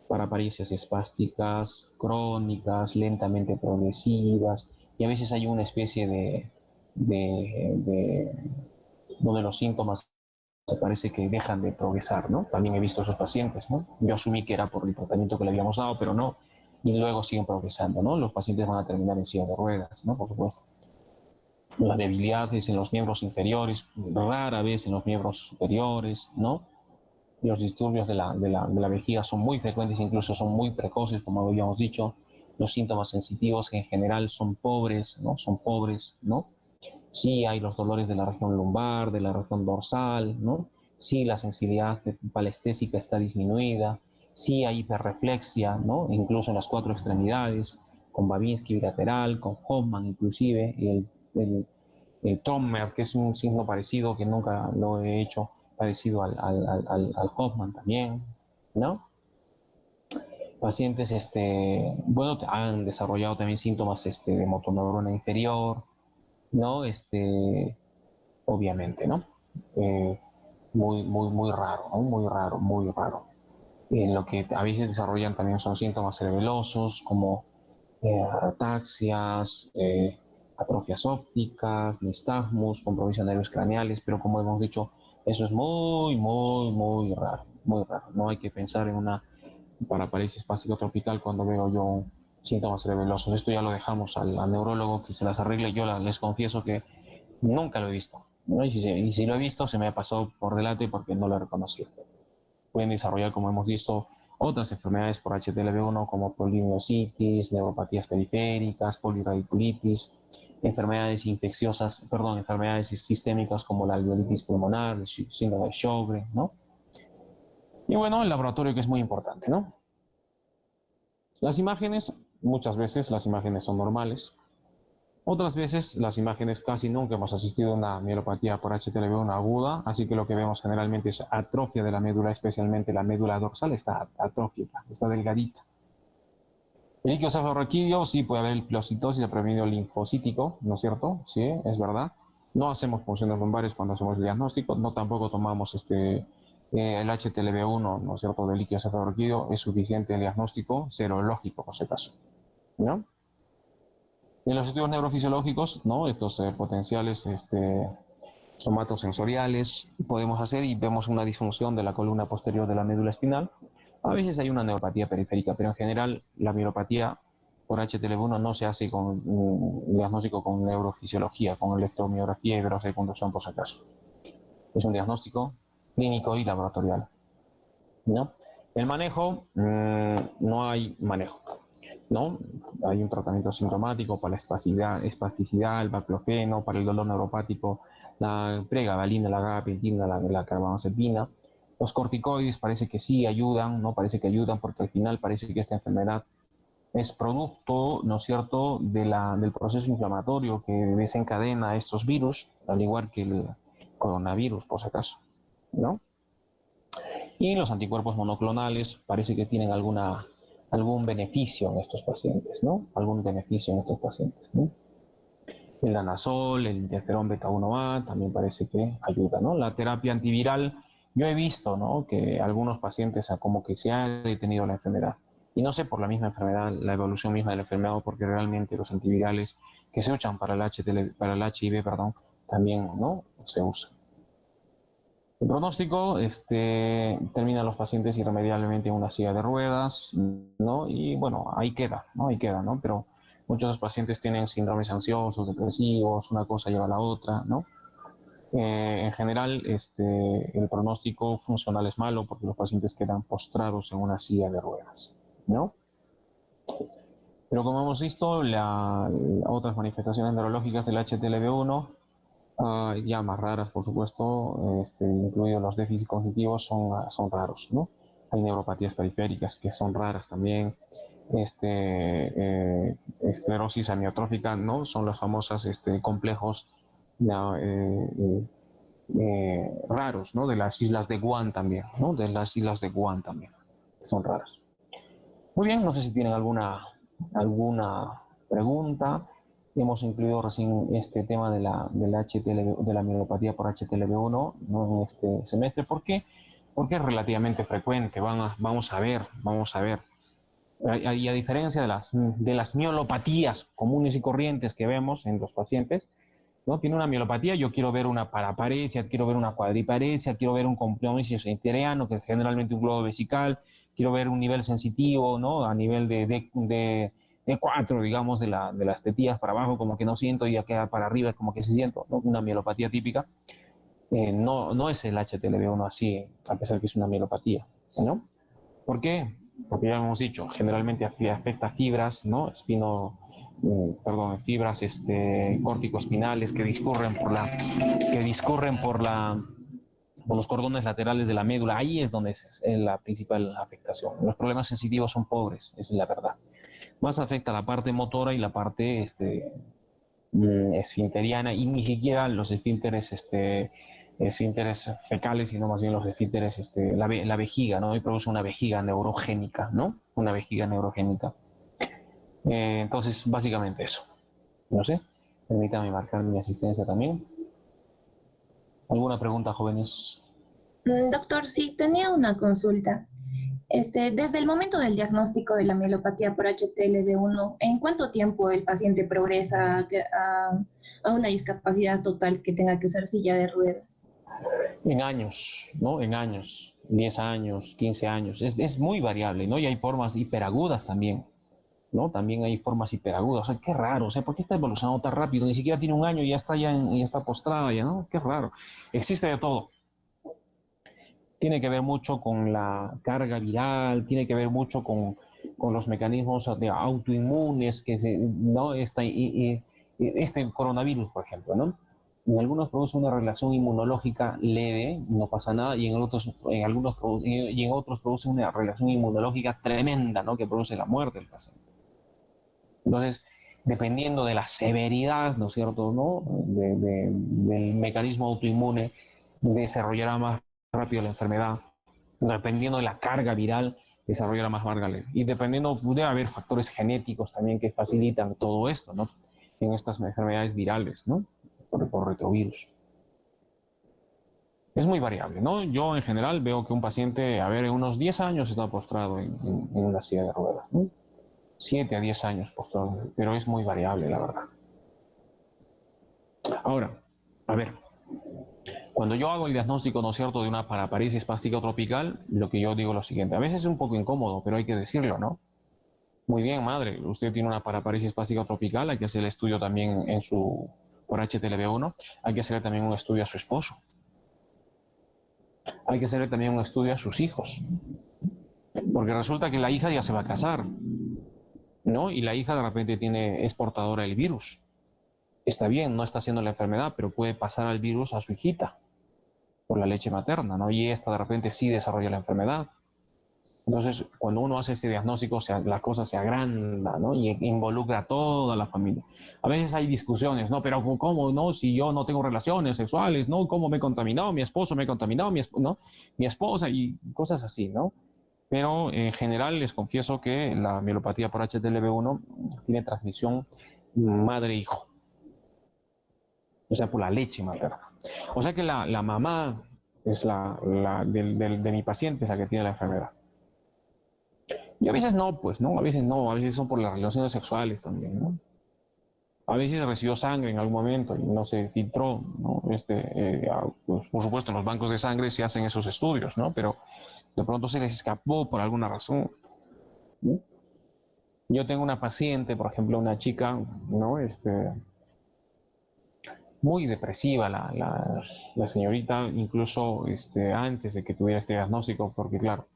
paraparesias espásticas, crónicas, lentamente progresivas, y a veces hay una especie donde los síntomas se parece que dejan de progresar, ¿no? También he visto esos pacientes, ¿no? Yo asumí que era por el tratamiento que le habíamos dado, pero no, y luego siguen progresando, ¿no? Los pacientes van a terminar en silla de ruedas, ¿no? Por supuesto. La debilidad es en los miembros inferiores, rara vez en los miembros superiores, ¿no? Los disturbios de la vejiga son muy frecuentes, incluso son muy precoces, como habíamos dicho. Los síntomas sensitivos en general son pobres, ¿no? Son pobres, ¿no? Sí hay los dolores de la región lumbar, de la región dorsal, ¿no? Sí la sensibilidad palestésica está disminuida, sí hay hiperreflexia, ¿no? Incluso en las 4 extremidades, con Babinski bilateral, con Hoffman inclusive, y el Trommer, que es un signo parecido, que nunca lo he hecho, parecido al Hoffman también, ¿no? Pacientes, bueno, han desarrollado también síntomas de motoneurona inferior, ¿no? Obviamente, ¿no? Muy raro, ¿no? Muy raro, muy raro. Lo que a veces desarrollan también son síntomas cerebelosos, como ataxias, atrofias ópticas, nistagmus, compromiso de nervios craneales, pero como hemos dicho, eso es muy raro, muy raro. No hay que pensar en una paraparesis espástica tropical cuando veo yo síntomas cerebelosos. Esto ya lo dejamos al neurólogo que se las arregle. Yo les confieso que nunca lo he visto, ¿no? Y si lo he visto, se me ha pasado por delante porque no lo he reconocido. Pueden desarrollar, como hemos visto, otras enfermedades por HTLV1 como polimiositis, neuropatías periféricas, poliradiculitis, enfermedades infecciosas, perdón, enfermedades sistémicas como la alveolitis pulmonar, el síndrome de Sjögren, ¿no? Y bueno, el laboratorio que es muy importante, ¿no? Las imágenes, muchas veces las imágenes son normales. Otras veces las imágenes casi nunca hemos asistido a una mielopatía por HTLV1 aguda, así que lo que vemos generalmente es atrofia de la médula, especialmente la médula dorsal está atrófica, está delgadita. El ictiocefalorraquídeo sí puede haber pilocitosis de predominio linfocítico, ¿no es cierto? Sí, es verdad. No hacemos punciones lumbares cuando hacemos el diagnóstico, no tampoco tomamos el HTLV1, ¿no es cierto?, del ictiocefalorraquídeo, es suficiente el diagnóstico serológico, por si acaso, ¿no? En los estudios neurofisiológicos, ¿no? Estos potenciales somatosensoriales podemos hacer y vemos una disfunción de la columna posterior de la médula espinal. A veces hay una neuropatía periférica, pero en general la mielopatía por HTLV1 no se hace con un diagnóstico con neurofisiología, con electromiografía y velocidad por si acaso. Es un diagnóstico clínico y laboratorial, ¿no? El manejo, no hay manejo, ¿no? Hay un tratamiento sintomático para la espasticidad, el baclofeno, para el dolor neuropático, la pregabalina, la gabapentina, la carbamazepina. Los corticoides parece que sí ayudan, ¿no? Parece que ayudan porque al final parece que esta enfermedad es producto, ¿no es cierto?, del proceso inflamatorio que desencadena estos virus, al igual que el coronavirus, por si acaso, ¿no? Y los anticuerpos monoclonales parece que tienen algún beneficio en estos pacientes, ¿no? Algún beneficio en estos pacientes, ¿no? El danazol, el interferón beta 1A también parece que ayuda, ¿no? La terapia antiviral, yo he visto, ¿no? Que algunos pacientes como que se ha detenido la enfermedad. Y no sé por la misma enfermedad, la evolución misma de la enfermedad, o porque realmente los antivirales que se usan para el HIV, perdón, también, ¿no? Se usan. El pronóstico, terminan los pacientes irremediablemente en una silla de ruedas, ¿no? Y bueno, ahí queda, ¿no? Ahí queda, ¿no? Pero muchos de los pacientes tienen síndromes ansiosos, depresivos, una cosa lleva a la otra, ¿no? En general, el pronóstico funcional es malo porque los pacientes quedan postrados en una silla de ruedas, ¿no? Pero como hemos visto, otras manifestaciones neurológicas del HTLV1, ya más raras, por supuesto, incluidos los déficits cognitivos, son raros, ¿no? Hay neuropatías periféricas que son raras también. Esclerosis amiotrófica, ¿no? Son los famosos complejos raros, ¿no? De las islas de Guam también, ¿no? De las islas de Guam también, que son raras. Muy bien, no sé si tienen alguna pregunta. Hemos incluido recién este tema de la mielopatía por HTLV1, ¿no? En este semestre. ¿Por qué? Porque es relativamente frecuente. Vamos a ver. Y a diferencia de las mielopatías comunes y corrientes que vemos en los pacientes, ¿no? Tiene una mielopatía, yo quiero ver una paraparesia, quiero ver una cuadriparesia, quiero ver un compromiso enteriano, que es generalmente un globo vesical, quiero ver un nivel sensitivo, ¿no? A nivel de 4, digamos, de las tetillas para abajo, como que no siento, y acá para arriba como que sí siento, ¿no? Una mielopatía típica. No es el HTLV1 así, a pesar que es una mielopatía, ¿no? ¿Por qué? Porque ya hemos dicho, generalmente afecta fibras, ¿no? Fibras córtico-espinales que discurren por los cordones laterales de la médula. Ahí es donde es la principal afectación. Los problemas sensitivos son pobres, esa es la verdad. Más afecta la parte motora y la parte esfinteriana, y ni siquiera los esfínteres fecales, sino más bien los esfínteres, la vejiga, ¿no? Y produce una vejiga neurogénica, ¿no? Una vejiga neurogénica. Entonces, básicamente eso. No sé, permítame marcar mi asistencia también. ¿Alguna pregunta, jóvenes? Doctor, sí, tenía una consulta. Desde el momento del diagnóstico de la mielopatía por HTLV1, ¿en cuánto tiempo el paciente progresa a una discapacidad total que tenga que usar silla de ruedas? En años, ¿no? En años, 10 años, 15 años. Es muy variable, ¿no? Y hay formas hiperagudas también, ¿no? También hay formas hiperagudas. O sea, qué raro. O sea, ¿por qué está evolucionando tan rápido? Ni siquiera tiene un año y ya está postrada, ya, ¿no? Qué raro. Existe de todo. Tiene que ver mucho con la carga viral, tiene que ver mucho con los mecanismos de autoinmunes ¿no? Este coronavirus, por ejemplo, ¿no? En algunos produce una relación inmunológica leve, no pasa nada, y en otros produce una relación inmunológica tremenda, ¿no? Que produce la muerte del paciente. Entonces, dependiendo de la severidad, ¿no es cierto?, ¿no? Del mecanismo autoinmune, desarrollará más rápido la enfermedad. Dependiendo de la carga viral, desarrollará más rápido. Y dependiendo, puede haber factores genéticos también que facilitan todo esto, ¿no? En estas enfermedades virales, ¿no? Por retrovirus. Es muy variable, ¿no? Yo en general veo que un paciente, en unos 10 años está postrado en una silla de ruedas, ¿no? 7 a 10 años postrado, pero es muy variable, la verdad. Ahora, a ver, cuando yo hago el diagnóstico, ¿no es cierto?, de una paraparesia espástica tropical, lo que yo digo es lo siguiente. A veces es un poco incómodo, pero hay que decirlo, ¿no? Muy bien, madre, usted tiene una paraparesia espástica tropical, hay que hacer el estudio también por HTLV1, hay que hacerle también un estudio a su esposo. Hay que hacerle también un estudio a sus hijos. Porque resulta que la hija ya se va a casar, ¿no? Y la hija de repente es portadora del virus. Está bien, no está haciendo la enfermedad, pero puede pasar al virus a su hijita por la leche materna, ¿no? Y esta de repente sí desarrolla la enfermedad. Entonces, cuando uno hace ese diagnóstico, la cosa se agranda, ¿no? Y involucra a toda la familia. A veces hay discusiones, ¿no? Pero ¿cómo, no? Si yo no tengo relaciones sexuales, ¿no? ¿Cómo me contaminó? Mi esposo me contaminó, ¿no? Mi esposa y cosas así, ¿no? Pero en general les confieso que la mielopatía por HTLV1 tiene transmisión madre-hijo. O sea, por la leche materna. O sea que la mamá es de mi paciente es la que tiene la enfermedad. Y a veces no, pues, ¿no? A veces no, a veces son por las relaciones sexuales también, ¿no? A veces recibió sangre en algún momento y no se filtró, ¿no? Pues, por supuesto, en los bancos de sangre se hacen esos estudios, ¿no? Pero de pronto se les escapó por alguna razón, ¿no? Yo tengo una paciente, por ejemplo, una chica, ¿no? Muy depresiva la señorita, incluso antes de que tuviera este diagnóstico, porque claro,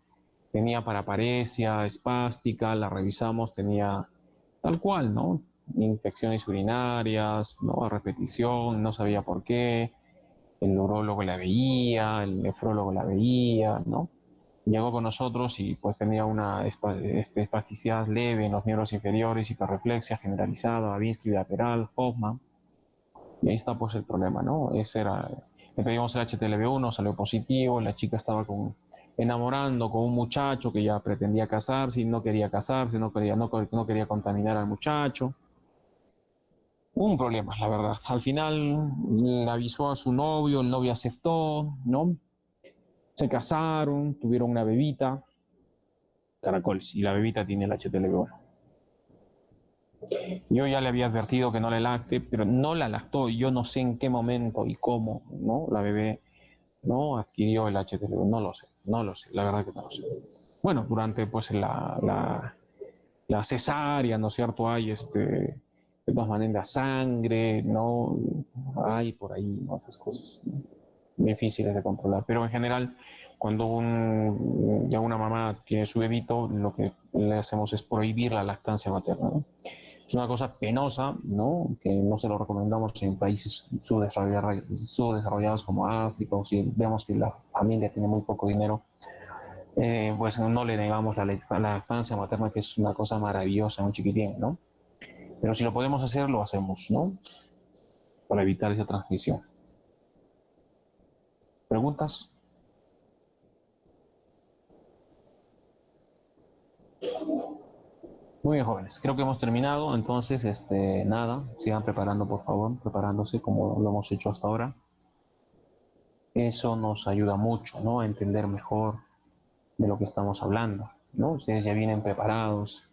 tenía paraparesia espástica, la revisamos, tenía tal cual, ¿no? Infecciones urinarias, ¿no? A repetición, no sabía por qué, el urólogo la veía, el nefrólogo la veía, ¿no? Llegó con nosotros y pues tenía una espasticidad leve en los miembros inferiores, hiperreflexia generalizada, Babinski bilateral, Hoffman. Y ahí está pues el problema, ¿no? Le pedimos el HTLV1, salió positivo, la chica estaba enamorando con un muchacho que ya pretendía casarse y no quería casarse, no quería contaminar al muchacho. Un problema, la verdad. Al final le avisó a su novio, el novio aceptó, ¿no? Se casaron, tuvieron una bebita, caracoles, y la bebita tiene el HTLV1. Yo ya le había advertido que no la lacte, pero no la lactó. Yo no sé en qué momento y cómo, ¿no? La bebé no adquirió el HTLV. No lo sé, la verdad que no lo sé. Bueno, durante pues la cesárea, ¿no es cierto? Hay de todas maneras sangre, ¿no? Hay por ahí, ¿no? Esas cosas, ¿no? Difíciles de controlar. Pero en general, cuando ya una mamá tiene su bebito, lo que le hacemos es prohibir la lactancia materna, ¿no? Es una cosa penosa, ¿no? Que no se lo recomendamos en países subdesarrollados como África, o si vemos que la familia tiene muy poco dinero, pues no le negamos la lactancia materna, que es una cosa maravillosa, un chiquitín, ¿no? Pero si lo podemos hacer, lo hacemos, ¿no? Para evitar esa transmisión. ¿Preguntas? Muy bien, jóvenes. Creo que hemos terminado. Entonces, nada, sigan preparando, por favor, preparándose como lo hemos hecho hasta ahora. Eso nos ayuda mucho, ¿no? A entender mejor de lo que estamos hablando, ¿no? Ustedes ya vienen preparados,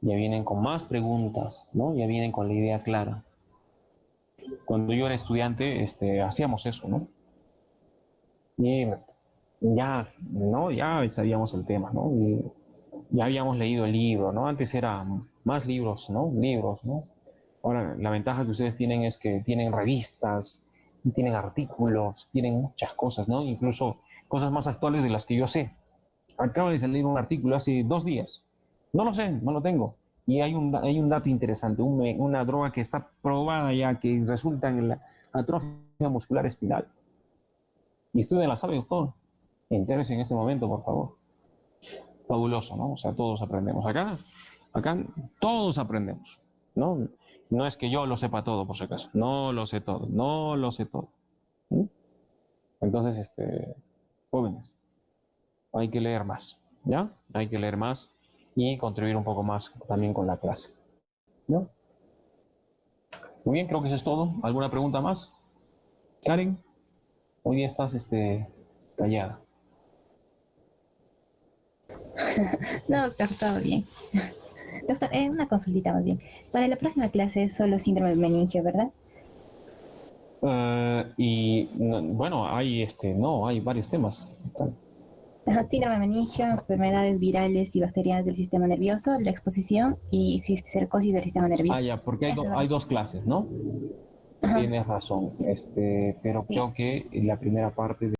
ya vienen con más preguntas, ¿no? Ya vienen con la idea clara. Cuando yo era estudiante, hacíamos eso, ¿no? Y ya, ¿no? Ya sabíamos el tema, ¿no? Y ya habíamos leído el libro, ¿no? Antes era más libros, ¿no? Libros, ¿no? Ahora, la ventaja que ustedes tienen es que tienen revistas, tienen artículos, tienen muchas cosas, ¿no? Incluso cosas más actuales de las que yo sé. Acaba de salir un artículo hace 2 días. No lo sé, no lo tengo. Y hay un dato interesante, una droga que está probada ya, que resulta en la atrofia muscular espinal. Y usted la sabe, doctor. Entérese en este momento, por favor. Fabuloso, ¿no? O sea, todos aprendemos. Acá todos aprendemos, ¿no? No es que yo lo sepa todo, por si acaso. No lo sé todo, no lo sé todo. ¿Mm? Entonces, jóvenes, hay que leer más, ¿ya? Hay que leer más y contribuir un poco más también con la clase, ¿no? Muy bien, creo que eso es todo. ¿Alguna pregunta más? Karen, hoy día estás, callada. No, doctor, todo bien. Doctor, una consultita más bien. Para la próxima clase es solo síndrome de meningio, ¿verdad? Bueno, hay varios temas. Síndrome de meningio, enfermedades virales y bacterianas del sistema nervioso, la exposición y cisticercosis del sistema nervioso. Ya, porque hay dos clases, ¿no? Ajá. Tienes razón, pero Sí. creo que la primera parte